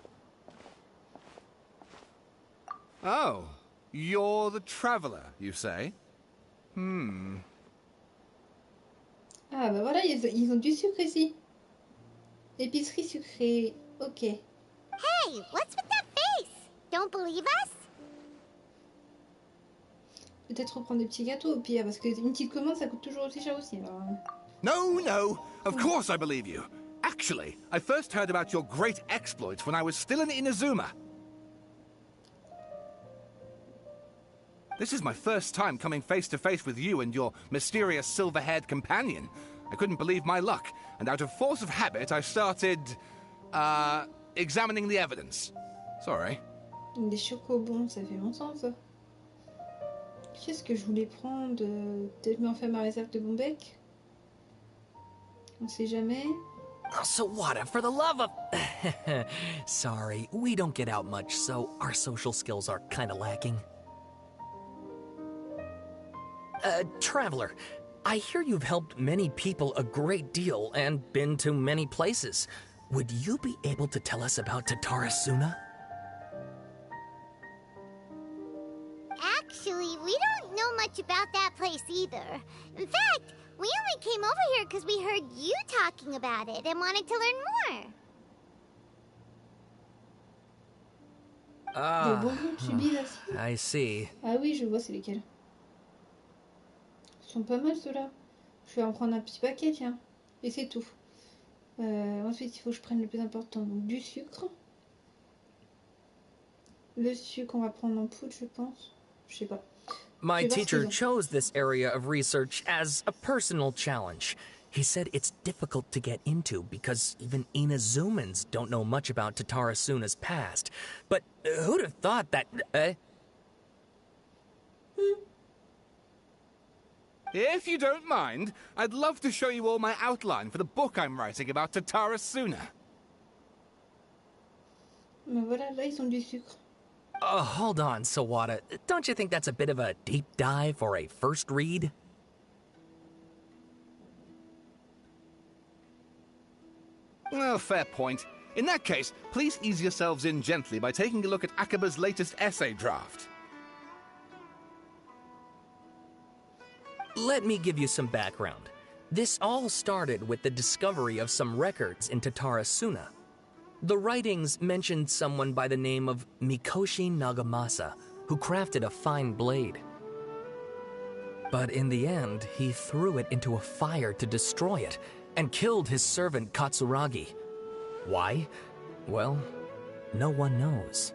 [SPEAKER 9] Oh, you're the traveler, you say?
[SPEAKER 1] Ah bah voilà, ils ont du sucre ici. Épicerie sucrée, ok.
[SPEAKER 4] Hey, what's with that face? Don't believe us?
[SPEAKER 1] Peut-être reprendre des petits gâteaux au pire, parce qu'une petite commande ça coûte toujours aussi cher aussi. Alors...
[SPEAKER 9] No, of course I believe you. Actually, I first heard about your great exploits when I was still in Inazuma. This is my first time coming face to face with you and your mysterious silver-haired companion. I couldn't believe my luck, and out of force of habit, I started, examining the evidence. Sorry.
[SPEAKER 1] Des chocobons, ça fait longtemps ça. Qu'est-ce que je voulais prendre? Peut-être m'en faire ma réserve de bon bec? On sait jamais.
[SPEAKER 8] Oh, Sawada, for the love of... Sorry, we don't get out much, so our social skills are kinda lacking. Traveler, I hear you've helped many people a great deal and been to many places. Would you be able to tell us about Tatarasuna?
[SPEAKER 4] Actually, we don't know much about that place either. In fact, we only came over here because we heard you talking about it and wanted to learn more.
[SPEAKER 1] Des bonbons subis là.
[SPEAKER 8] I see.
[SPEAKER 1] Ah oui, je vois c'est lesquels. Ils sont pas mal ceux-là. Je vais en prendre un petit paquet, tiens. Et c'est tout. Ensuite, il faut que je prenne le plus important. Donc du sucre. Le sucre, on va prendre en poudre, je pense. Je sais pas.
[SPEAKER 8] My teacher chose this area of research as a personal challenge. He said it's difficult to get into because even Inazumans don't know much about Tatarasuna's past. But who'd have thought that...
[SPEAKER 9] If you don't mind, I'd love to show you all my outline for the book I'm writing about Tatarasuna.
[SPEAKER 1] Mais voilà, là, ils ont du sucre.
[SPEAKER 8] Hold on, Sawada. Don't you think that's a bit of a deep dive for a first read?
[SPEAKER 9] Well, fair point. In that case, please ease yourselves in gently by taking a look at Akaba's latest essay draft.
[SPEAKER 8] Let me give you some background. This all started with the discovery of some records in Tatarasuna. The writings mentioned someone by the name of Mikoshi Nagamasa, who crafted a fine blade. But in the end, he threw it into a fire to destroy it, and killed his servant Katsuragi. Why? Well, no one knows.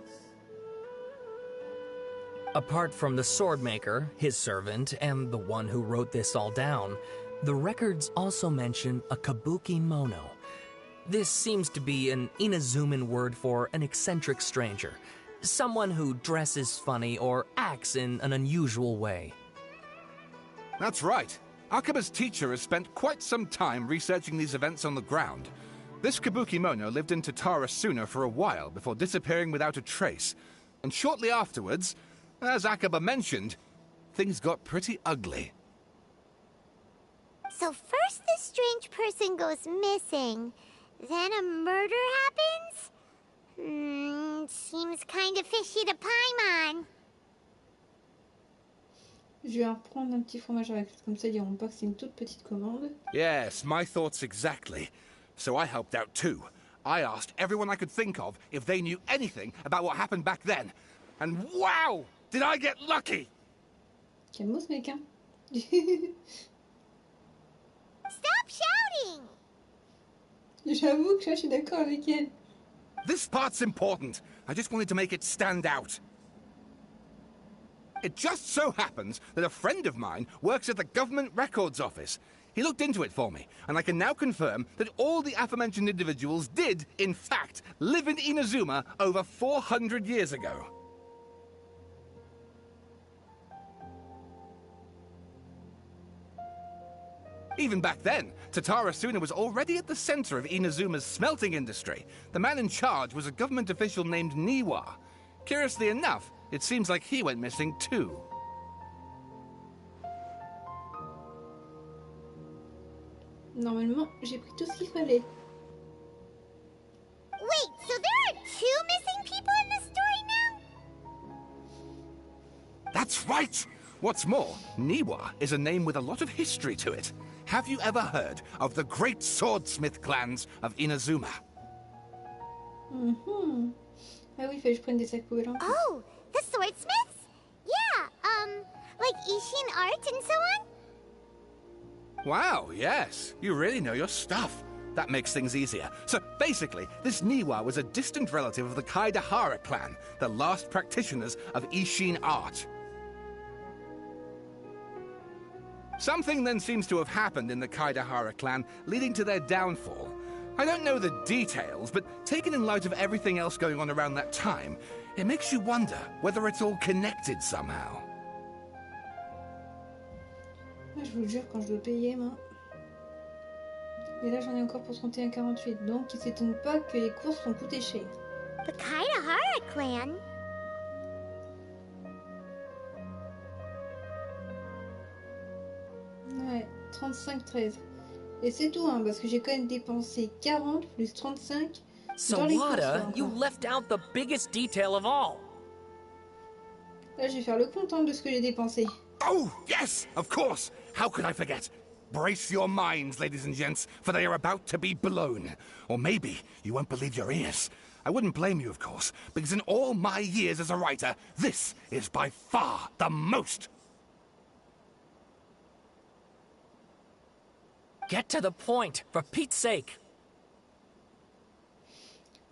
[SPEAKER 8] Apart from the swordmaker, his servant, and the one who wrote this all down, the records also mention a kabuki mono. This seems to be an Inazuman word for an eccentric stranger, someone who dresses funny or acts in an unusual way.
[SPEAKER 9] That's right. Akaba's teacher has spent quite some time researching these events on the ground. This kabuki mono lived in Tatarasuna for a while before disappearing without a trace. And shortly afterwards, as Akaba mentioned, things got pretty ugly.
[SPEAKER 4] So first this strange person goes missing, then a murder happens? Seems kind of fishy to Paimon.
[SPEAKER 1] Je vais en reprendre un petit fromage avec, comme ça ils diront pas que c'est une toute petite commande.
[SPEAKER 9] Yes, my thoughts exactly. So I helped out too. I asked everyone I could think of if they knew anything about what happened back then. And wow! Did I get lucky?
[SPEAKER 1] Calme ce mec, hein.
[SPEAKER 4] Stop shouting!
[SPEAKER 1] J'avoue que je suis d'accord avec elle.
[SPEAKER 9] This part's important. I just wanted to make it stand out. It just so happens that a friend of mine works at the government records office. He looked into it for me, and I can now confirm that all the aforementioned individuals did, in fact, live in Inazuma over 400 years ago. Even back then, Tatarasuna was already at the center of Inazuma's smelting industry. The man in charge was a government official named Niwa. Curiously enough, it seems like he went missing too.
[SPEAKER 1] Normalement, j'ai pris tout ce qu'il fallait.
[SPEAKER 4] Wait, so there are 2 missing people in the story now?
[SPEAKER 9] That's right! What's more, Niwa is a name with a lot of history to it. Have you ever heard of the great swordsmith clans of Inazuma?
[SPEAKER 1] Ah oui, il fallait que je prenne des sacs poubelles.
[SPEAKER 4] Oh, the swordsmiths? Yeah, like Ishin art and so on?
[SPEAKER 9] Wow, yes. You really know your stuff. That makes things easier. So, basically, this Niwa was a distant relative of the Kaidahara clan, the last practitioners of Ishin art. Something then seems to have happened in the Kaidahara clan, leading to their downfall. I don't know the details, but taken in light of everything else going on around that time, it makes you wonder whether it's all connected somehow.
[SPEAKER 1] Je vous jure, quand je dois payer, moi. Et là, j'en ai encore pour 31,48. Donc, il s'étonne pas que les courses ont coûté cher.
[SPEAKER 4] The Kaidahara clan?
[SPEAKER 1] Ouais, 35,13. Et c'est tout, hein, parce que j'ai quand même dépensé 40 plus 35 dans les courses.
[SPEAKER 8] Sawada, you left out the biggest detail of all.
[SPEAKER 1] Là, je vais faire le compte hein, de ce que j'ai dépensé.
[SPEAKER 9] Oh, yes, of course. How could I forget? Brace your minds, ladies and gents, for they are about to be blown. Or maybe you won't believe your ears. I wouldn't blame you, of course, because in all my years as a writer, this is by far the most.
[SPEAKER 8] Get to the point, for Pete's sake.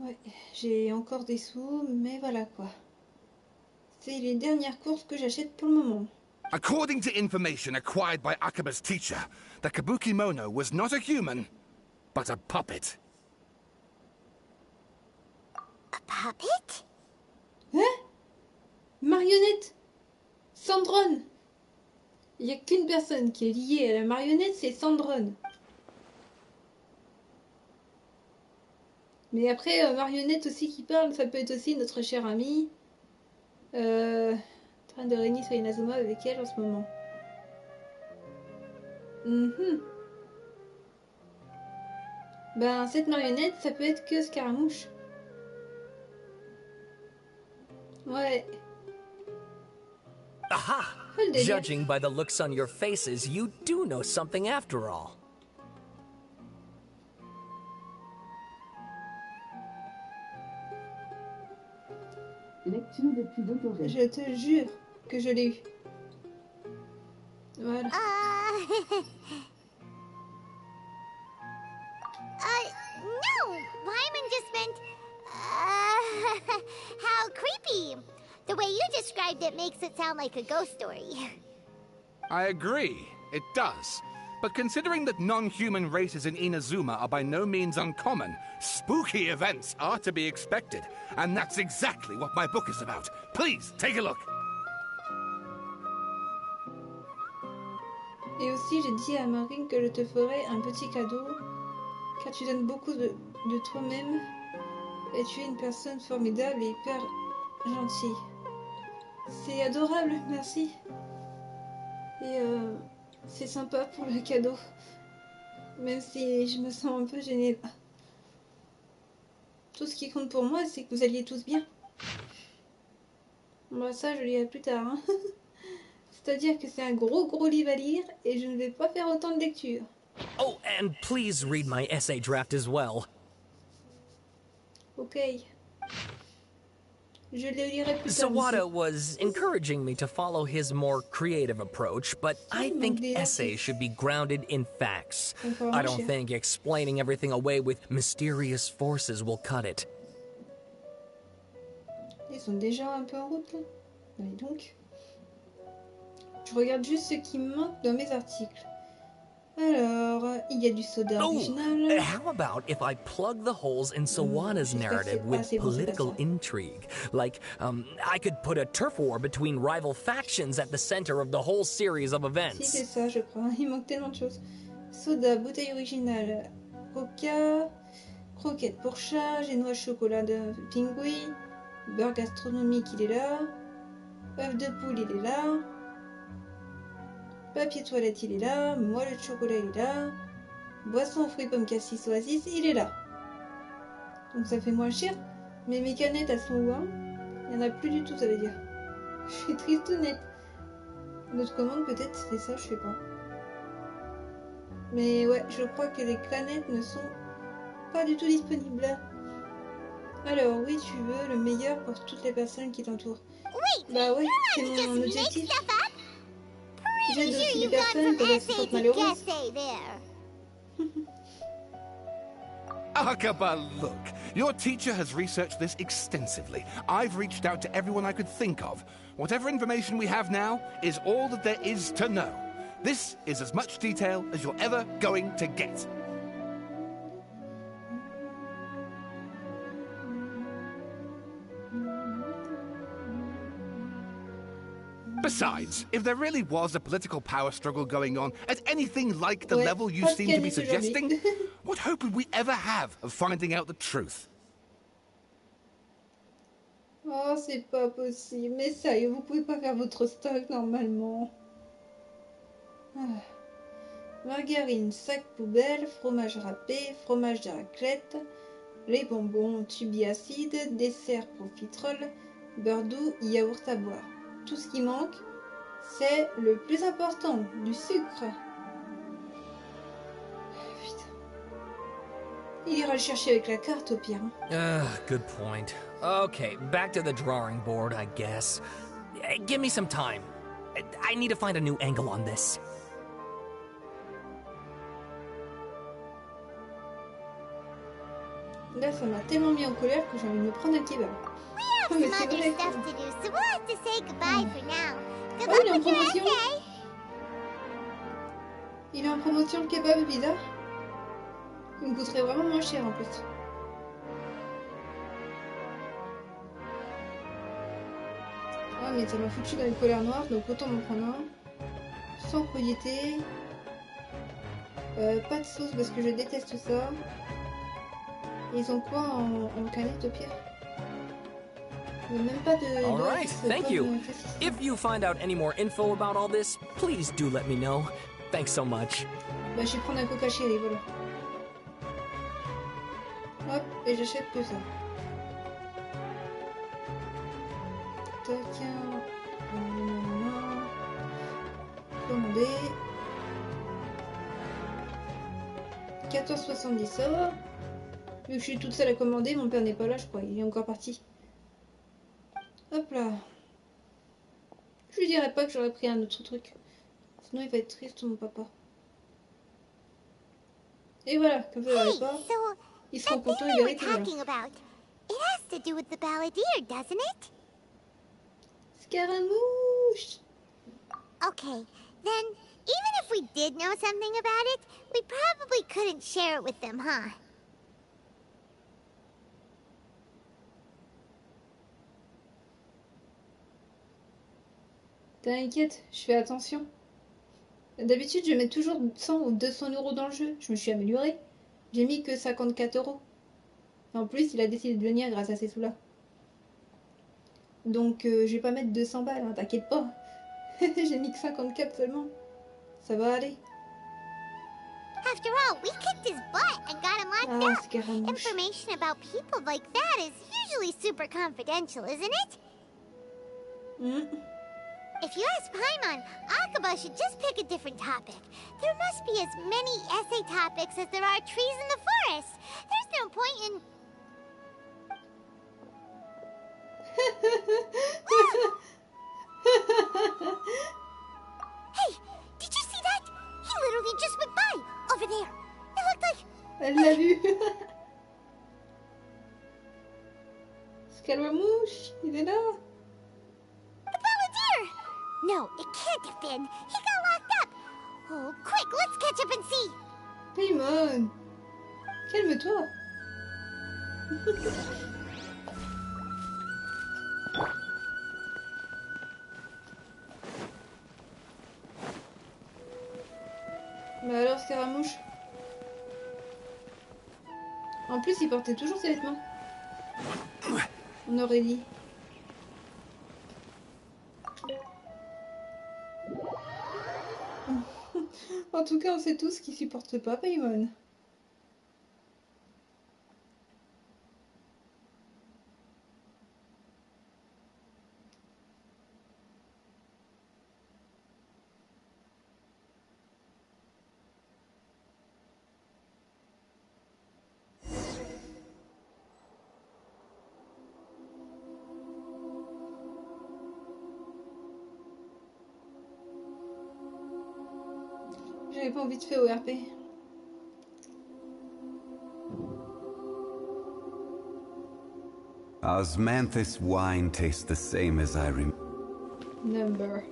[SPEAKER 1] Ouais, j'ai encore des sous, mais voilà quoi. C'est les dernières courses que j'achète pour le moment.
[SPEAKER 9] According to information acquired by Akaba's teacher, the Kabukimono was not a human, but a puppet.
[SPEAKER 4] A puppet?
[SPEAKER 1] Hein? Marionnette? Sandrone? Il n'y a qu'une personne qui est liée à la marionnette, c'est Sandrone. Mais après, marionnette aussi qui parle, ça peut être aussi notre chère amie. En train de régner sur Inazuma avec elle en ce moment. Ben, cette marionnette, ça peut être que Scaramouche. Ouais.
[SPEAKER 8] Aha! Judging by the looks on your faces, you do know something after all.
[SPEAKER 1] Je te jure que je l'ai eu. Voilà.
[SPEAKER 4] No! Paimon just meant, how creepy. The way you described it makes it sound like a ghost story.
[SPEAKER 9] I agree, it does. But considering that non-human races in Inazuma are by no means uncommon, spooky events are to be expected. And that's exactly what my book is about. Please, take a look.
[SPEAKER 1] Et aussi, j'ai dit à Marine que je te ferai un petit cadeau, car tu donnes beaucoup de toi-même, et tu es une personne formidable et hyper gentille. C'est adorable, merci. Et c'est sympa pour le cadeau, même si je me sens un peu gênée là. Tout ce qui compte pour moi, c'est que vous alliez tous bien. Bon, ça, je le lirai plus tard. Hein. C'est-à-dire que c'est un gros livre à lire et je ne vais pas faire autant de lecture.
[SPEAKER 8] Oh, and please read my essay draft as well.
[SPEAKER 1] Ok. Je le lirai plus tard.
[SPEAKER 8] Sawada was encouraging me to follow his more creative approach, but I think essays should be grounded in facts. I don't think explaining everything away with mysterious forces will cut it.
[SPEAKER 1] Ils sont déjà un peu en route là. Allez donc. Je regarde juste ce qui me manque dans mes articles. Alors, il y a du soda original.
[SPEAKER 8] How about if I plug the holes in Sawada's narrative with political intrigue? Like, I could put a turf war between rival factions at the center of the whole series of events.
[SPEAKER 1] Si, c'est ça, je crois. Il manque tellement de choses. Soda, bouteille originale, coca, croquette pour chat, génois chocolat de pingouin, beurre gastronomique, il est là, œuf de poule, il est là, papier toilette, il est là, moelle de chocolat, il est là, boisson fruits pommes cassis oasis, il est là. Donc ça fait moins cher, mais mes canettes elles sont où hein? Il n'y en a plus du tout, ça veut dire. Je suis triste honnête. Notre commande peut-être c'était ça, je sais pas. Mais ouais, je crois que les canettes ne sont pas du tout disponibles. Alors oui, tu veux le meilleur pour toutes les personnes qui t'entourent. Bah ouais, c'est mon objectif. J'aide aussi les personnes quand elles se sentent malheureuses.
[SPEAKER 9] Akaba, look. Your teacher has researched this extensively. I've reached out to everyone I could think of. Whatever information we have now is all that there is to know. This is as much detail as you're ever going to get. Besides, if there really was a political power struggle going on at anything like the level you seem to be suggesting, what hope would we ever have of finding out the truth?
[SPEAKER 1] Oh, c'est pas possible. Mais sérieux, vous pouvez pas faire votre stock normalement. Ah. Margarine, sac poubelle, fromage râpé, fromage de raclette, les bonbons, tubis acide, dessert profiterole, beurre doux, yaourt à boire. Tout ce qui manque, c'est le plus important, du sucre. Putain. Il ira le chercher avec la carte au pire.
[SPEAKER 8] Good point. Okay, back to the drawing board, I guess. Give me some time. I need to find a new angle on this.
[SPEAKER 1] Là, ça m'a tellement mis en colère que j'ai envie de me prendre un kebab.
[SPEAKER 4] We have some other stuff to do, so we'll have to say goodbye for now. Good
[SPEAKER 1] Oh, il est en
[SPEAKER 4] luck with your
[SPEAKER 1] promotion.
[SPEAKER 4] essay.
[SPEAKER 1] Il est en promotion le kebab, bizarre. Il me coûterait vraiment moins cher en plus. Ah mais ça m'a foutu dans une colère noire, donc autant m'en prendre un. Sans cruauté. Pas de sauce parce que je déteste ça. Ils ont quoi en canette au pire? Même pas de...
[SPEAKER 8] All right, thank you. If you find out any more info about all this, please do let me know. Thanks so much.
[SPEAKER 1] Bah je vais prendre un coca chéri, voilà. Hop, et j'achète que ça. Tac, commander. 14,70, ça va. Vu que je suis toute seule à commander, mon père n'est pas là, je crois. Il est encore parti. Hop là. Je lui dirais pas que j'aurais pris un autre truc. Sinon il va être triste, mon papa. Et voilà, comme ça j'aurais pas. Ils seront contents, ils verront que voilà.
[SPEAKER 4] It has to do with the balladeer, doesn't it?
[SPEAKER 1] Scaramouche!
[SPEAKER 4] Okay, then even if we did know something about it, we probably couldn't share it with them, huh?
[SPEAKER 1] T'inquiète, je fais attention. D'habitude, je mets toujours 100 ou 200 € dans le jeu. Je me suis améliorée. J'ai mis que 54 €. En plus, il a décidé de venir grâce à ces sous-là. Donc, je vais pas mettre 200 balles, hein, t'inquiète pas. J'ai mis que 54 seulement. Ça va aller.
[SPEAKER 4] After all, we kicked his butt and got him locked up.
[SPEAKER 1] Scaramouche.
[SPEAKER 4] Information about people like that is usually super confidential, isn't it? If you ask Paimon, Akaba should just pick a different topic. There must be as many essay topics as there are trees in the forest. There's no point in... Hey, did you see that? He literally just went by, over there. It looked like...
[SPEAKER 1] Elle l'a vu. Scaramouche, il est là.
[SPEAKER 4] The balladeer! No, it can't have been. He got locked up. Oh, quick, let's catch up and see.
[SPEAKER 1] Paimon, calme-toi. Bah alors, Scaramouche. En plus, il portait toujours ses vêtements. On aurait dit. En tout cas, on sait tous qu'il supporte pas Paimon. J'avais pas envie de faire ORP.
[SPEAKER 10] Osmanthus wine tastes the same as I remember.
[SPEAKER 1] Number.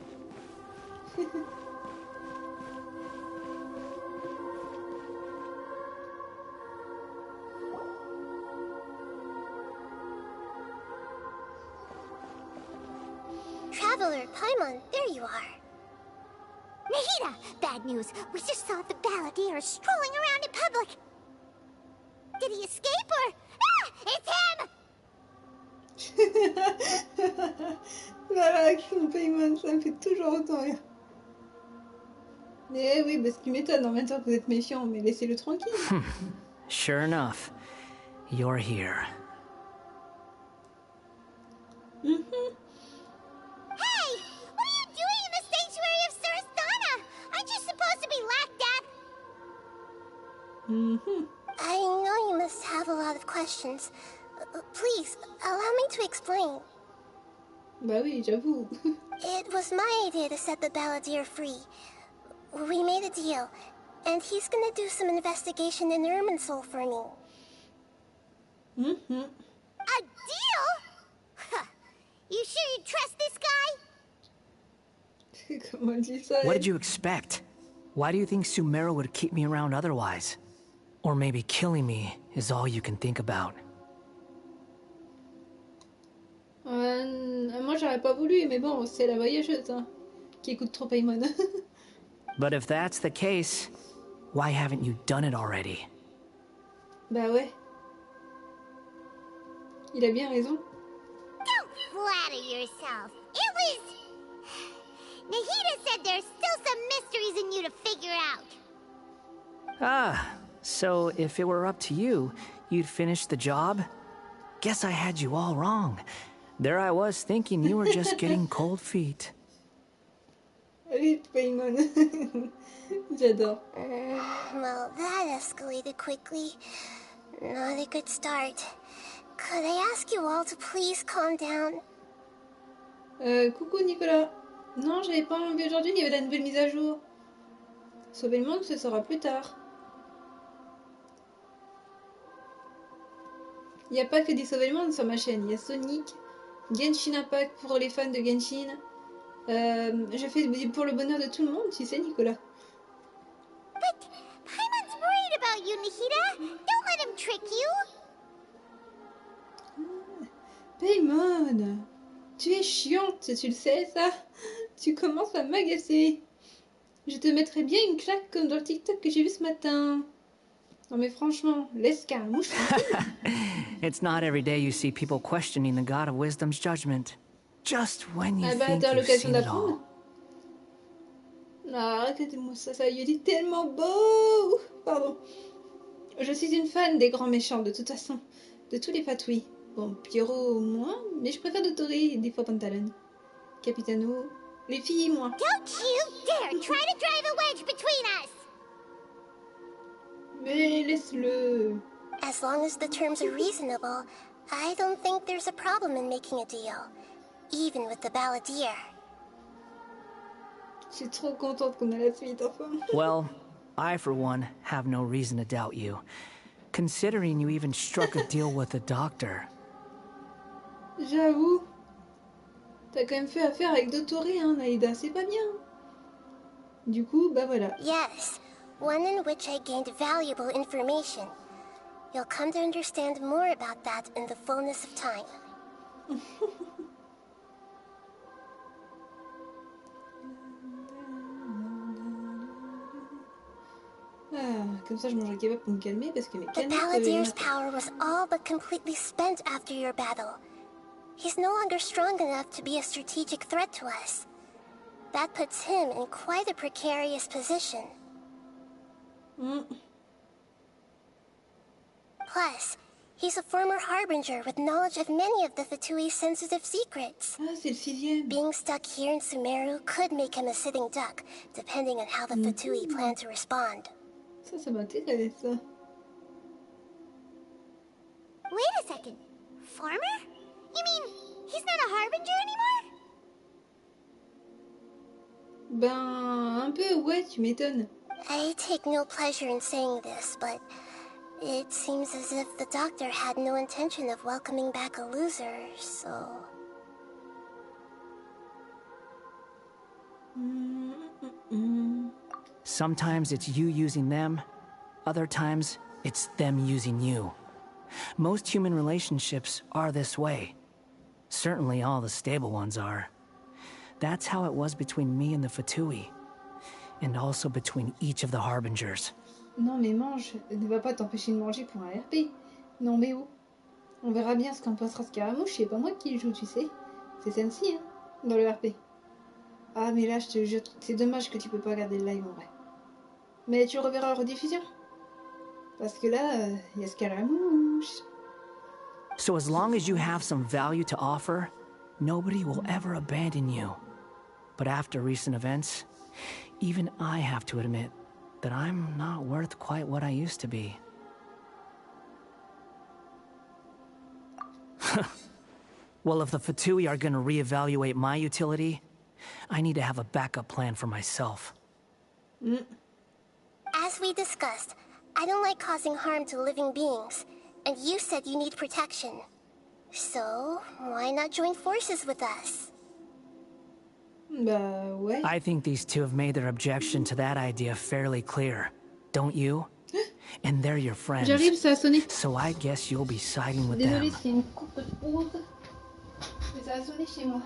[SPEAKER 4] Traveler, Paimon, there you are. Nahida! Bad news. We just saw the balladeer strolling around in public. Did he escape or... Ah! It's him!
[SPEAKER 1] La réaction de Paimon, ça me fait toujours autant rire. Mais oui, parce qu'il m'étonne en même temps que vous êtes méfiant, mais laissez-le tranquille.
[SPEAKER 11] Sure enough, you're here.
[SPEAKER 4] Hey! What are you doing in the sanctuary of Surasthana? Aren't you supposed to be laughed at? I know you must have a lot of questions. Please, allow me to explain.
[SPEAKER 1] Bah oui, j'avoue.
[SPEAKER 4] It was my idea to set the balladeer free. We made a deal, and he's gonna do some investigation in Irminsul for me. A deal? Huh. You sure you trust this guy?
[SPEAKER 1] Comment on dit ça?
[SPEAKER 11] What did you expect? Why do you think Sumeru would keep me around otherwise? Or maybe killing me is all you can think about.
[SPEAKER 1] Moi j'aurais pas voulu, mais bon, c'est la voyageuse hein, qui écoute trop Paimon.
[SPEAKER 11] But if that's the case, why haven't you done it already?
[SPEAKER 1] Bah ouais. Il a bien raison.
[SPEAKER 4] Don't flatter yourself. It was... Nahida said there's still some mysteries in you to figure out.
[SPEAKER 11] Ah, so if it were up to you, you'd finish the job? Guess I had you all wrong. There I was thinking you were just getting cold feet.
[SPEAKER 1] Allez, Paimon. J'adore.
[SPEAKER 4] Well, that escalated quickly. Not a good start. Could I ask you all to please calm down?
[SPEAKER 1] Coucou Nicolas. Non, j'avais pas envie aujourd'hui, il y avait la nouvelle mise à jour. Sauver le monde, ce sera plus tard. Il n'y a pas que des sauver le monde sur ma chaîne. Il y a Sonic, Genshin Impact pour les fans de Genshin. Je fais pour le bonheur de tout le monde, tu sais, Nicolas.
[SPEAKER 4] But Paimon's worried about you, Nahida. Don't let him trick you.
[SPEAKER 1] Paimon, tu es chiante, tu le sais, ça? Tu commences à m'agacer. Je te mettrai bien une claque comme dans le TikTok que j'ai vu ce matin. Non mais franchement, laisse Scaramouche.
[SPEAKER 11] It's not every day you see people questioning the God of Wisdom's judgment. Just when you think
[SPEAKER 1] t'as
[SPEAKER 11] you've
[SPEAKER 1] l'occasion
[SPEAKER 11] seen it
[SPEAKER 1] d'apprendre.
[SPEAKER 11] all.
[SPEAKER 1] Ah, arrêtez-moi ça, il est tellement beau. Pardon. Je suis une fan des grands méchants, de toute façon. De tous les patouilles. Bon, Pierrot moins, mais je préfère Dotori et des fois Pantalon. Capitano, les filles moins.
[SPEAKER 4] Don't you dare try to drive a wedge between us!
[SPEAKER 1] Mais laisse-le.
[SPEAKER 4] As long as the terms are reasonable, I don't think there's a problem in making a deal. Even with the balladeer.
[SPEAKER 1] Je suis trop contente qu'on a la suite, enfin.
[SPEAKER 11] Well, I, for one, have no reason to doubt you. Considering you even struck a deal with the doctor.
[SPEAKER 1] J'avoue. T'as quand même fait affaire avec Dotori, hein, Naïda, c'est pas bien. Du coup, bah voilà.
[SPEAKER 4] Yes, one in which I gained valuable information. You'll come to understand more about that in the fullness of time.
[SPEAKER 1] Ah, comme ça je mange un kebab pour me calmer parce que mes
[SPEAKER 4] The
[SPEAKER 1] canettes
[SPEAKER 4] Paladier's power was all but completely spent after your battle. He's no longer strong enough to be a strategic threat to us. That puts him in quite a precarious position. Plus, he's a former Harbinger with knowledge of many of the Fatui's sensitive secrets.
[SPEAKER 1] Ah, c'est le 6e.
[SPEAKER 4] Being stuck here in Sumeru could make him a sitting duck, depending on how the Fatui plan to respond.
[SPEAKER 1] Ça m'intéresse, ça.
[SPEAKER 4] Wait a second. Farmer? You mean he's not a Harbinger anymore?
[SPEAKER 1] Ben, un peu, ouais, tu m'étonnes.
[SPEAKER 4] I take no pleasure in saying this, but it seems as if the doctor had no intention of welcoming back a loser, so...
[SPEAKER 11] Sometimes it's you using them, other times it's them using you. Most human relationships are this way. Certainly all the stable ones are. That's how it was between me and the Fatui, and also between each of the Harbingers.
[SPEAKER 1] Non mais mange, ne va pas t'empêcher de manger pour un RP. Non mais où? On verra bien ce qu'en pensera Scaramouche, c'est pas moi qui le joue, tu sais. C'est Sensi, hein, dans le RP. Ah mais là, je te jure, c'est dommage que tu peux pas regarder le live en vrai. Mais tu reverras la rediffusion. Parce que là, y a Scaramouche.
[SPEAKER 11] So as long as you have some value to offer, nobody will ever abandon you. But after recent events, even I have to admit that I'm not worth quite what I used to be. Well, if the Fatui are gonna reevaluate my utility, I need to have a backup plan for myself.
[SPEAKER 4] As we discussed, I don't like causing harm to living beings, and you said you need protection. So, why not join forces with us?
[SPEAKER 1] Bah ouais.
[SPEAKER 11] I think these two have made their objection to that idea fairly clear, don't you? And they're your friends.
[SPEAKER 1] J'arrive, ça a sonné.
[SPEAKER 11] So I guess you'll be siding with
[SPEAKER 1] Désolée,
[SPEAKER 11] them.
[SPEAKER 1] c'est une coupe de pause. Mais ça a sonné chez moi.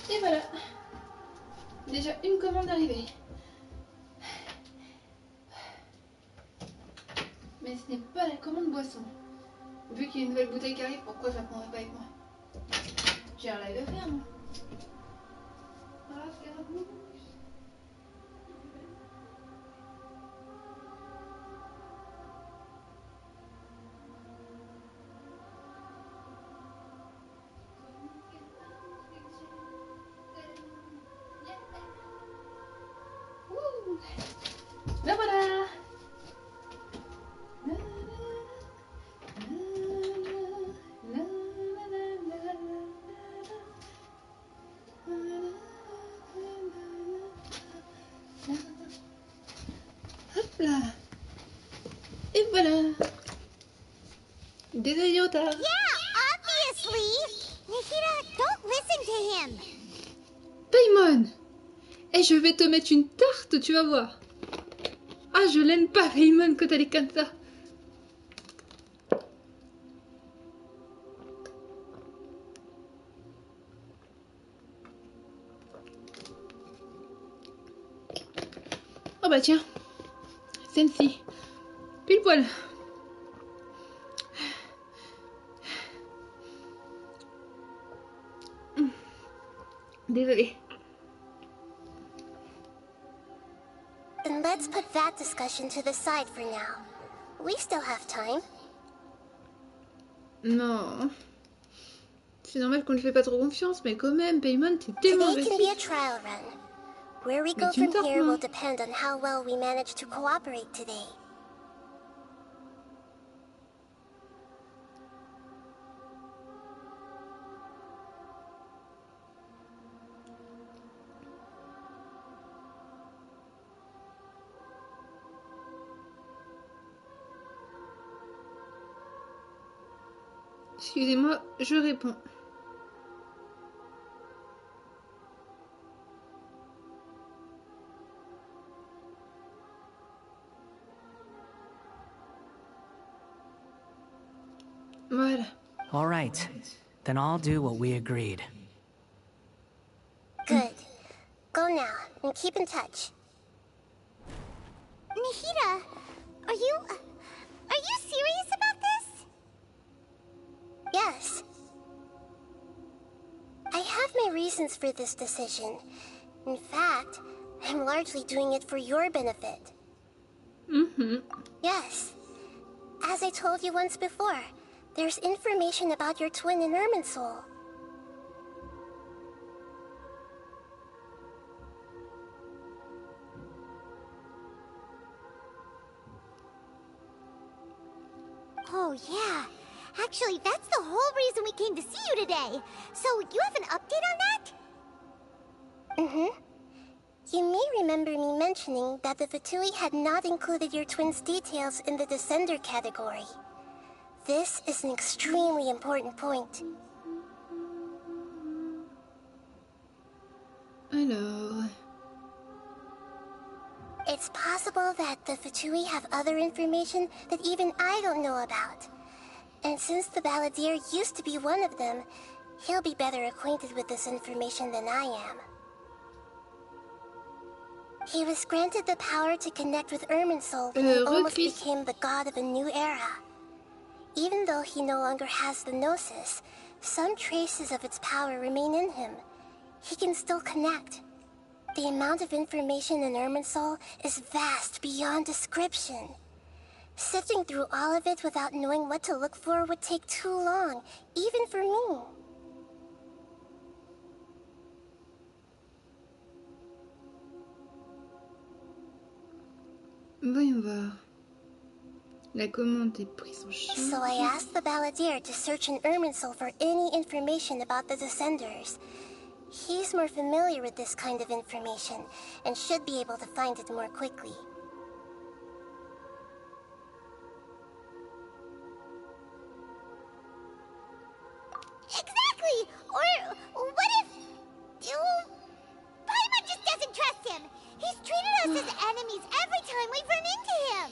[SPEAKER 1] Et voilà. Déjà une commande arrivée. Mais ce n'est pas la commande boisson. Vu qu'il y a une nouvelle bouteille qui arrive, pourquoi je la prendrais pas avec moi? J'ai un live à faire, moi. Ah, Scaramouche. Ben voilà. Et voilà. Désolé du retard.
[SPEAKER 4] Yeah, obviously. Nihira, don't listen to him.
[SPEAKER 1] Paimon. Eh, je vais te mettre une tarte, tu vas voir. Ah, je l'aime pas, Paimon, quand elle est comme ça. Oh bah tiens, Sensi, pile poil. Désolée.
[SPEAKER 4] Then let's put that discussion to the side for now. We still have time.
[SPEAKER 1] Non. C'est normal qu'on lui fait pas trop confiance, mais quand même, Paimon, c'est tellement
[SPEAKER 4] Today can be a
[SPEAKER 1] agressif.
[SPEAKER 4] trial run. Where we go
[SPEAKER 1] Mais tu me
[SPEAKER 4] from
[SPEAKER 1] tortes,
[SPEAKER 4] here
[SPEAKER 1] moi.
[SPEAKER 4] will depend on how well we manage to cooperate today.
[SPEAKER 1] Excusez-moi, je réponds. Voilà.
[SPEAKER 11] All right. Then I'll do what we agreed.
[SPEAKER 4] Good. Go now, and keep in touch. Nihira, are you serious about this? Yes. I have my reasons for this decision. In fact, I'm largely doing it for your benefit.
[SPEAKER 1] Mm-hmm.
[SPEAKER 4] Yes. As I told you once before, there's information about your twin in Irminsul. Oh, yeah. Actually, that's the whole reason we came to see you today. So, you have an update on that? Mm-hmm. You may remember me mentioning that the Fatui had not included your twin's details in the Descender category. This is an extremely important point.
[SPEAKER 1] Alors...
[SPEAKER 4] It's possible that the Fatui have other information that even I don't know about. And since the Balladeer used to be one of them, he'll be better acquainted with this information than I am. He was granted the power to connect with Irminsul when he almost became the god of a new era. Even though he no longer has the Gnosis, some traces of its power remain in him. He can still connect. The amount of information in Irminsul is vast beyond description. Sifting through all of it without knowing what to look for would take too long, even for me.
[SPEAKER 1] Voyons voir. La commande est prise en charge.
[SPEAKER 4] So I asked the Balladeer to search in Irminsul for any information about the Descenders. He's more familiar with this kind of information, and should be able to find it more quickly. Exactly! Or what if... Paimon just doesn't trust him! He's treated us as enemies every time we've run into him!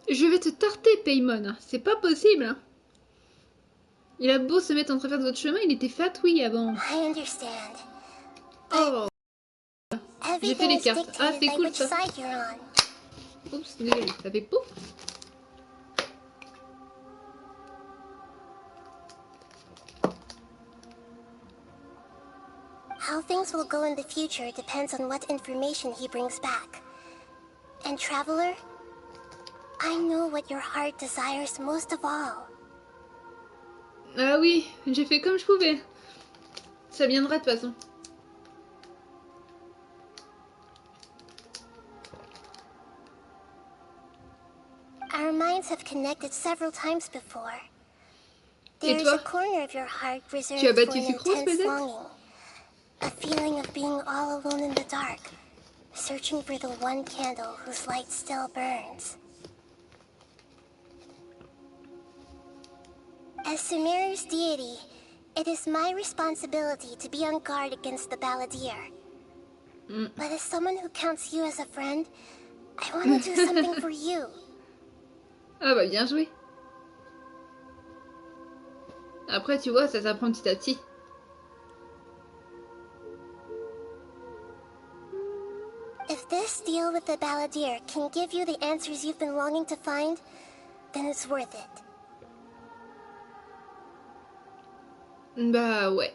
[SPEAKER 1] Je vais te tarter, Paimon. C'est pas possible. Hein. Il a beau se mettre en travers de votre chemin, il était fatouille avant.
[SPEAKER 4] I understand.
[SPEAKER 1] Oh. J'ai fait les cartes. Ah, c'est cool ça. Oups, désolé, ça fait pouf.
[SPEAKER 4] How things will go in the future depends on what information he brings back. And Traveler, I know what your heart desires most of all.
[SPEAKER 1] Ah oui, j'ai fait comme je pouvais. Ça viendra de toute façon.
[SPEAKER 4] Our minds have connected several times before. There's a corner of your heart reserved for an intense longing. A feeling of being all alone in the dark, searching for the one candle whose light still burns. As Sumeru's deity, it is my responsibility to be on guard against the balladeer. But as someone who counts you as a friend, I want to do something for you.
[SPEAKER 1] Ah bah bien joué. Après tu vois, ça s'apprend petit à petit.
[SPEAKER 4] If this deal with the balladeer can give you the answers you've been longing to find, then it's worth it.
[SPEAKER 1] Bah ouais.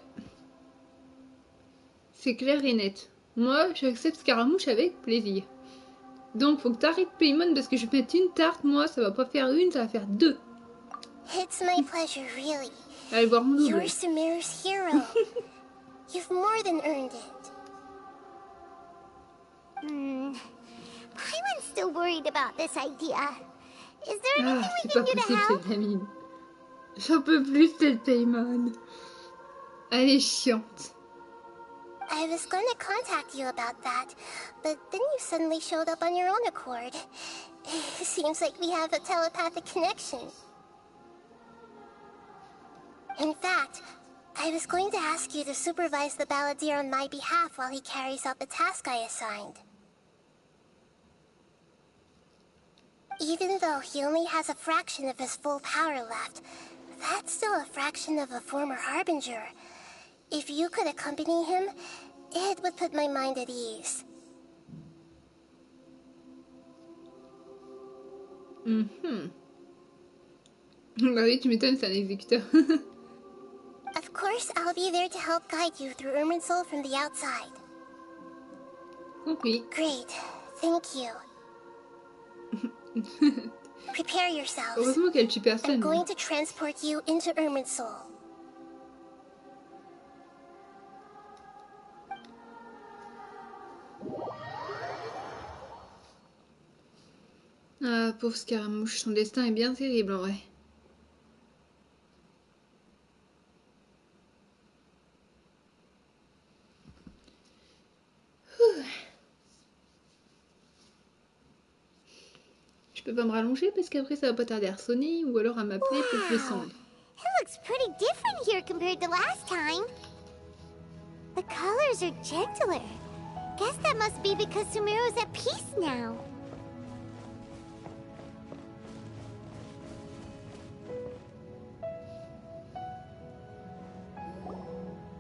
[SPEAKER 1] C'est clair et net. Moi, j'accepte Scaramouche avec plaisir. Donc, faut que t'arrêtes Paymon parce que je vais mettre une tarte, moi, ça va pas faire une, ça va faire deux.
[SPEAKER 4] It's my pleasure, really.
[SPEAKER 1] Allez voir mon double.
[SPEAKER 4] You're Sumeru's hero. You've more than earned it. Paymon's still worried about this idea. Is there anything we can do to help?
[SPEAKER 1] Cette gamine. J'en peux plus cette Paymon. Elle est chiante.
[SPEAKER 4] I was going to contact you about that, but then you suddenly showed up on your own accord. It seems like we have a telepathic connection. In fact, I was going to ask you to supervise the balladeer on my behalf while he carries out the task I assigned. Even though he only has a fraction of his full power left, that's still a fraction of a former Harbinger. If you could accompany him, it would put my mind at ease.
[SPEAKER 1] Bah oui, tu m'étonnes, c'est un exécuteur.
[SPEAKER 4] Of course, I'll be there to help guide you through Irminsul from the outside.
[SPEAKER 1] Compris.
[SPEAKER 4] Great. Thank you. Prepare yourselves.
[SPEAKER 1] Heureusement qu'elle tue personne.
[SPEAKER 4] I'm going to transport you into Irminsul.
[SPEAKER 1] Ah, pauvre Scaramouche, son destin est bien terrible en vrai. Je peux pas me rallonger parce qu'après ça va pas tarder à ressonner ou alors à m'appeler pour que je descende.
[SPEAKER 4] It looks pretty different here compared to last time. The colors are gentler. Guess that must be because Sumeru's at peace now.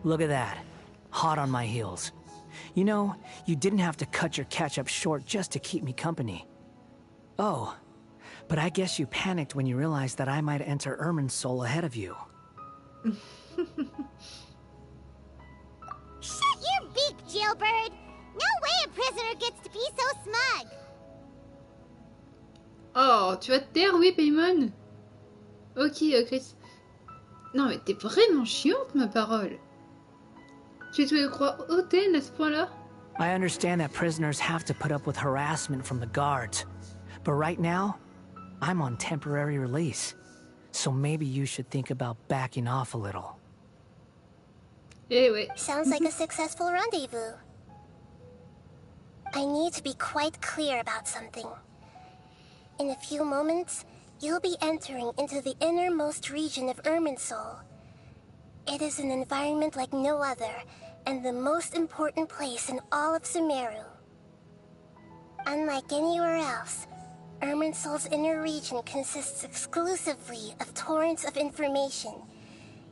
[SPEAKER 11] Look at that. Hot on my heels. You know, you didn't have to cut your catch-up short just to keep me company. Oh, but I guess you panicked when you realized that I might enter Irminsul ahead of you.
[SPEAKER 4] Shut your beak, jailbird! No way a prisoner gets to be so smug!
[SPEAKER 1] Oh, tu vas te taire, oui, Paymon? Ok, Chris. Non, mais t'es vraiment chiante, ma parole. Tu te crois hautaine à ce point-là?
[SPEAKER 11] I understand that prisoners have to put up with harassment from the guards. But right now, I'm on temporary release. So maybe you should think about backing off a little.
[SPEAKER 1] Eh ouais.
[SPEAKER 4] Sounds like a successful rendezvous. I need to be quite clear about something. In a few moments, you'll be entering into the innermost region of Irminsul. It is an environment like no other, and the most important place in all of Sumeru. Unlike anywhere else, Irminsul's inner region consists exclusively of torrents of information.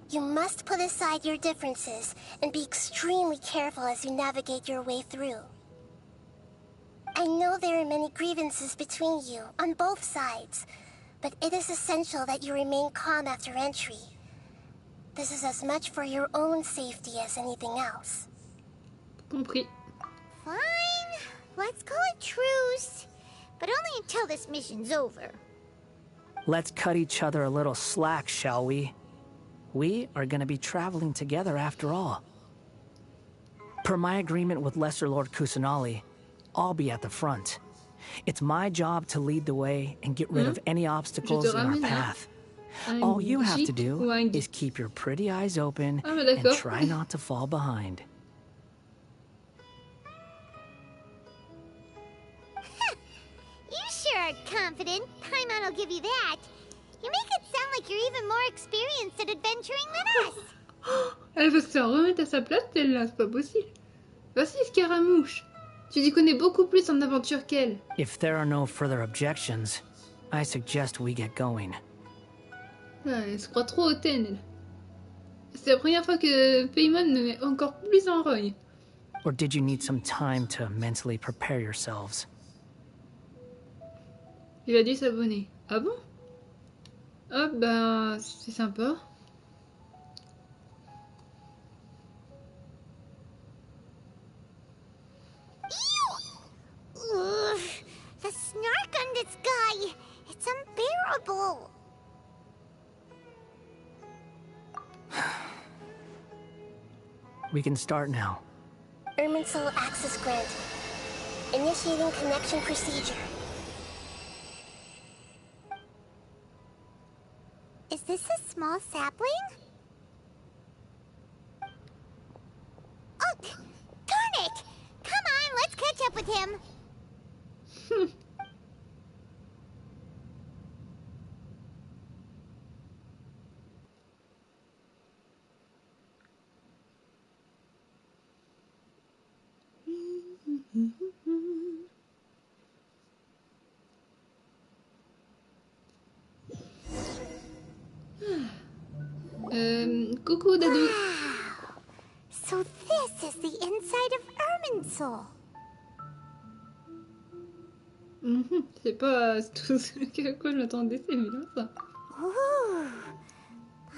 [SPEAKER 4] You must put aside your differences and be extremely careful as you navigate your way through. I know there are many grievances between you, on both sides, but it is essential that you remain calm after entry. This is as much for your own safety as anything else.
[SPEAKER 1] Compris.
[SPEAKER 4] Fine. Let's call it truce. But only until this mission's over.
[SPEAKER 11] Let's cut each other a little slack, shall we? We are gonna be traveling together after all. Per my agreement with Lesser Lord Kusanali, I'll be at the front. It's my job to lead the way and get rid of any obstacles in our path. All you have to do is keep your pretty eyes open and try not to fall behind.
[SPEAKER 4] You sure are confident. Paimon will give you that. You make it sound like you're even more experienced at adventuring than us.
[SPEAKER 1] Elle veut se remettre à sa place, celle-là, c'est pas possible. Vas-y, Scaramouche. Tu t'y connais beaucoup plus en aventure qu'elle.
[SPEAKER 11] If there are no further objections, I suggest we get going.
[SPEAKER 1] Ah, elle se croit trop hautaine, elle. C'est la première fois que Paimon me met encore plus en rogne.
[SPEAKER 11] Or did you need some time to mentally prepare yourselves?
[SPEAKER 1] Il a dû s'abonner. Ah bon? Ah bah, c'est sympa.
[SPEAKER 4] Ugh, the snark on this guy. It's unbearable.
[SPEAKER 11] We can start now.
[SPEAKER 12] Irminsul access granted. Initiating connection procedure.
[SPEAKER 4] Is this a small sapling? Oh, darn it! Come on, let's catch up with him.
[SPEAKER 1] Coucou Dadou.
[SPEAKER 4] Wow. So this is the inside of Irminsul.
[SPEAKER 1] C'est pas tout ce à quoi je m'attendais, c'est bien ça.
[SPEAKER 4] Ooh,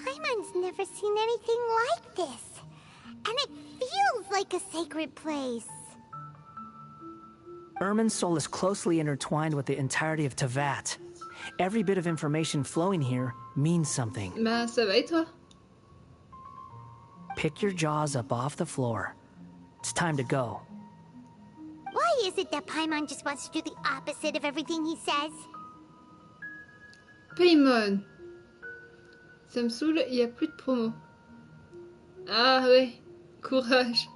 [SPEAKER 4] Paimon's never seen anything like this. And it feels like a sacred place.
[SPEAKER 11] Irminsul is closely intertwined with the entirety of Teyvat. Every bit of information flowing here means something.
[SPEAKER 1] Bah ça va et toi?
[SPEAKER 11] Pick your jaws up off the floor. It's time to go.
[SPEAKER 4] Why is it that Paimon just wants to do the opposite of everything he says?
[SPEAKER 1] Paimon. Ça me saoule, il n'y a plus de promo. Ah ouais, courage.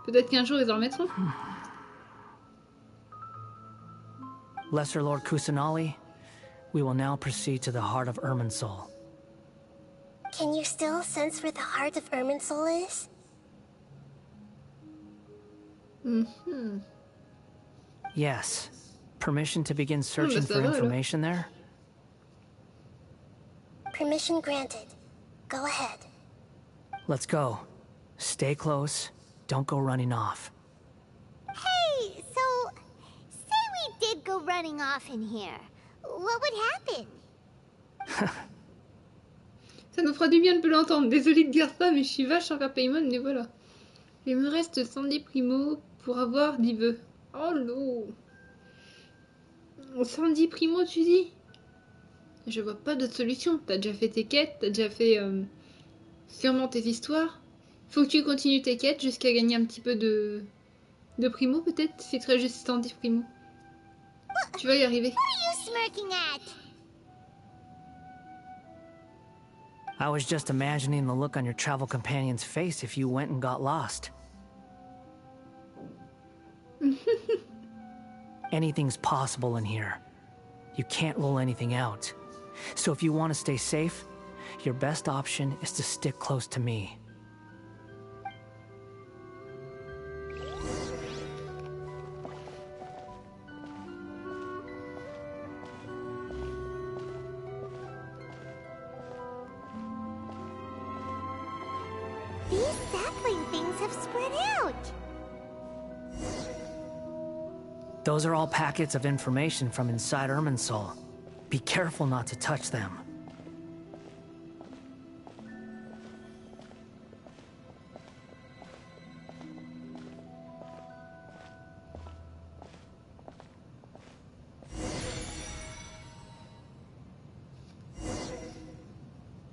[SPEAKER 1] Peut-être qu'un jour ils en remettront.
[SPEAKER 11] Lesser Lord Kusanali, we will now proceed to the heart of Irminsul.
[SPEAKER 12] Can you still sense where the heart of Irminsul is?
[SPEAKER 11] Yes. Permission to begin searching for information there?
[SPEAKER 12] Permission granted. Go ahead.
[SPEAKER 11] Let's go. Stay close. Don't go running off.
[SPEAKER 4] Hey, so say we did go running off in here. What would happen?
[SPEAKER 1] Ça nous fera du bien de peu l'entendre. Désolée de dire ça, mais je suis vache envers Paimon, mais voilà. Il me reste 110 primo pour avoir 10 vœux. Oh non. 110 primo, tu dis? Je vois pas d'autre solution. T'as déjà fait tes quêtes, t'as déjà fait sûrement tes histoires. Faut que tu continues tes quêtes jusqu'à gagner un petit peu de primo, peut-être, si tu restes juste 110 primo. Tu vas y arriver.
[SPEAKER 4] What are you smirking at?
[SPEAKER 11] I was just imagining the look on your travel companion's face if you went and got lost. Anything's possible in here. You can't rule anything out. So if you want to stay safe, your best option is to stick close to me.
[SPEAKER 4] These sapling things have spread out.
[SPEAKER 11] Those are all packets of information from inside Irminsul. Be careful not to touch them.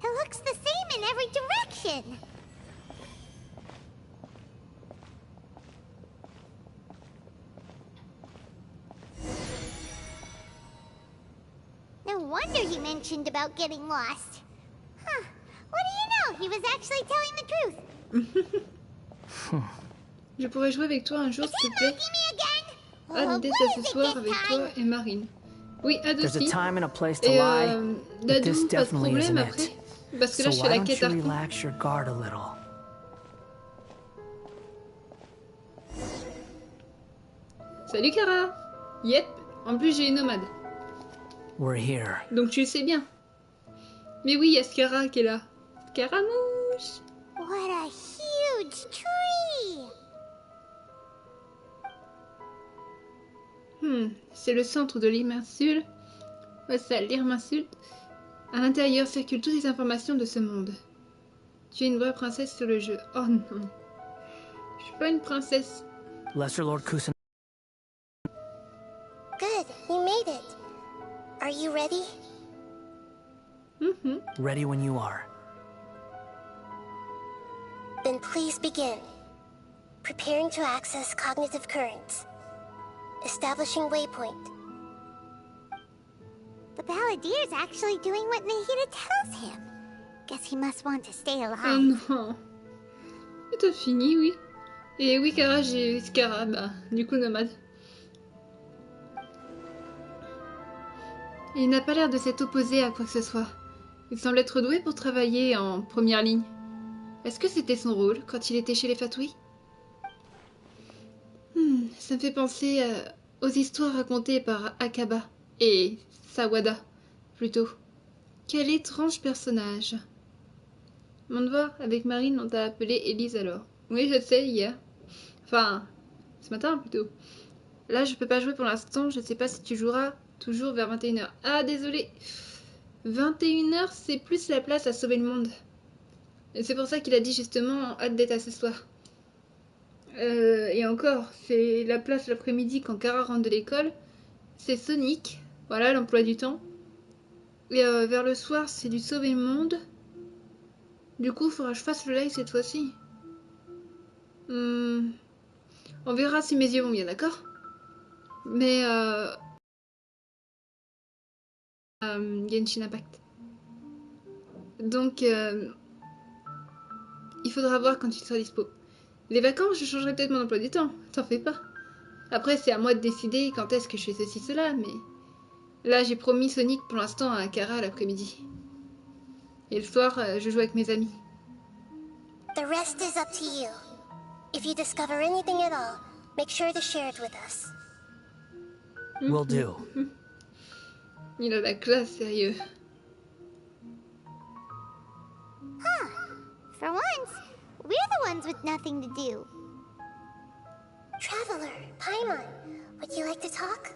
[SPEAKER 4] It looks the same in every direction. No wonder he mentioned about getting lost. Huh. What do you know? He was actually telling the truth.
[SPEAKER 1] Je pourrais jouer avec toi un jour, s'il te plaît.
[SPEAKER 4] Is he mocking me again?
[SPEAKER 1] Ah, l'idée c'est ce soir avec toi et Marine. Oui, à deux
[SPEAKER 11] There's a
[SPEAKER 1] filles.
[SPEAKER 11] time and a place to
[SPEAKER 1] Et
[SPEAKER 11] lie, but this
[SPEAKER 1] Dadou, pas de
[SPEAKER 11] definitely
[SPEAKER 1] problème
[SPEAKER 11] isn't
[SPEAKER 1] après.
[SPEAKER 11] it.
[SPEAKER 1] Parce que là,
[SPEAKER 11] So
[SPEAKER 1] je fais
[SPEAKER 11] why
[SPEAKER 1] la
[SPEAKER 11] don't
[SPEAKER 1] quête
[SPEAKER 11] you
[SPEAKER 1] arc.
[SPEAKER 11] relax your guard a little?
[SPEAKER 1] Salut Kara. Yep, en plus j'ai une nomade.
[SPEAKER 11] We're here.
[SPEAKER 1] Donc tu le sais bien. Mais oui, il y a Skara qui est là. Scaramouche.
[SPEAKER 4] What a huge tree!
[SPEAKER 1] C'est le centre de l'immersul. Ouais, ça, l'immersul. À l'intérieur circulent toutes les informations de ce monde. Tu es une vraie princesse sur le jeu. Oh non. Je suis pas une princesse.
[SPEAKER 11] Lesser Lord Kusan.
[SPEAKER 12] Good, you made it. Are you ready?
[SPEAKER 11] Ready when you are.
[SPEAKER 12] Then please begin. Preparing to access cognitive currents. Establishing waypoint.
[SPEAKER 4] The Balladier's actually doing what Nahida tells him. Guess he must want to stay
[SPEAKER 1] Oh
[SPEAKER 4] alive.
[SPEAKER 1] non. C'est fini, oui. Et oui, Kara, j'ai Skara. Bah, du coup, nomade. Il n'a pas l'air de s'être opposé à quoi que ce soit. Il semble être doué pour travailler en première ligne. Est-ce que c'était son rôle quand il était chez les Fatouis? Ça me fait penser aux histoires racontées par Akaba et Sawada, plutôt. Quel étrange personnage. Mon devoir avec Marine, on t'a appelé Élise alors. Oui, je sais, hier. Enfin, ce matin plutôt. Là, je peux pas jouer pour l'instant, je sais pas si tu joueras toujours vers 21h. Ah, désolé. 21h, c'est plus la place à sauver le monde. Et c'est pour ça qu'il a dit justement hâte d'être à ce soir. Et encore, c'est la place l'après-midi quand Kara rentre de l'école. C'est Sonic, voilà l'emploi du temps. Et vers le soir, c'est du sauver le monde. Du coup, il faudra que je fasse le live cette fois-ci. On verra si mes yeux vont bien, d'accord? Mais Genshin Impact. Donc, il faudra voir quand tu seras dispo. Les vacances, je changerai peut-être mon emploi du temps, t'en fais pas. Après, c'est à moi de décider quand est-ce que je fais ceci, cela, mais... Là, j'ai promis Sonic pour l'instant à Kara l'après-midi. Et le soir, je joue avec mes amis.
[SPEAKER 12] The rest is up to you. If you discover anything at all, make sure to share it with us.
[SPEAKER 11] Will do.
[SPEAKER 1] Il a la classe, sérieux.
[SPEAKER 4] Huh. For once, we're the ones with nothing to do.
[SPEAKER 12] Traveler, Paimon, would you like to talk?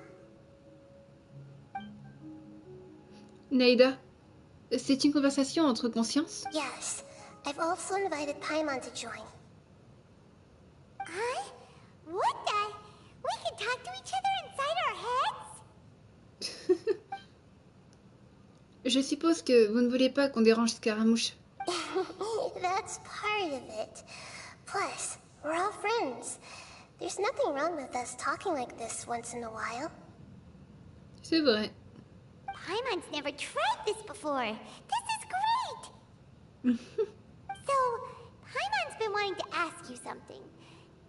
[SPEAKER 1] Naïda, c'est une conversation entre consciences?
[SPEAKER 12] Yes, I've also invited Paimon to join.
[SPEAKER 4] Huh? What the? We can talk to each other inside our heads?
[SPEAKER 1] Je suppose que vous ne voulez pas qu'on dérange Scaramouche.
[SPEAKER 12] That's part of it. Plus, we're all friends. There's nothing wrong with us talking like this once in a while.
[SPEAKER 1] C'est vrai.
[SPEAKER 4] Paimon's never tried this before. This is great! So, Paimon's been wanting to ask you something.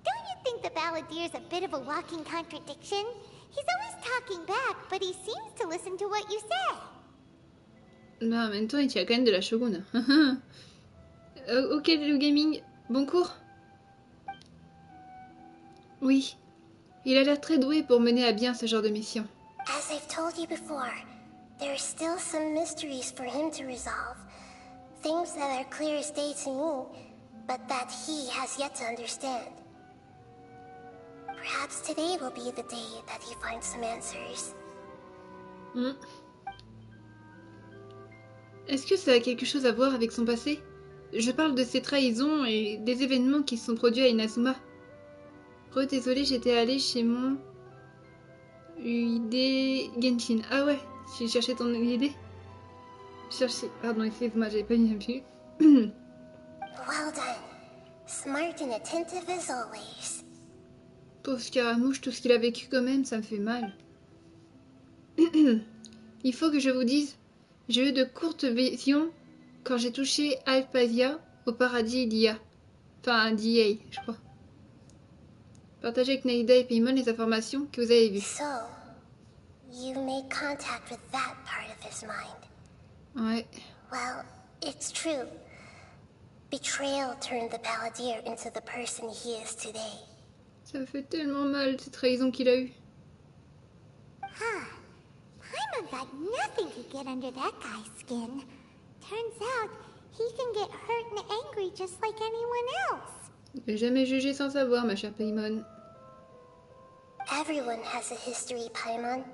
[SPEAKER 4] Don't you think the Balladier's a bit of a walking contradiction? He's always talking back, but he seems to listen to what you say.
[SPEAKER 1] Bah, en même temps, il tient quand même de la shogun. Ok, le gaming, bon cours? Oui, il a l'air très doué pour mener à bien ce genre de mission.
[SPEAKER 12] As I've told you before, there are still some mysteries for him to resolve. Things that are clear as day to me, but that he has yet to understand. Perhaps today will be the day that he finds some answers.
[SPEAKER 1] Est-ce que ça a quelque chose à voir avec son passé? Je parle de ses trahisons et des événements qui se sont produits à Inazuma. Désolée, j'étais allée chez mon... UID Genshin. Ah ouais, j'ai cherché ton UID. Pardon, excuse-moi, j'avais pas bien vu.
[SPEAKER 12] Well done. Smart and attentive as always.
[SPEAKER 1] Pauvre Scaramouche, tout ce qu'il a vécu quand même, ça me fait mal. Il faut que je vous dise, j'ai eu de courtes visions quand j'ai touché Alpasia au paradis d'IA. Enfin, d'IA, je crois. Partagez avec Naïda et Paimon les informations que vous avez vues.
[SPEAKER 12] So, You made contact with that part of his mind.
[SPEAKER 1] Ouais.
[SPEAKER 12] Well, it's true. Betrayal turned the Balladeer into the person he is today.
[SPEAKER 1] Ça me fait tellement mal, cette trahison qu'il a eue.
[SPEAKER 4] Huh. Paimon got nothing to get under that guy's skin. Turns out, he can get hurt and angry just like anyone else.
[SPEAKER 1] Ne jamais juger sans savoir, ma chère Paimon.
[SPEAKER 12] Everyone has a history, Paimon.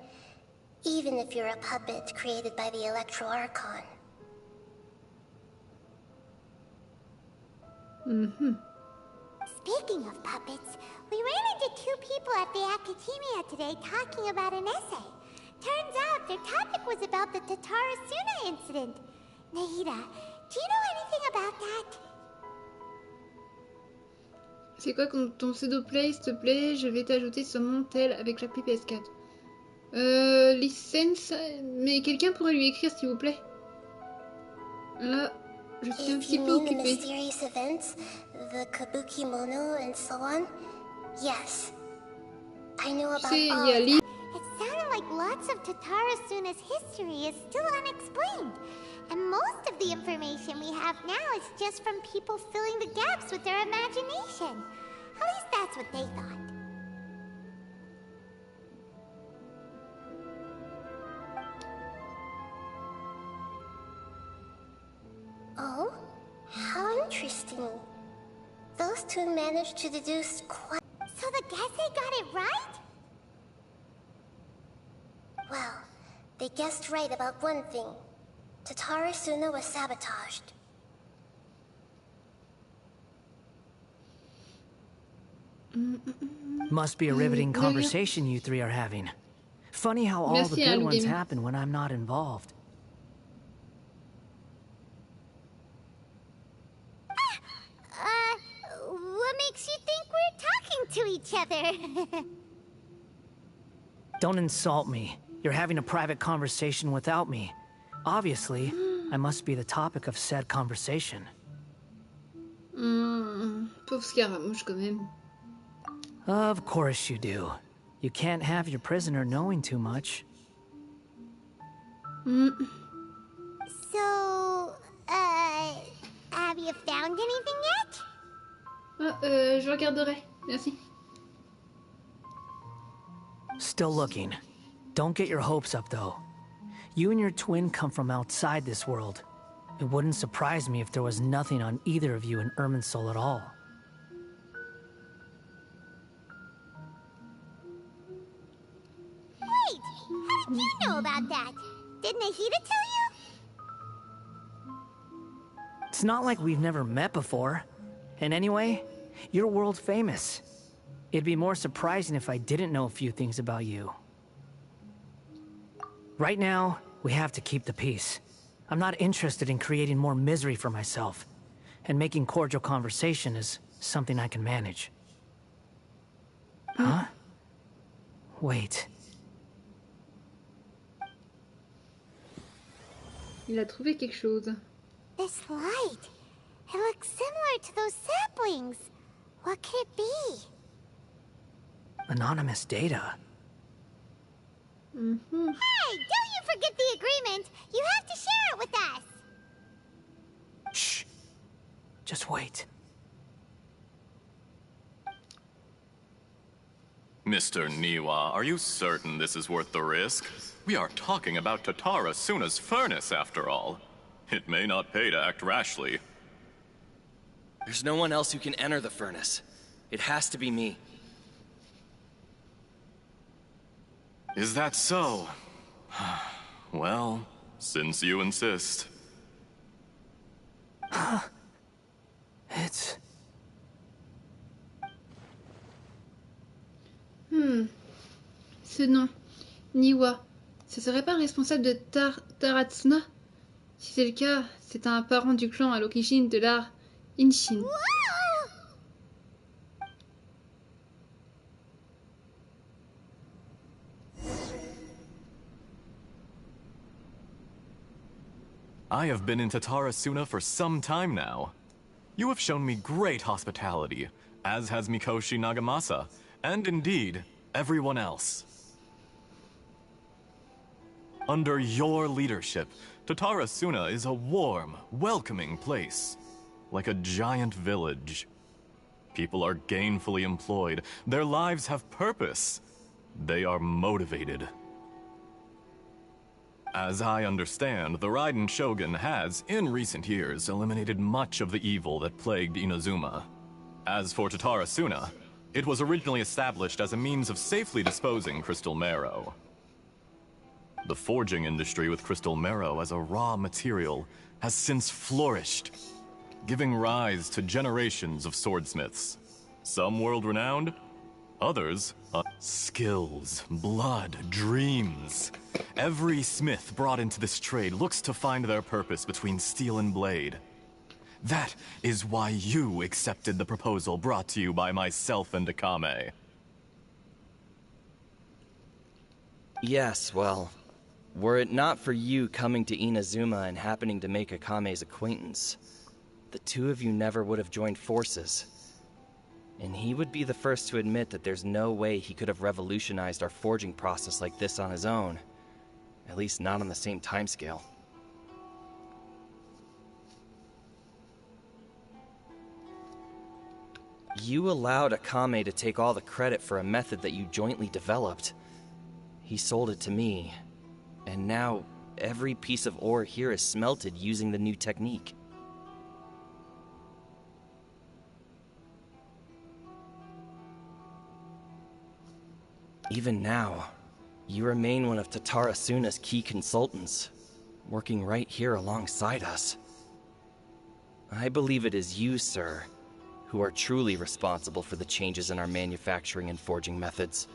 [SPEAKER 12] Even if you're a puppet created by the Electro Archon.
[SPEAKER 4] Speaking of puppets, we ran into two people at the Academia today talking about an essay. Turns out their topic was about the Tatarasuna incident. Nahida, do you know anything about that?
[SPEAKER 1] C'est quoi ton pseudo-play, s'il te plaît? Je vais t'ajouter sur mon tel avec l'appli PS4. Licence, mais quelqu'un pourrait lui écrire, s'il vous plaît? Là, je suis un petit peu occupée.
[SPEAKER 12] The mysterious events, the Kabuki Mono and so on? Yes. I know about all of that.
[SPEAKER 4] It sounded like lots of Tatarasuna's history is still unexplained. And most of the information we have now is just from people filling the gaps with their imagination. At least that's what they thought.
[SPEAKER 12] Oh? How interesting. Those two managed to deduce quite...
[SPEAKER 4] So the Gese got it right?
[SPEAKER 12] Well, they guessed right about one thing. Tatarasuna was sabotaged.
[SPEAKER 11] Must be a riveting conversation you three are having. Funny how all the good ones happen when I'm not involved.
[SPEAKER 4] What makes you think we're talking to each other?
[SPEAKER 11] Don't insult me. You're having a private conversation without me. Obviously, I must be the topic of said conversation.
[SPEAKER 1] Pauvre Scaramouche, quand même.
[SPEAKER 11] Of course you do. You can't have your prisoner knowing too much.
[SPEAKER 4] So, have you found anything yet?
[SPEAKER 1] Je regarderai. Merci.
[SPEAKER 11] Still looking. Don't get your hopes up, though. You and your twin come from outside this world. It wouldn't surprise me if there was nothing on either of you in Irminsul at all.
[SPEAKER 4] Wait! How did you know about that? Did Nahida tell you?
[SPEAKER 11] It's not like we've never met before. And anyway, you're world famous. It'd be more surprising if I didn't know a few things about you. Right now, we have to keep the peace. I'm not interested in creating more misery for myself. And making cordial conversation is something I can manage. Huh? Wait.
[SPEAKER 1] Il a trouvé quelque chose.
[SPEAKER 4] This light. It looks similar to those saplings. What could it be?
[SPEAKER 11] Anonymous data.
[SPEAKER 4] Hey, don't you forget the agreement! You have to share it with us!
[SPEAKER 11] Shh. Just wait.
[SPEAKER 13] Mr. Niwa, are you certain this is worth the risk? We are talking about Tatarasuna's furnace, after all. It may not pay to act rashly.
[SPEAKER 14] There's no one else who can enter the furnace. It has to be me.
[SPEAKER 13] Is that so? Well, since you insist.
[SPEAKER 11] It's...
[SPEAKER 1] Ce nom, Niwa, ce serait pas un responsable de Taratsuna? Si c'est le cas, c'est un parent du clan à l'origine de l'art Inshin.
[SPEAKER 13] I have been in Tatarasuna for some time now. You have shown me great hospitality, as has Mikoshi Nagamasa, and indeed, everyone else. Under your leadership, Tatarasuna is a warm, welcoming place. Like a giant village. People are gainfully employed. Their lives have purpose. They are motivated. As I understand, the Raiden Shogun has, in recent years, eliminated much of the evil that plagued Inazuma. As for Tatarasuna, it was originally established as a means of safely disposing crystal marrow. The forging industry with crystal marrow as a raw material has since flourished, giving rise to generations of swordsmiths. Some world-renowned, others, skills, blood, dreams. Every smith brought into this trade looks to find their purpose between steel and blade. That is why you accepted the proposal brought to you by myself and Akame.
[SPEAKER 14] Yes, well, were it not for you coming to Inazuma and happening to make Akame's acquaintance, the two of you never would have joined forces. And he would be the first to admit that there's no way he could have revolutionized our forging process like this on his own. At least not on the same timescale. You allowed Akame to take all the credit for a method that you jointly developed. He sold it to me, and now every piece of ore here is smelted using the new technique. Even now, you remain one of Tatarasuna's key consultants, working right here alongside us. I believe it is you, sir, who are truly responsible for the changes in our manufacturing and forging methods.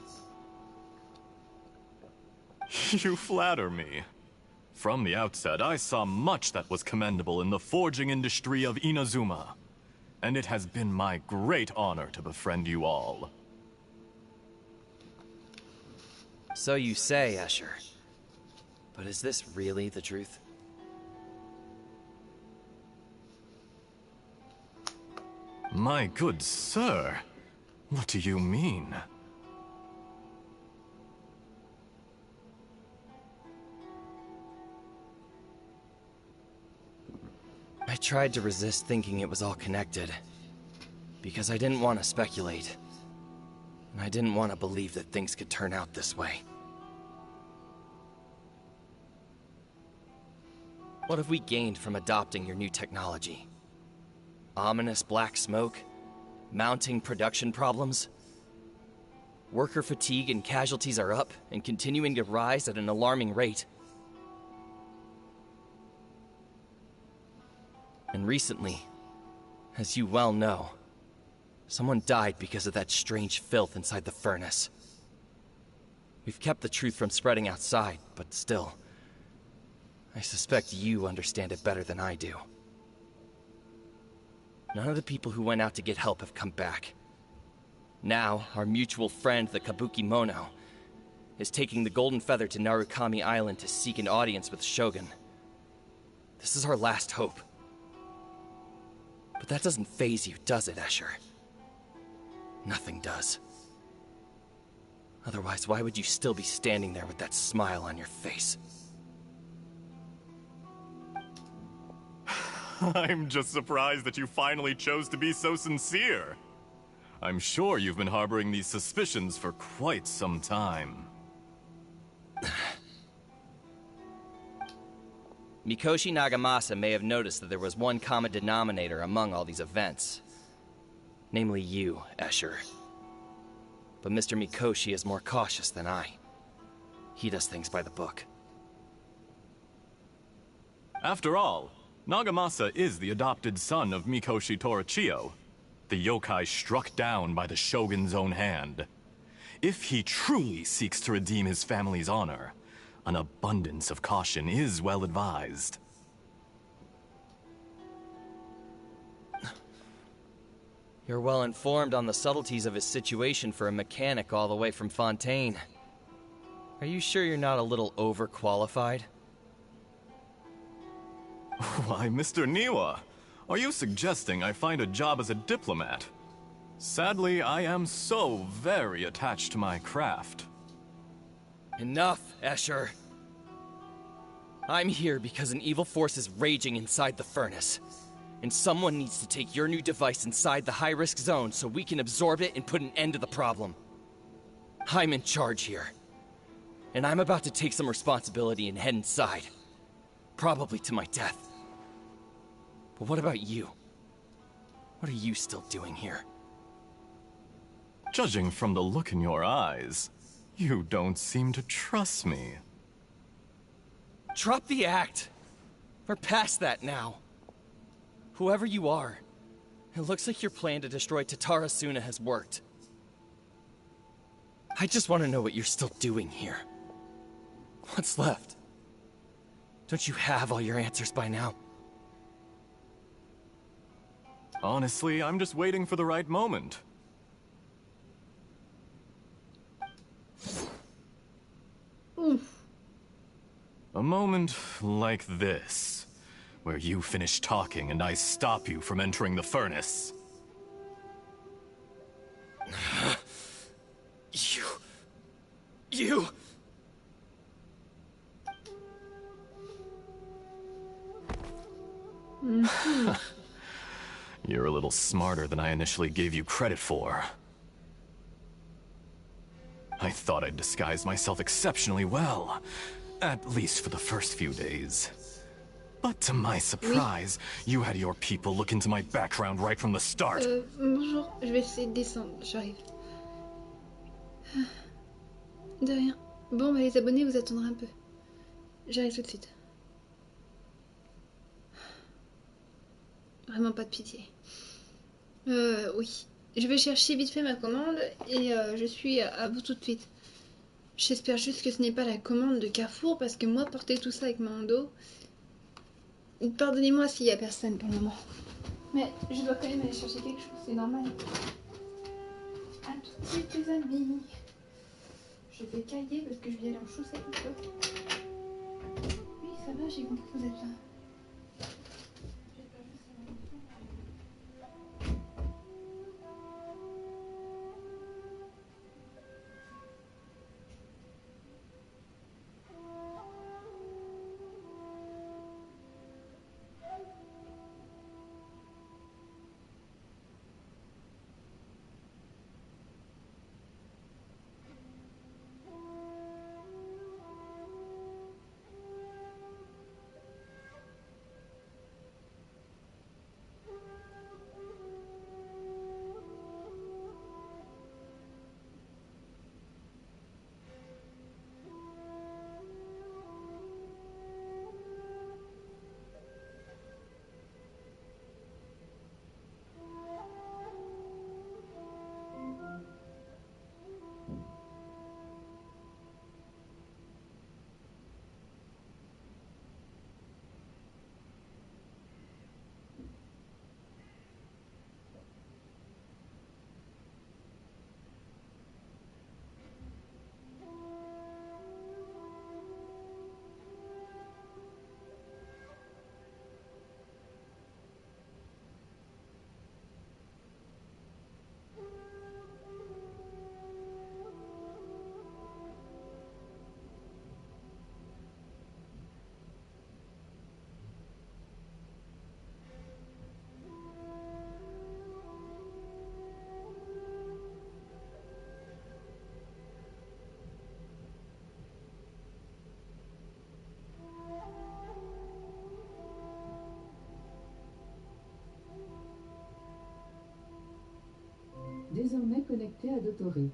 [SPEAKER 13] You flatter me. From the outset, I saw much that was commendable in the forging industry of Inazuma, and it has been my great honor to befriend you all.
[SPEAKER 14] So you say, Escher. But is this really the truth?
[SPEAKER 13] My good sir, what do you mean?
[SPEAKER 14] I tried to resist thinking it was all connected, because I didn't want to speculate. And I didn't want to believe that things could turn out this way. What have we gained from adopting your new technology? Ominous black smoke? Mounting production problems? Worker fatigue and casualties are up and continuing to rise at an alarming rate. And recently, as you well know, someone died because of that strange filth inside the furnace. We've kept the truth from spreading outside, but still, I suspect you understand it better than I do. None of the people who went out to get help have come back. Now, our mutual friend, the Kabuki Mono, is taking the Golden Feather to Narukami Island to seek an audience with Shogun. This is our last hope. But that doesn't faze you, does it, Escher? Nothing does. Otherwise, why would you still be standing there with that smile on your face?
[SPEAKER 13] I'm just surprised that you finally chose to be so sincere. I'm sure you've been harboring these suspicions for quite some time.
[SPEAKER 14] Mikoshi Nagamasa may have noticed that there was one common denominator among all these events. Namely you, Escher. But Mr. Mikoshi is more cautious than I. He does things by the book.
[SPEAKER 13] After all, Nagamasa is the adopted son of Mikoshi Torichio, the yokai struck down by the Shogun's own hand. If he truly seeks to redeem his family's honor, an abundance of caution is well advised.
[SPEAKER 14] You're well informed on the subtleties of his situation for a mechanic all the way from Fontaine. Are you sure you're not a little overqualified?
[SPEAKER 13] Why, Mr. Niwa, are you suggesting I find a job as a diplomat? Sadly, I am so very attached to my craft.
[SPEAKER 14] Enough, Escher. I'm here because an evil force is raging inside the furnace. And someone needs to take your new device inside the high-risk zone so we can absorb it and put an end to the problem. I'm in charge here. And I'm about to take some responsibility and head inside. Probably to my death. But what about you? What are you still doing here?
[SPEAKER 13] Judging from the look in your eyes, you don't seem to trust me.
[SPEAKER 14] Drop the act! We're past that now. Whoever you are, it looks like your plan to destroy Tatarasuna has worked. I just want to know what you're still doing here. What's left? Don't you have all your answers by now?
[SPEAKER 13] Honestly, I'm just waiting for the right moment.
[SPEAKER 1] Oof.
[SPEAKER 13] A moment like this, where you finish talking and I stop you from entering the furnace.
[SPEAKER 14] You...
[SPEAKER 13] You're a little smarter than I initially gave you credit for. I thought I'd disguised myself exceptionally well, at least for the first few days. But to my surprise, you had your people look into my background right from the start.
[SPEAKER 1] Bonjour, je vais essayer de descendre, j'arrive. De rien. Bon, bah, les abonnés, vous attendrez un peu. J'arrive tout de suite. Vraiment pas de pitié. Oui. Je vais chercher vite fait ma commande et je suis à vous tout de suite. J'espère juste que ce n'est pas la commande de Carrefour parce que moi, porter tout ça avec mon dos... Pardonnez-moi s'il y a personne pour le moment. Mais je dois quand même aller chercher quelque chose, c'est normal. À tout de suite les amis. Je vais cailler parce que je vais aller en chaussettes ou quoi. Oui, ça va, j'ai compris que vous êtes là.
[SPEAKER 15] Désormais connecté à Dotoré.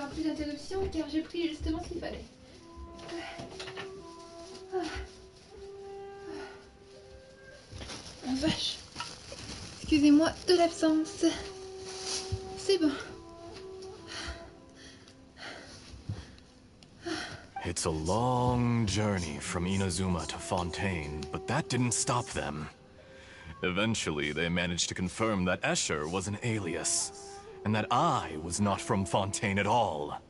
[SPEAKER 1] aura plus d'interruptions car j'ai pris justement ce qu'il fallait. Oh vache. Excusez-moi de l'absence. C'est bon.
[SPEAKER 13] It's a long journey from Inazuma to Fontaine, but that didn't stop them. Eventually, they managed to confirm that Escher was an alias, and that I was not from Fontaine at all.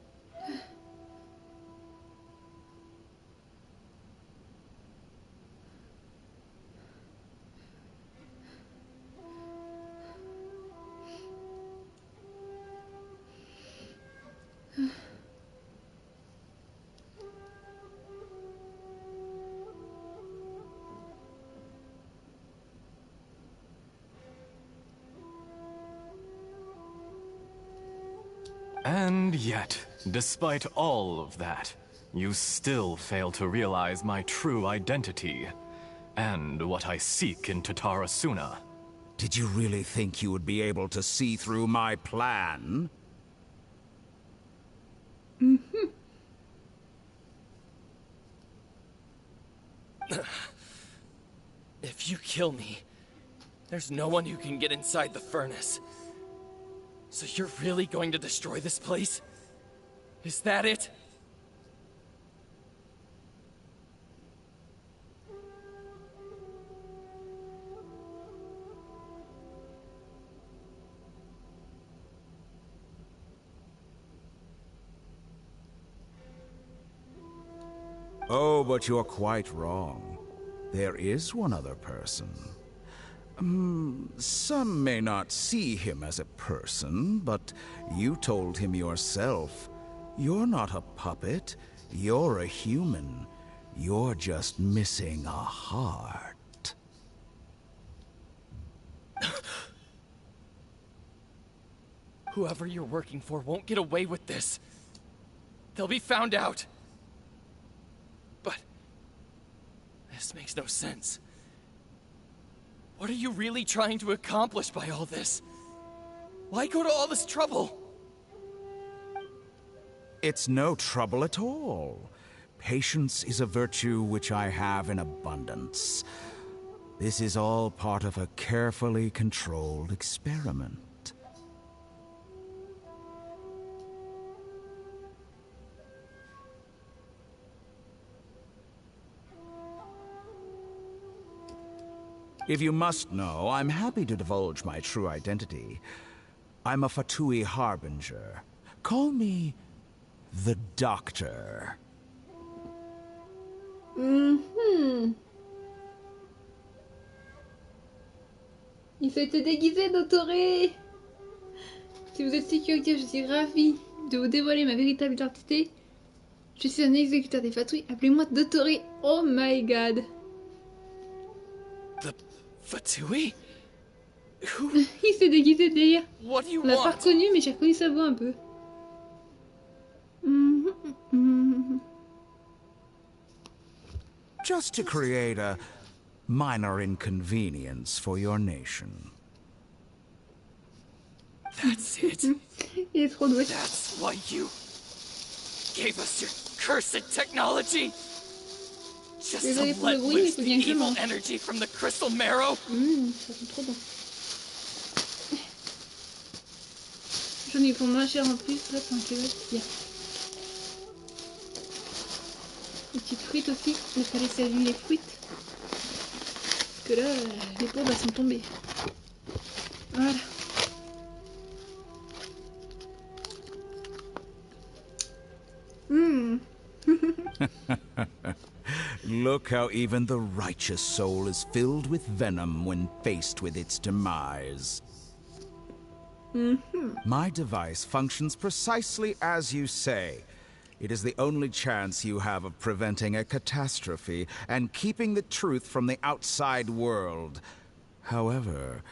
[SPEAKER 13] And yet, despite all of that, you still fail to realize my true identity, and what I seek in Tatarasuna.
[SPEAKER 16] Did you really think you would be able to see through my plan?
[SPEAKER 1] Mm-hmm.
[SPEAKER 14] If you kill me, there's no one who can get inside the furnace. So you're really going to destroy this place? Is that it?
[SPEAKER 16] Oh, but you're quite wrong. There is one other person. Some may not see him as a person, but you told him yourself. You're not a puppet. You're a human. You're just missing a heart.
[SPEAKER 14] Whoever you're working for won't get away with this. They'll be found out. But this makes no sense. What are you really trying to accomplish by all this? Why go to all this trouble?
[SPEAKER 16] It's no trouble at all. Patience is a virtue which I have in abundance. This is all part of a carefully controlled experiment. If you must know, I'm happy to divulge my true identity. I'm a Fatui Harbinger. Call me the Doctor.
[SPEAKER 1] Il faut être déguisé, Dotoré. Si vous êtes si curieux, je suis ravie de vous dévoiler ma véritable identité. Je suis un exécuteur des Fatui. Appelez-moi Dotoré. Oh my god.
[SPEAKER 14] The Fatui?
[SPEAKER 1] Il s'est déguisé d'ailleurs.
[SPEAKER 14] What do you
[SPEAKER 1] On l'a pas
[SPEAKER 14] want?
[SPEAKER 1] reconnu, mais j'ai reconnu sa voix un peu.
[SPEAKER 16] Just to create a minor inconvenience for your nation.
[SPEAKER 14] That's it.
[SPEAKER 1] Il est trop doué.
[SPEAKER 14] That's why you gave us your cursed technology? Just
[SPEAKER 1] Désolé
[SPEAKER 14] to
[SPEAKER 1] pour le
[SPEAKER 14] let
[SPEAKER 1] bruit, mais il
[SPEAKER 14] loose
[SPEAKER 1] faut
[SPEAKER 14] the
[SPEAKER 1] bien que je
[SPEAKER 14] evil
[SPEAKER 1] mange.
[SPEAKER 14] energy from the crystal marrow?
[SPEAKER 1] Ça sent trop bon. J'en ai pour moins cher en plus, là, pour un kebab. Les petites frites aussi, il fallait s'allumer les frites. Parce que là, les pauvres elles sont tombées. Voilà.
[SPEAKER 16] Look how even the righteous soul is filled with venom when faced with its demise. My device functions precisely as you say. It is the only chance you have of preventing a catastrophe and keeping the truth from the outside world. However,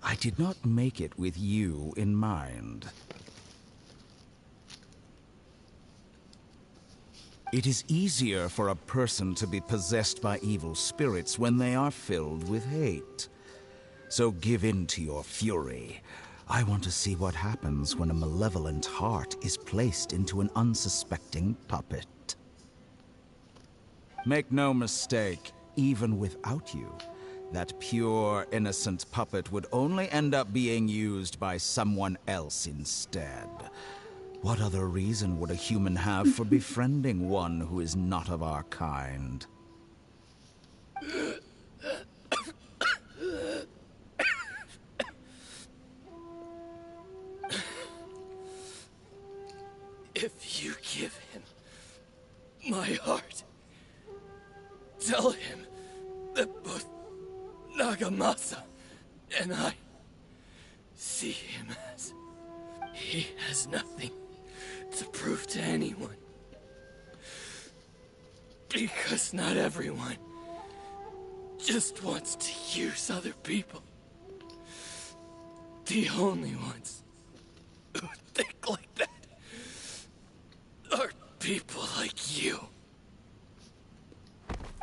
[SPEAKER 16] I did not make it with you in mind. It is easier for a person to be possessed by evil spirits when they are filled with hate. So give in to your fury. I want to see what happens when a malevolent heart is placed into an unsuspecting puppet. Make no mistake, even without you, that pure, innocent puppet would only end up being used by someone else instead. What other reason would a human have for befriending one who is not of our kind?
[SPEAKER 17] If you give him my heart, tell him that both Nagamasa and I see him as he has nothing to prove to anyone. Because not everyone just wants to use other people. The only ones who think like that are people like you.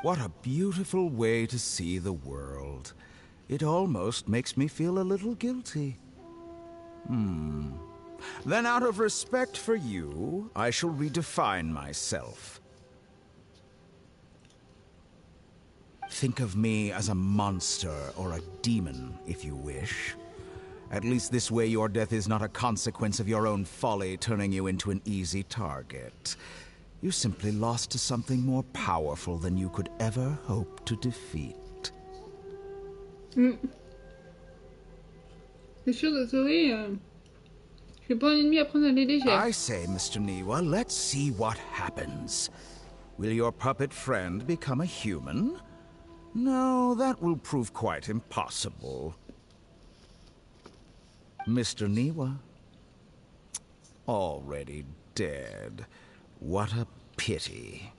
[SPEAKER 16] What a beautiful way to see the world. It almost makes me feel a little guilty. Then out of respect for you, I shall redefine myself. Think of me as a monster or a demon, if you wish. At least this way your death is not a consequence of your own folly turning you into an easy target. You simply lost to something more powerful than you could ever hope to defeat.
[SPEAKER 1] C'est sûr, Dotori, je suis pas un ennemi à prendre à la légère.
[SPEAKER 16] I say, Mr. Niwa, let's see what happens. Will your puppet friend become a human? No, that will prove quite impossible. Mr. Niwa? Already dead. What a pity.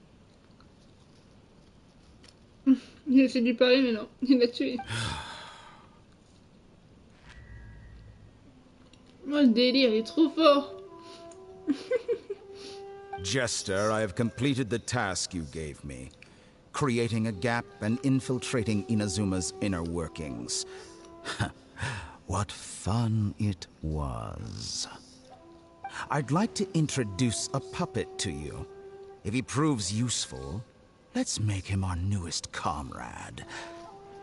[SPEAKER 1] Il essaie de lui parler, mais non, il l'a tué. Oh, le délire, il est trop fort.
[SPEAKER 16] Jester, I have completed the task you gave me. Creating a gap and infiltrating Inazuma's inner workings. What fun it was. I'd like to introduce a puppet to you. If he proves useful, let's make him our newest comrade.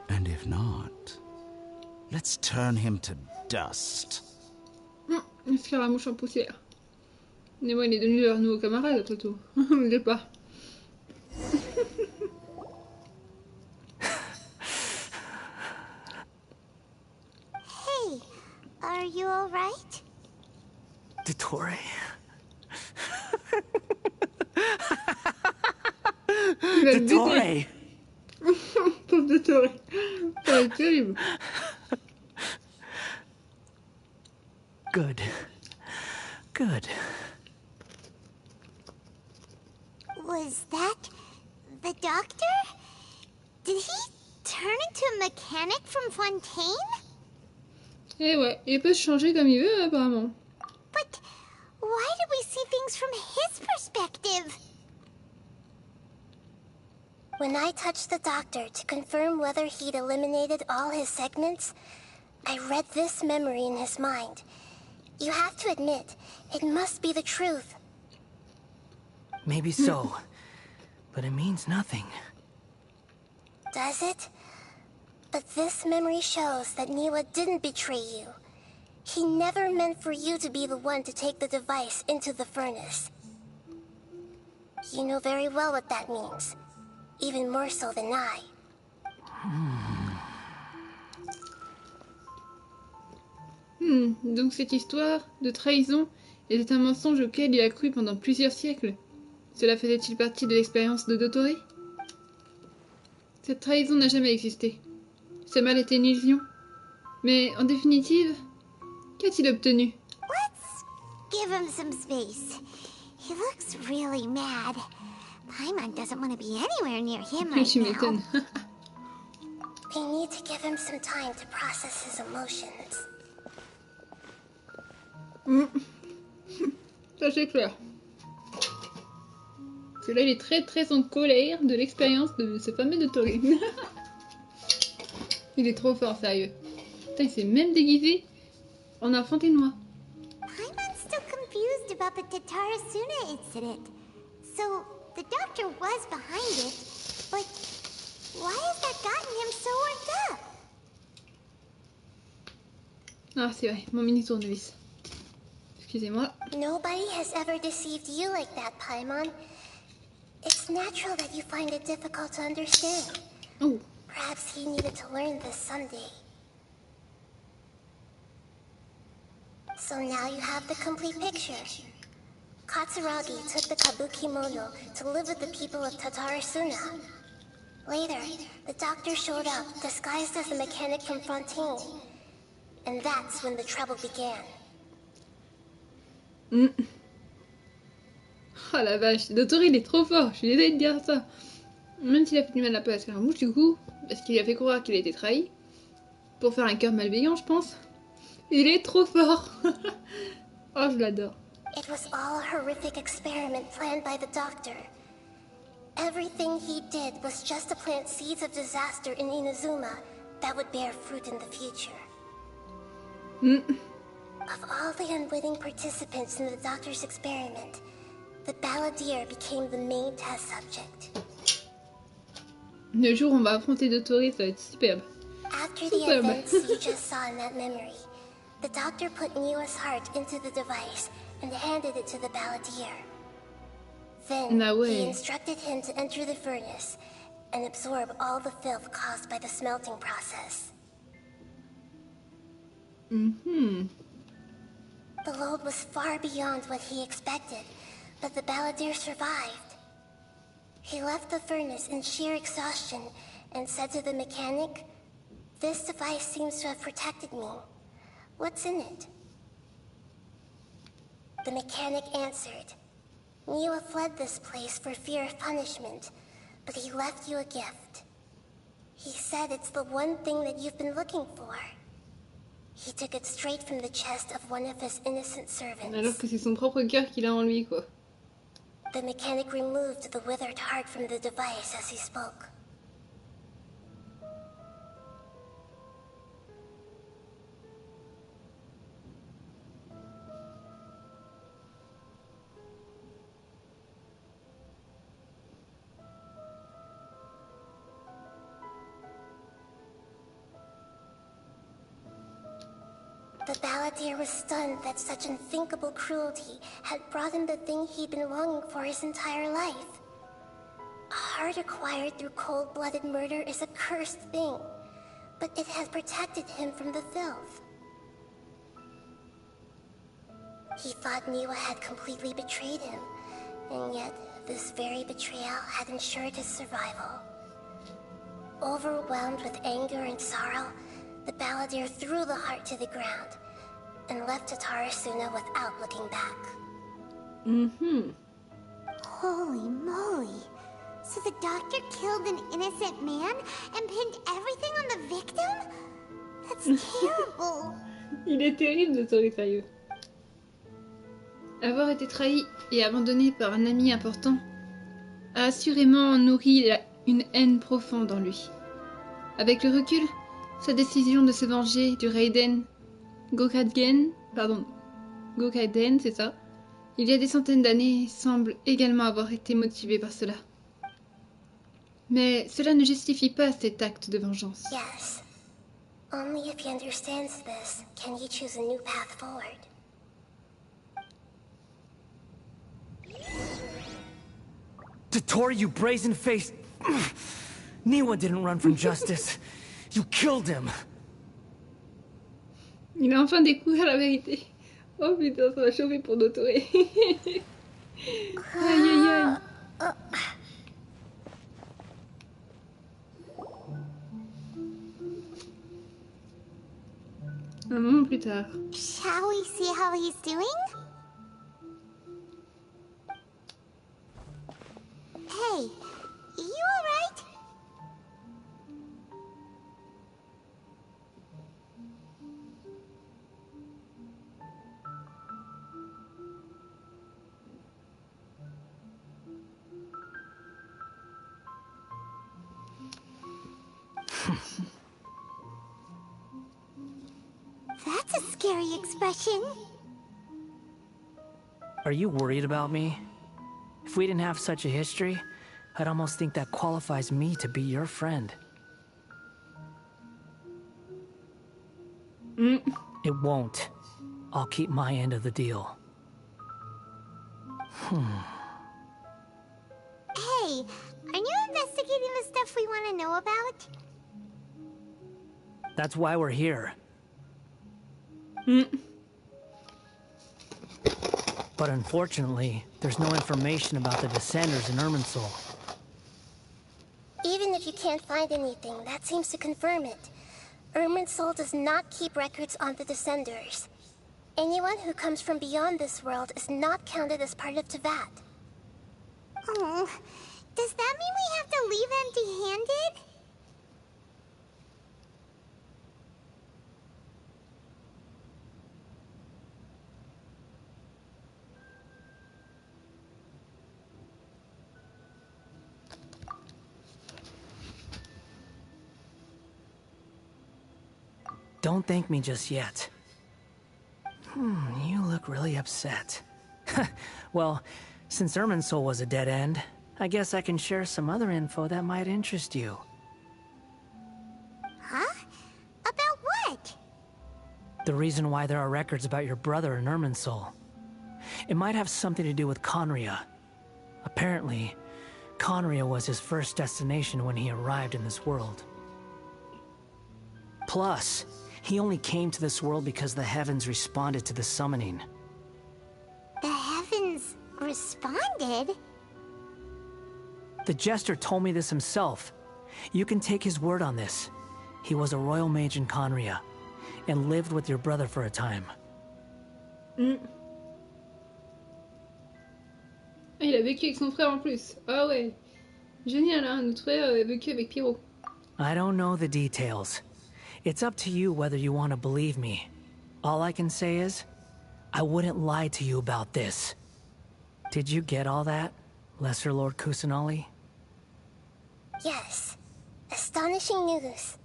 [SPEAKER 16] And if not, let's turn him to dust.
[SPEAKER 1] Le scaramouche en poussière. Mais moi, il est devenu leur nouveau camarade, Toto. On ne pas.
[SPEAKER 4] Hey, are you alright?
[SPEAKER 11] Dotori.
[SPEAKER 1] Dotori. Pauvre Dotori. C'est terrible.
[SPEAKER 11] Good. Good.
[SPEAKER 4] Was that the doctor? Did he turn into a mechanic from Fontaine?
[SPEAKER 1] Eh ouais, il peut se changer comme il veut, apparemment.
[SPEAKER 4] But why do we see things from his perspective?
[SPEAKER 12] When I touched the doctor to confirm whether he'd eliminated all his segments, I read this memory in his mind. You have to admit, it must be the truth.
[SPEAKER 11] Maybe so, but it means nothing.
[SPEAKER 12] Does it? But this memory shows that Niwa didn't betray you. He never meant for you to be the one to take the device into the furnace. You know very well what that means. Even more so than I.
[SPEAKER 1] Donc cette histoire de trahison était un mensonge auquel il a cru pendant plusieurs siècles. Cela faisait-il partie de l'expérience de Dotori? Cette trahison n'a jamais existé. Ce mal était une illusion. Mais en définitive, qu'a-t-il obtenu?
[SPEAKER 4] Let's give him some space. He looks really mad. Paimon doesn't want to be anywhere near him right
[SPEAKER 1] Tu
[SPEAKER 4] now.
[SPEAKER 1] m'étonnes.
[SPEAKER 12] We need to give him some time to process his emotions.
[SPEAKER 1] Ça c'est clair. Parce que là il est très en colère de l'expérience de ce fameux Dotori. Il est trop fort, sérieux. Putain, il s'est même déguisé On a Fontenoy.
[SPEAKER 4] Paimon's still confused about the Tatarasuna incident. So, the doctor was behind it, but why has that gotten him so worked up?
[SPEAKER 1] Ah, c'est vrai, mon mini tournevis. Excusez-moi.
[SPEAKER 12] Nobody has ever deceived you like that, Paimon. It's natural that you find it difficult to understand.
[SPEAKER 1] Oh.
[SPEAKER 12] Perhaps he needed to learn this someday. So now you have the complete picture. Katsuragi took the Kabukimono to live with the people of Tatarasuna. Later, the doctor showed up, disguised as the mechanic from Fontaine. And that's when the trouble began.
[SPEAKER 1] Oh la vache, Dotori il est trop fort, je suis désolée de dire ça. Même s'il a fait du mal à peu à Scaramouche du coup, parce qu'il lui a fait croire qu'il a été trahi. Pour faire un cœur malveillant, je pense. Il est trop fort. Oh, je l'adore.
[SPEAKER 12] It was all a horrific experiment planned by the doctor. Everything he did was just to plant seeds of disaster in Inazuma that would bear fruit in the future. Of all the unwitting participants in the doctor's experiment, the balladeer became the main test subject.
[SPEAKER 1] Le jour où on va affronter Dotori, ça va être superbe.
[SPEAKER 12] After the events you just saw in that memory, the doctor put Niwa's heart into the device and handed it to the balladeer. Then he instructed him to enter the furnace and absorb all the filth caused by the smelting process. The load was far beyond what he expected, but the balladeer survived. He left the furnace in sheer exhaustion and said to the mechanic, "This device seems to have protected me. What's in it?" The mechanic answered, "Niwa fled this place for fear of punishment, but he left you a gift. He said it's the one thing that you've been looking for." He took it straight from the chest of one of his innocent servants.
[SPEAKER 1] Alors que c'est son propre cœur qu'il a en lui, quoi.
[SPEAKER 12] The mechanic removed the withered heart from the device as he spoke. The balladeer was stunned that such unthinkable cruelty had brought him the thing he'd been longing for his entire life. A heart acquired through cold-blooded murder is a cursed thing, but it has protected him from the filth. He thought Niwa had completely betrayed him, and yet this very betrayal had ensured his survival. Overwhelmed with anger and sorrow, the balladeer threw the heart to the ground and left Tatarasuna without looking back.
[SPEAKER 4] Holy moly. So the doctor killed an innocent man and pinned everything on the victim? That's terrible.
[SPEAKER 1] Il est terrible, Dotori, sérieux. Avoir été trahi et abandonné par un ami important a assurément nourri une haine profonde en lui. Avec le recul, sa décision de se venger du Raiden Gokaiden, c'est ça, il y a des centaines d'années, semble également avoir été motivé par cela. Mais cela ne justifie pas cet acte de vengeance.
[SPEAKER 12] Yes. Only if he understands this can he choose a new path forward.
[SPEAKER 11] Dotori, you brazen-faced... Niwa didn't run from justice. You killed him.
[SPEAKER 1] Il a enfin découvert la vérité. Oh putain, ça va chauffer pour Dotori. Aïe aïe aïe. Un moment plus tard.
[SPEAKER 4] Shall we see how he's doing? Hey, you alright? That's a scary expression.
[SPEAKER 11] Are you worried about me? If we didn't have such a history, I'd almost think that qualifies me to be your friend. It won't. I'll keep my end of the deal.
[SPEAKER 4] Hey, are you investigating the stuff we want to know about?
[SPEAKER 11] That's why we're here. But unfortunately, there's no information about the Descenders in Irminsul.
[SPEAKER 12] Even if you can't find anything, that seems to confirm it. Irminsul does not keep records on the Descenders. Anyone who comes from beyond this world is not counted as part of Tevat.
[SPEAKER 4] Oh, does that mean we have to leave empty-handed?
[SPEAKER 11] Don't thank me just yet. You look really upset. Well, since Irminsul was a dead end, I guess I can share some other info that might interest you.
[SPEAKER 4] Huh? About what?
[SPEAKER 11] The reason why there are records about your brother in Irminsul. It might have something to do with Conria. Apparently, Conria was his first destination when he arrived in this world. Plus, he only came to this world because the heavens responded to the summoning.
[SPEAKER 4] The heavens responded?
[SPEAKER 11] The Jester told me this himself. You can take his word on this. He was a royal mage in Conria, and lived with your brother for a time.
[SPEAKER 1] Il a vécu avec son frère en plus. Ah ouais. Génial, hein, notre frère a vécu avec Pyro.
[SPEAKER 11] I don't know the details. It's up to you whether you want to believe me. All I can say is, I wouldn't lie to you about this. Did you get all that, Lesser Lord Kusanali?
[SPEAKER 12] Yes. Astonishing news.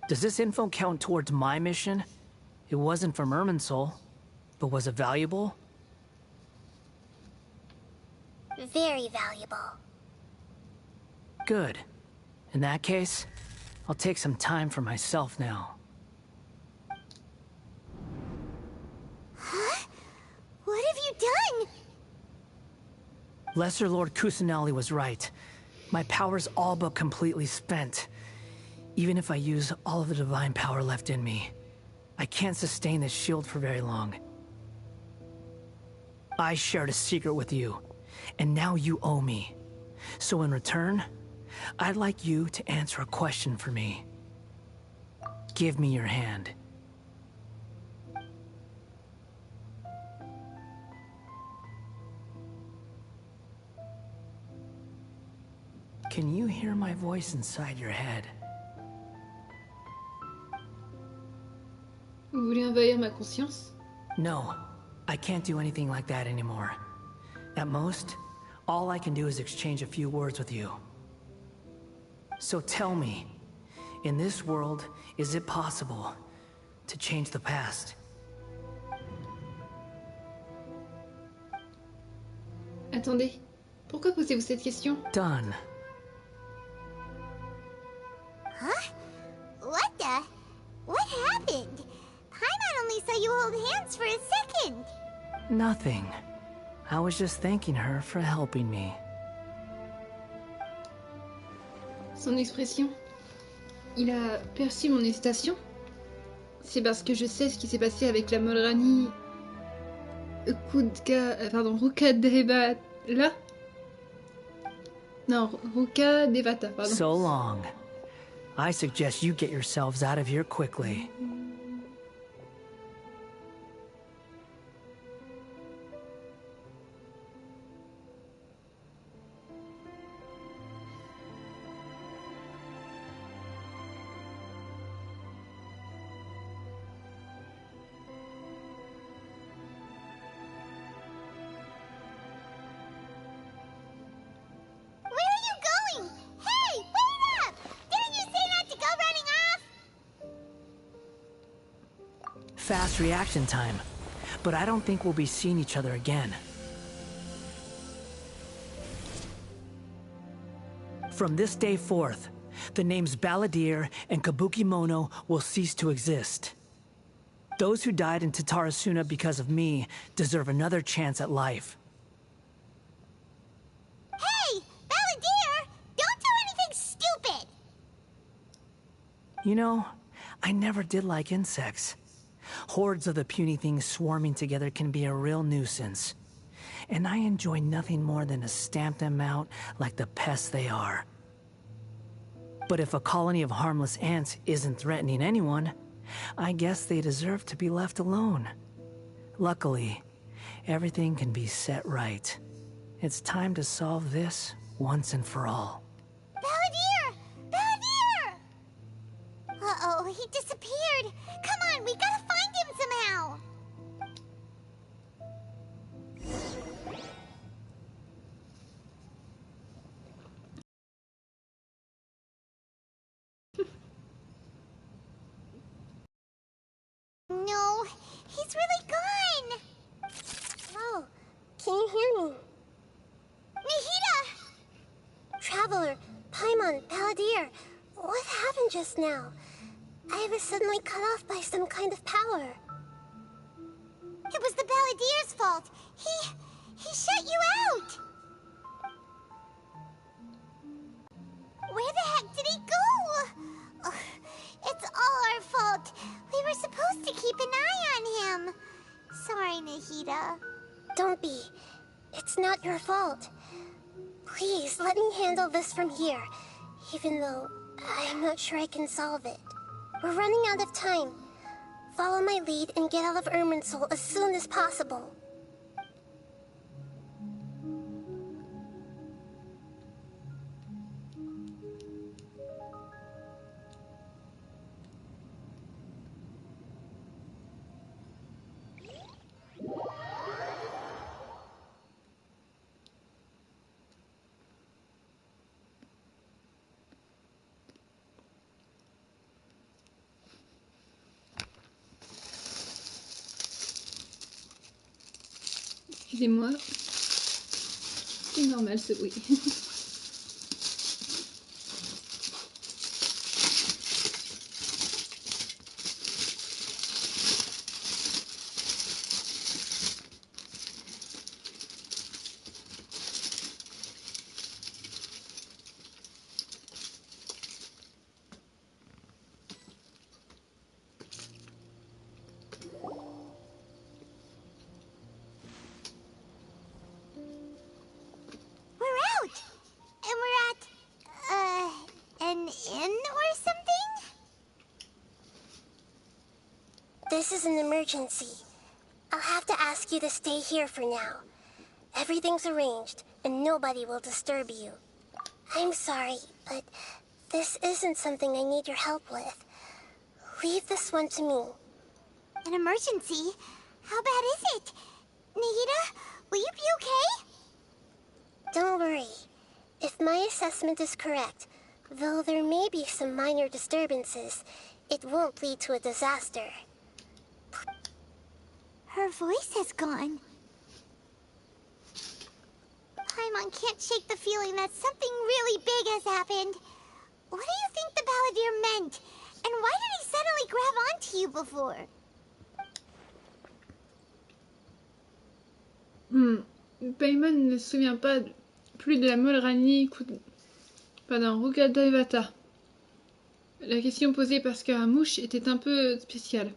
[SPEAKER 11] Does this info count towards my mission? It wasn't from Irminsul, but was it valuable?
[SPEAKER 12] Very valuable.
[SPEAKER 11] Good. In that case, I'll take some time for myself now.
[SPEAKER 4] Huh? What have you done?
[SPEAKER 11] Lesser Lord Kusanali was right. My power's all but completely spent. Even if I use all of the divine power left in me, I can't sustain this shield for very long. I shared a secret with you, and now you owe me. So in return, I'd like you to answer a question for me. Give me your hand. Can you hear my voice inside your head?
[SPEAKER 1] Vous voulez envahir ma conscience?
[SPEAKER 11] No, I can't do anything like that anymore. At most, all I can do is exchange a few words with you. So tell me, in this world, is it possible to change the past?
[SPEAKER 1] Attendez, pourquoi posez-vous cette question?
[SPEAKER 11] Done.
[SPEAKER 4] Huh? What the? What happened? Paimon only saw you hold hands for a second.
[SPEAKER 11] Nothing. I was just thanking her for helping me.
[SPEAKER 1] Son expression. Il a perçu mon hésitation. C'est parce que je sais ce qui s'est passé avec la Molrani... Ruka Devata... Là? Non, Ruka Devata, pardon.
[SPEAKER 11] So long. I suggest you get yourselves out of here quickly. fast reaction time, but I don't think we'll be seeing each other again. From this day forth, the names Balladeer and Kabukimono will cease to exist. Those who died in Tatarasuna because of me deserve another chance at life.
[SPEAKER 4] Hey! Balladeer! Don't do anything stupid!
[SPEAKER 11] You know, I never did like insects. Hordes of the puny things swarming together can be a real nuisance. And I enjoy nothing more than to stamp them out like the pests they are. But if a colony of harmless ants isn't threatening anyone, I guess they deserve to be left alone. Luckily, everything can be set right. It's time to solve this once and for all.
[SPEAKER 4] Balladeer! Balladeer! Uh-oh, he disappeared. Come on, we gotta find him somehow. No, he's really gone.
[SPEAKER 12] Oh, can you hear me?
[SPEAKER 4] Nahida!
[SPEAKER 12] Traveler, Paimon, Balladeer, what happened just now? I was suddenly cut off by some kind of power.
[SPEAKER 4] It was the Balladeer's fault. He shut you out. Where the heck did he go? Ugh, it's all our fault. We were supposed to keep an eye on him. Sorry, Nahida.
[SPEAKER 12] Don't be. It's not your fault. Please, let me handle this from here, even though I'm not sure I can solve it. We're running out of time. Follow my lead and get out of Irminsul as soon as possible.
[SPEAKER 1] Excusez-moi. C'est normal ce bruit.
[SPEAKER 12] This is an emergency. I'll have to ask you to stay here for now. Everything's arranged, and nobody will disturb you. I'm sorry, but this isn't something I need your help with. Leave this one to me.
[SPEAKER 4] An emergency? How bad is it? Nahida, will you be okay?
[SPEAKER 12] Don't worry. If my assessment is correct, though there may be some minor disturbances, it won't lead to a disaster.
[SPEAKER 4] Her voice has gone. Paimon can't shake the feeling that something really big has happened. What do you think the Balladeer meant? And why did he suddenly grab onto you before?
[SPEAKER 1] Paimon ne se souvient pas plus de la Molrani d'un Rukadevata. La question posée par Scaramouche était un peu spéciale.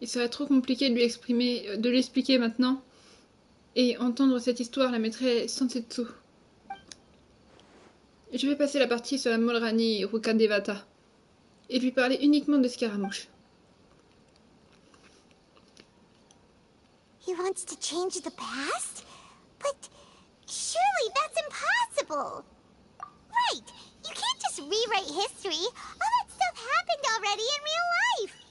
[SPEAKER 1] Il serait trop compliqué de l'expliquer maintenant. Et entendre cette histoire la mettrait sans dessous. Je vais passer la partie sur la Molrani Rukadevata. Et puis parler uniquement de Scaramouche.
[SPEAKER 4] He wants to change the past? But surely that's impossible. Right, you can't just rewrite history. All that stuff happened already in real life.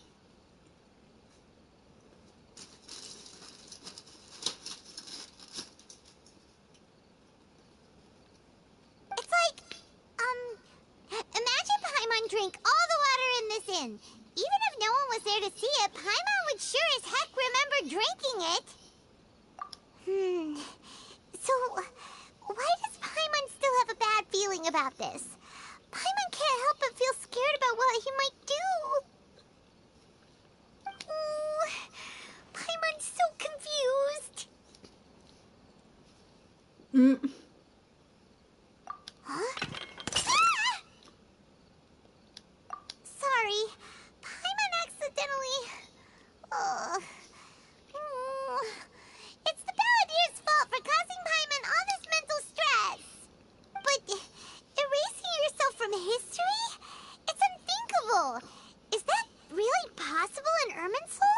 [SPEAKER 4] It's like, imagine Paimon drank all the water in this inn. Even if no one was there to see it, Paimon would Sorry. Paimon accidentally... It's the Balladier's fault for causing Paimon all this mental stress. But erasing yourself from history? It's unthinkable. Is that really possible in Irminsul?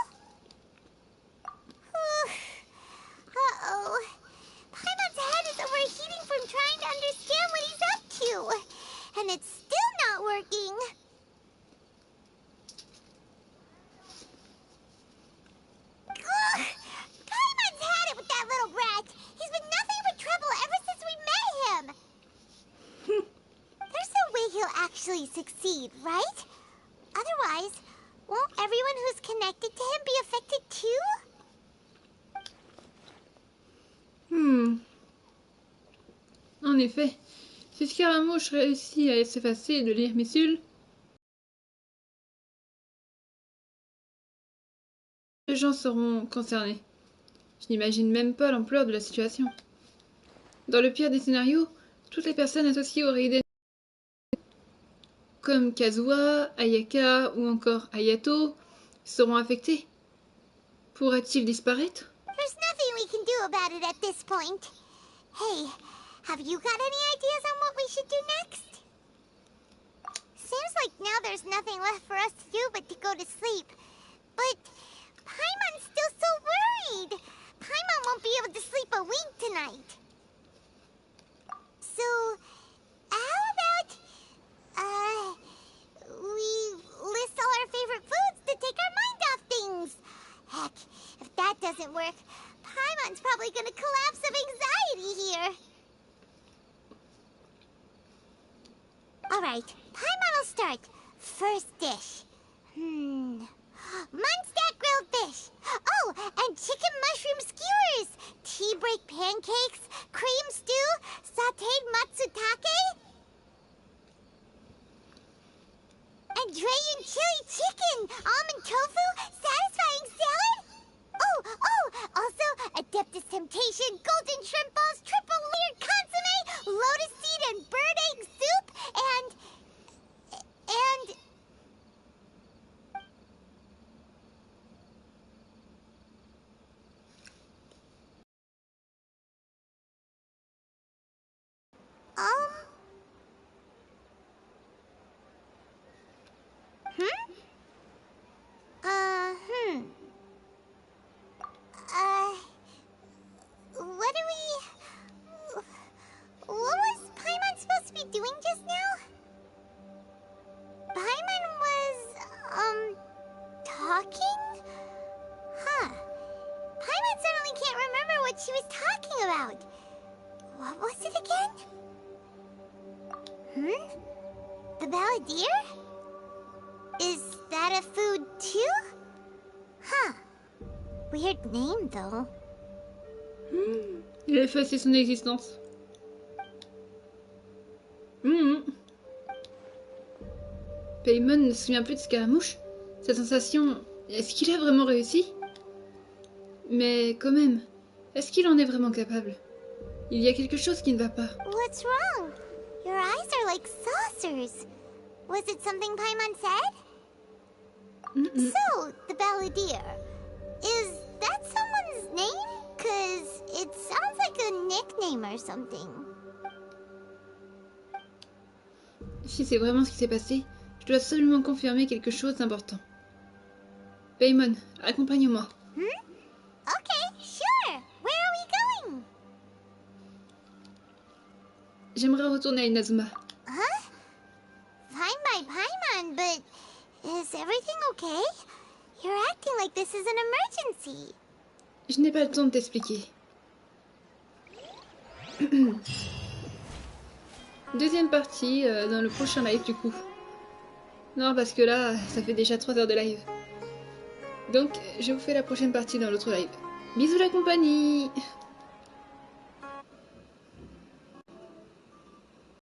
[SPEAKER 4] Uh-oh. Paimon's head is overheating from trying to understand what he's up to. And it's still not working. Ugh! Paimon's had it with that little brat. He's been nothing but trouble ever since we met him. There's no way he'll actually succeed, right? Otherwise, won't everyone who's connected to him be affected too?
[SPEAKER 1] En effet, si Scaramouche réussit à s'effacer et de lire Missul, les gens seront concernés. Je n'imagine même pas l'ampleur de la situation. Dans le pire des scénarios, toutes les personnes associées au Raiden, comme Kazuha, Ayaka ou encore Ayato, seront affectées. Pourrait-il disparaître?
[SPEAKER 4] There's nothing we can do about it at this point. Hey, have you got any ideas on what we should do next? Seems like now there's nothing left for us to do but to go to sleep. But Paimon's still so worried. Paimon won't be able to sleep a wink tonight. So, how about, we list all our favorite foods to take our mind off things? Heck, if that doesn't work, Paimon's probably gonna collapse of anxiety here. Alright, Paimon will start. First dish. Munstack grilled fish. Oh, and chicken mushroom skewers. Tea break pancakes. Cream stew. Sauteed matsutake. And Dragon chili chicken. Almond tofu. Satisfying salad. Oh, also Adeptus Temptation, golden shrimp balls, triple layered consomme, lotus seed and bird egg soup, and... What was Paimon supposed to be doing just now? Paimon was, talking? Huh. Paimon suddenly can't remember what she was talking about. What was it again? The Balladeer? Is that a food too? Huh. Weird name, though.
[SPEAKER 1] Il a effacé son existence. Paimon ne se souvient plus de Scaramouche. Cette sensation, est-ce qu'il a vraiment réussi? Mais quand même, est-ce qu'il en est vraiment capable? Il y a quelque chose qui ne va pas.
[SPEAKER 4] What's wrong? Your eyes are like saucers. Was it something Paimon said? So, the Balladeer. Is that someone's name? 'Cause it sounds like a nickname or something.
[SPEAKER 1] Si c'est vraiment ce qui s'est passé, je dois absolument confirmer quelque chose d'important. Paimon, accompagne-moi.
[SPEAKER 4] Okay, sure. Where are we going?
[SPEAKER 1] J'aimerais retourner à Inazuma.
[SPEAKER 4] Huh? Fine by Paimon, but is everything okay? You're acting like this is an emergency.
[SPEAKER 1] Je n'ai pas le temps de t'expliquer. Deuxième partie dans le prochain live du coup. Non, parce que là, ça fait déjà 3 heures de live. Donc, je vous fais la prochaine partie dans l'autre live. Bisous la compagnie!